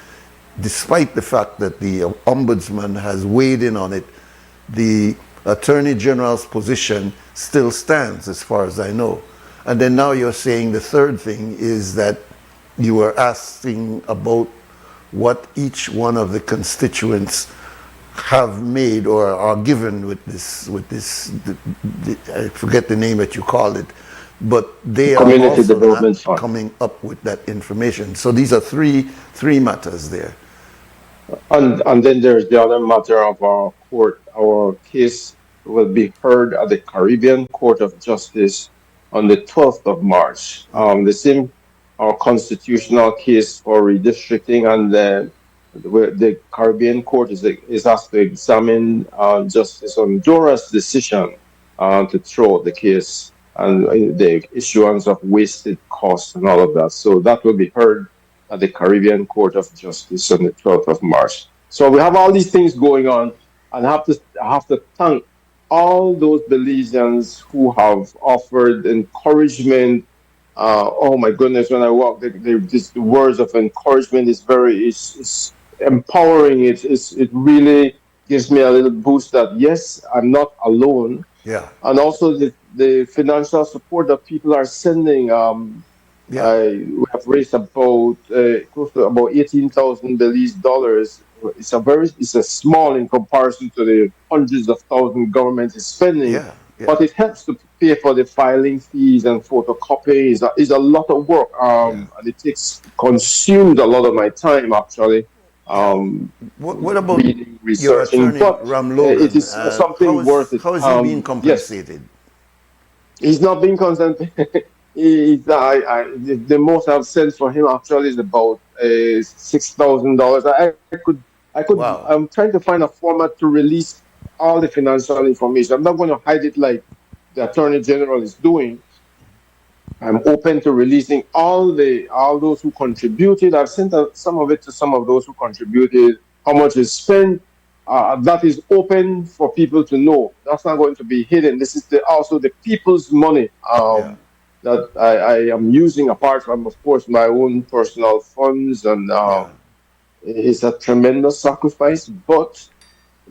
despite the fact that the Ombudsman has weighed in on it. The Attorney General's position still stands as far as I know. And then now you're saying the third thing is that you were asking about what each one of the constituents have made or are given with this, I forget the name that you called it, but they are Community also Development not Fund. coming up with that information. So these are three matters there. And then there's the other matter of our court. Our case will be heard at the Caribbean Court of Justice on the 12th of March. The same, our constitutional case for redistricting, and the Caribbean Court is asked to examine Justice Honduras' decision to throw out the case and the issuance of wasted costs and all of that. So that will be heard at the Caribbean Court of Justice on the 12th of March. So we have all these things going on, and I have to thank all those Belizeans who have offered encouragement. Oh my goodness, when I walk, the words of encouragement is empowering. It really gives me a little boost that yes, I'm not alone. Yeah. And also the financial support that people are sending. We have raised about close to about 18,000 Belize dollars. It's a small in comparison to the hundreds of thousands government is spending, but it helps to pay for the filing fees and photocopy. Is a lot of work, and it consumed a lot of my time actually. What about reading, your researching? attorney, But Ram Logan? it is something worth it. How is he being compensated? Yes. He's not being compensated. The most I've sent for him actually is about $6,000. I could. Wow. I'm trying to find a format to release all the financial information. I'm not going to hide it like the Attorney General is doing. I'm open to releasing all those who contributed. I've sent some of it to some of those who contributed. How much is spent? That is open for people to know. That's not going to be hidden. This is also the people's money that I am using, apart from, of course, my own personal funds. And it's a tremendous sacrifice, but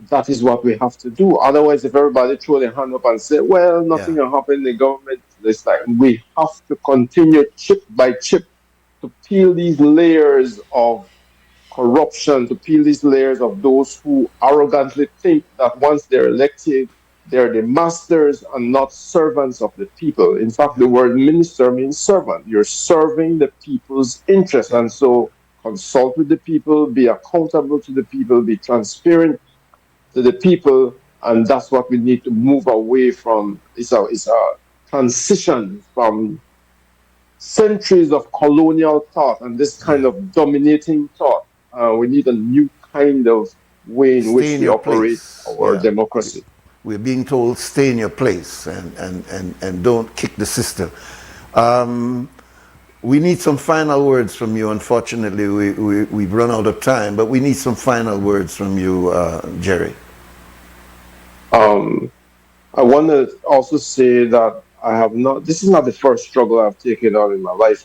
that is what we have to do. Otherwise, if everybody throw their hand up and say, well, nothing will happen in the government, it's like we have to continue chip by chip to peel these layers of corruption, to peel these layers of those who arrogantly think that once they're elected, they're the masters and not servants of the people. In fact, the word minister means servant. You're serving the people's interests. And so consult with the people, be accountable to the people, be transparent to the people. And that's what we need to move away from. It's a transition from centuries of colonial thought and this kind of dominating thought. We need a new kind of way in which we operate our democracy. We're being told stay in your place and don't kick the system. We need some final words from you. Unfortunately, we've run out of time, but we need some final words from you, Jerry. I want to also say that this is not the first struggle I've taken on in my life.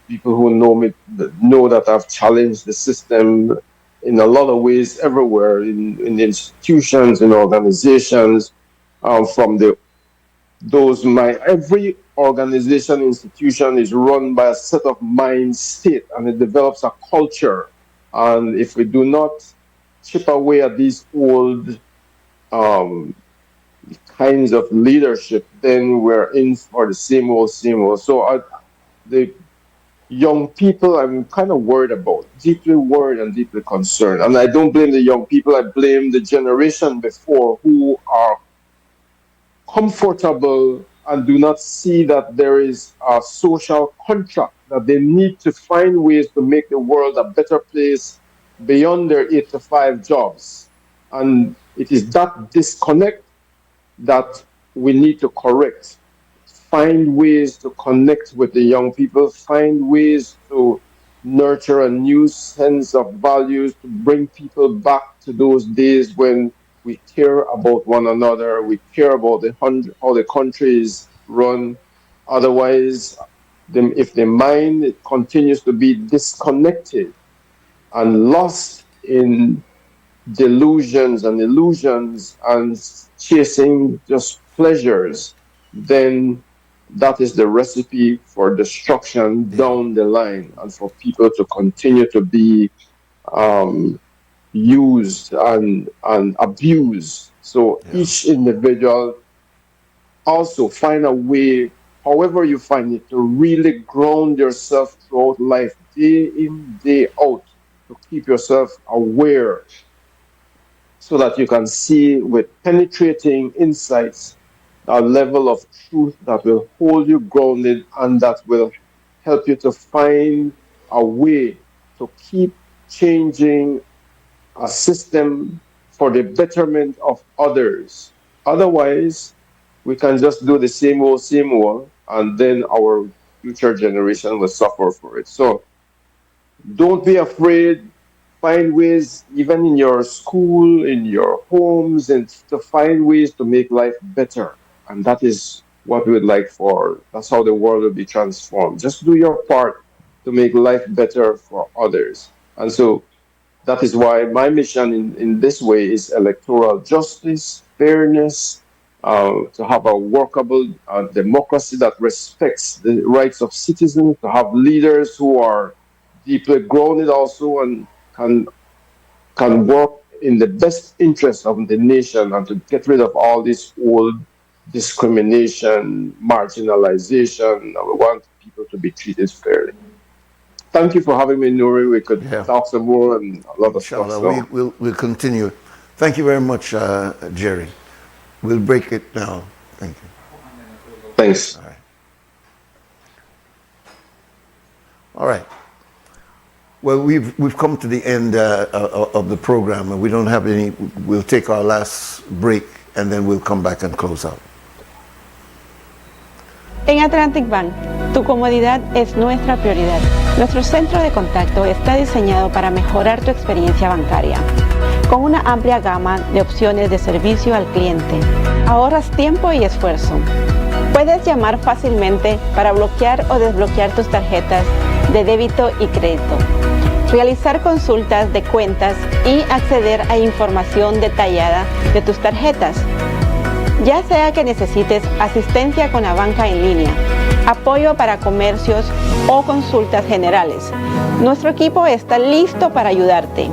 People who know me know that I've challenged the system in a lot of ways everywhere, in the institutions, in organizations, every organization, institution is run by a set of mind state, and it develops a culture. And if we do not chip away at these old kinds of leadership, then we're in for the same old, same old. So the young people, I'm kind of worried about, deeply worried and deeply concerned. And I don't blame the young people, I blame the generation before who are comfortable and do not see that there is a social contract, that they need to find ways to make the world a better place beyond their 8-to-5 jobs. And it is that disconnect that we need to correct. Find ways to connect with the young people, find ways to nurture a new sense of values, to bring people back to those days when we care about one another, we care about how the country is run. Otherwise, if the mind continues to be disconnected and lost in delusions and illusions and chasing just pleasures, then that is the recipe for destruction down the line, and for people to continue to be used and abused. So each individual also find a way, however you find it, to really ground yourself throughout life, day in, day out, to keep yourself aware, so that you can see with penetrating insights a level of truth that will hold you grounded and that will help you to find a way to keep changing a system for the betterment of others. Otherwise, we can just do the same old, and then our future generation will suffer for it. So don't be afraid. Find ways, even in your school, in your homes, and to find ways to make life better. And that is what we would like for. That's how the world will be transformed. Just do your part to make life better for others. And so that is why my mission in this way is electoral justice, fairness, to have a workable democracy that respects the rights of citizens, to have leaders who are deeply grounded also and can work in the best interest of the nation, and to get rid of all this old discrimination, marginalization. We want people to be treated fairly. Thank you for having me, Nuri. We could talk some more and a lot of stuff. So. We'll continue. Thank you very much, Jerry. We'll break it now. Thank you. Thanks. All right. All right. Well, we've come to the end of the program, and we don't have any. We'll take our last break, and then we'll come back and close out. En Atlantic Bank, tu comodidad es nuestra prioridad. Nuestro centro de contacto está diseñado para mejorar tu experiencia bancaria. Con una amplia gama de opciones de servicio al cliente, ahorras tiempo y esfuerzo. Puedes llamar fácilmente para bloquear o desbloquear tus tarjetas de débito y crédito, realizar consultas de cuentas y acceder a información detallada de tus tarjetas. Ya sea que necesites asistencia con la banca en línea, apoyo para comercios o consultas generales, nuestro equipo está listo para ayudarte.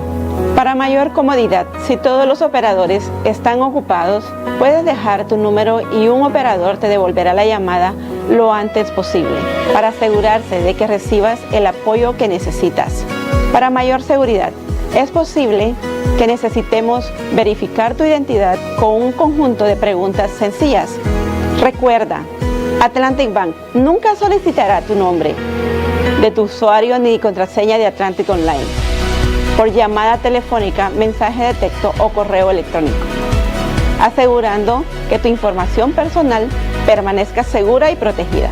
Para mayor comodidad, si todos los operadores están ocupados, puedes dejar tu número y un operador te devolverá la llamada lo antes posible para asegurarse de que recibas el apoyo que necesitas. Para mayor seguridad, es posible que necesitemos verificar tu identidad con un conjunto de preguntas sencillas. Recuerda, Atlantic Bank nunca solicitará tu nombre de tu usuario ni contraseña de Atlantic Online por llamada telefónica, mensaje de texto o correo electrónico, asegurando que tu información personal permanezca segura y protegida.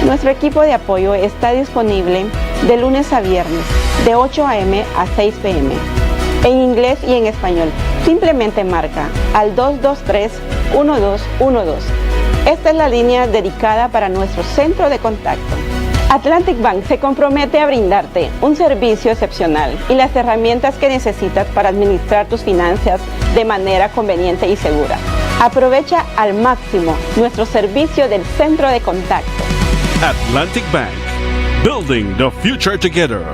Nuestro equipo de apoyo está disponible de lunes a viernes, de 8 a.m. a 6 p.m. en inglés y en español. Simplemente marca al 223-1212. Esta es la línea dedicada para nuestro centro de contacto. Atlantic Bank se compromete a brindarte un servicio excepcional y las herramientas que necesitas para administrar tus finanzas de manera conveniente y segura. Aprovecha al máximo nuestro servicio del centro de contacto. Atlantic Bank, building the future together.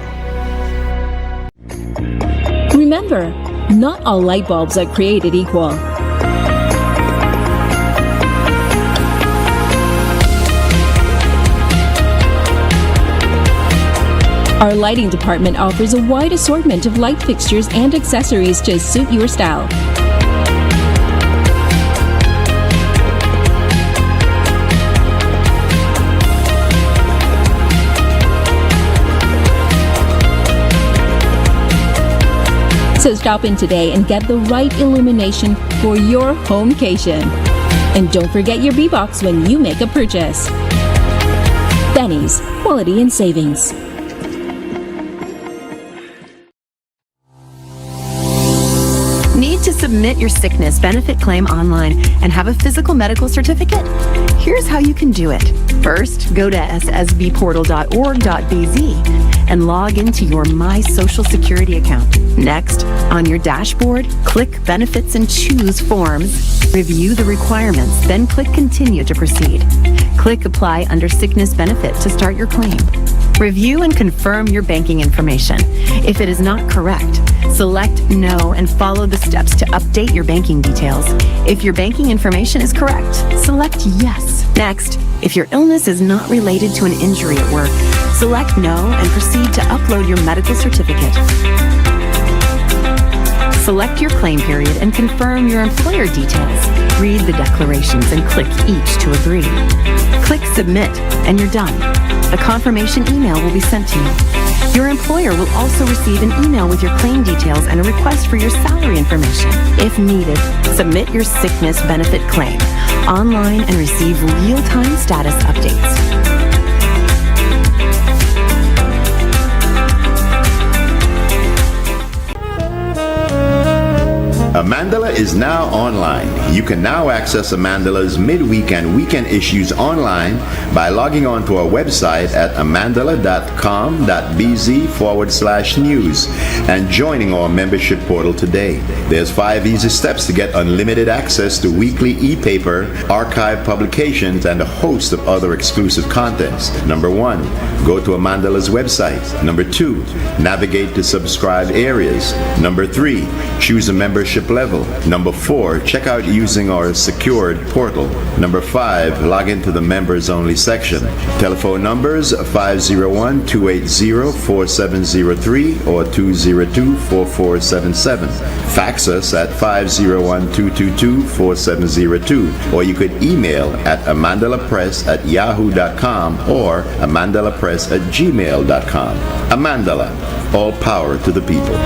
Remember, not all light bulbs are created equal. Our lighting department offers a wide assortment of light fixtures and accessories to suit your style. So stop in today and get the right illumination for your homecation. And don't forget your B-Box when you make a purchase. Benny's, quality and savings. Need to submit your sickness benefit claim online and have a physical medical certificate? Here's how you can do it. First, go to ssbportal.org.bz and log into your My Social Security account. Next, on your dashboard, click Benefits and choose Forms. Review the requirements, then click Continue to proceed. Click Apply under Sickness Benefit to start your claim. Review and confirm your banking information. If it is not correct, select No and follow the steps to update your banking details. If your banking information is correct, select Yes. Next, if your illness is not related to an injury at work, select No and proceed to upload your medical certificate. Select your claim period and confirm your employer details. Read the declarations and click each to agree. Click Submit and you're done. A confirmation email will be sent to you. Your employer will also receive an email with your claim details and a request for your salary information. If needed, submit your sickness benefit claim online and receive real-time status updates. Amandala is now online. You can now access Amandala's midweek and weekend issues online by logging on to our website at amandala.com.bz/news and joining our membership portal today. There's 5 easy steps to get unlimited access to weekly e-paper, archive publications, and a host of other exclusive contents. Number 1, go to Amandala's website. Number 2, navigate to subscribed areas. Number 3, choose a membership level. Number 4, check out using our secured portal. Number 5, log into the members only section. Telephone numbers 501-280-4703 or 202-4477. Fax us at 501-222-4702 or you could email at amandalapress@yahoo.com or amandalapress@gmail.com. Amandala, all power to the people.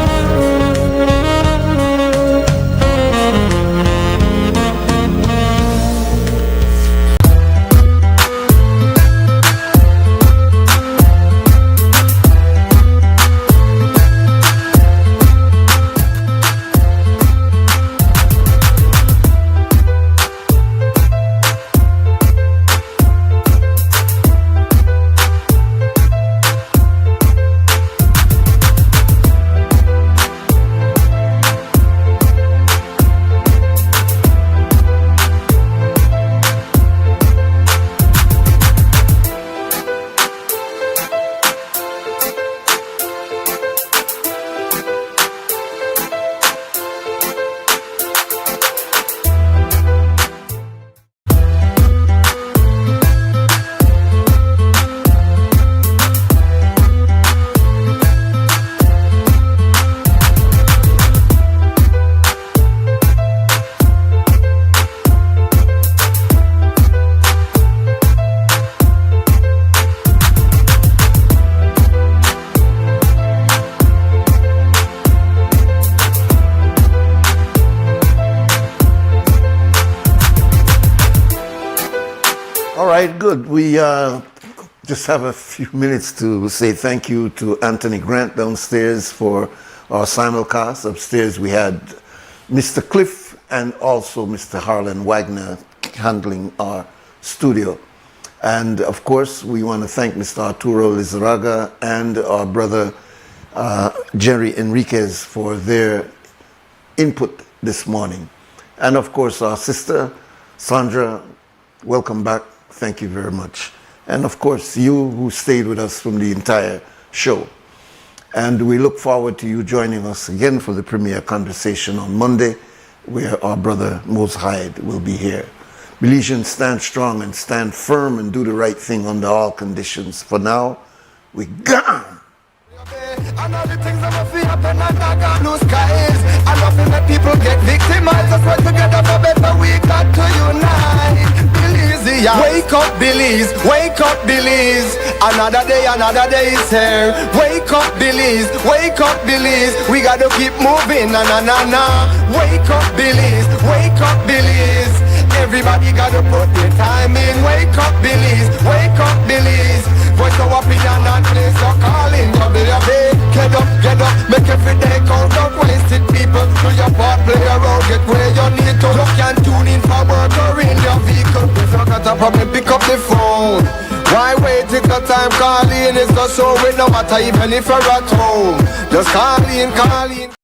Good. We just have a few minutes to say thank you to Anthony Grant downstairs for our simulcast. Upstairs we had Mr. Cliff and also Mr. Harlan Wagner handling our studio. And of course, we want to thank Mr. Arturo Lizarraga and our brother Jerry Enriquez for their input this morning. And of course, our sister Sandra, welcome back. Thank you very much. And of course, you who stayed with us from the entire show. And we look forward to you joining us again for the premiere conversation on Monday, where our brother Mose Hyde will be here. Belizeans, stand strong and stand firm and do the right thing under all conditions. For now, we gone. And all the things that must happen and not got blue skies. And nothing that people get victimized. Let's work together for better. We got to unite. Belize, yeah. Wake up, Belize. Wake up, Belize. Another day is here. Wake up, Belize. Wake up, Belize. We got to keep moving. Na na na na. Wake up, Belize. Wake up, Belize. Everybody got to put their time in. Wake up, Belize. Wake up, Belize. Voice our opinion and place your calling. Get up, make every day count up. Wasted people, do your part, play your road, get where you need to. You can tune in for work or in your vehicle. If you got a problem, pick up the phone. Why wait till the time calling is not so it no matter even if you're at home. Just call in.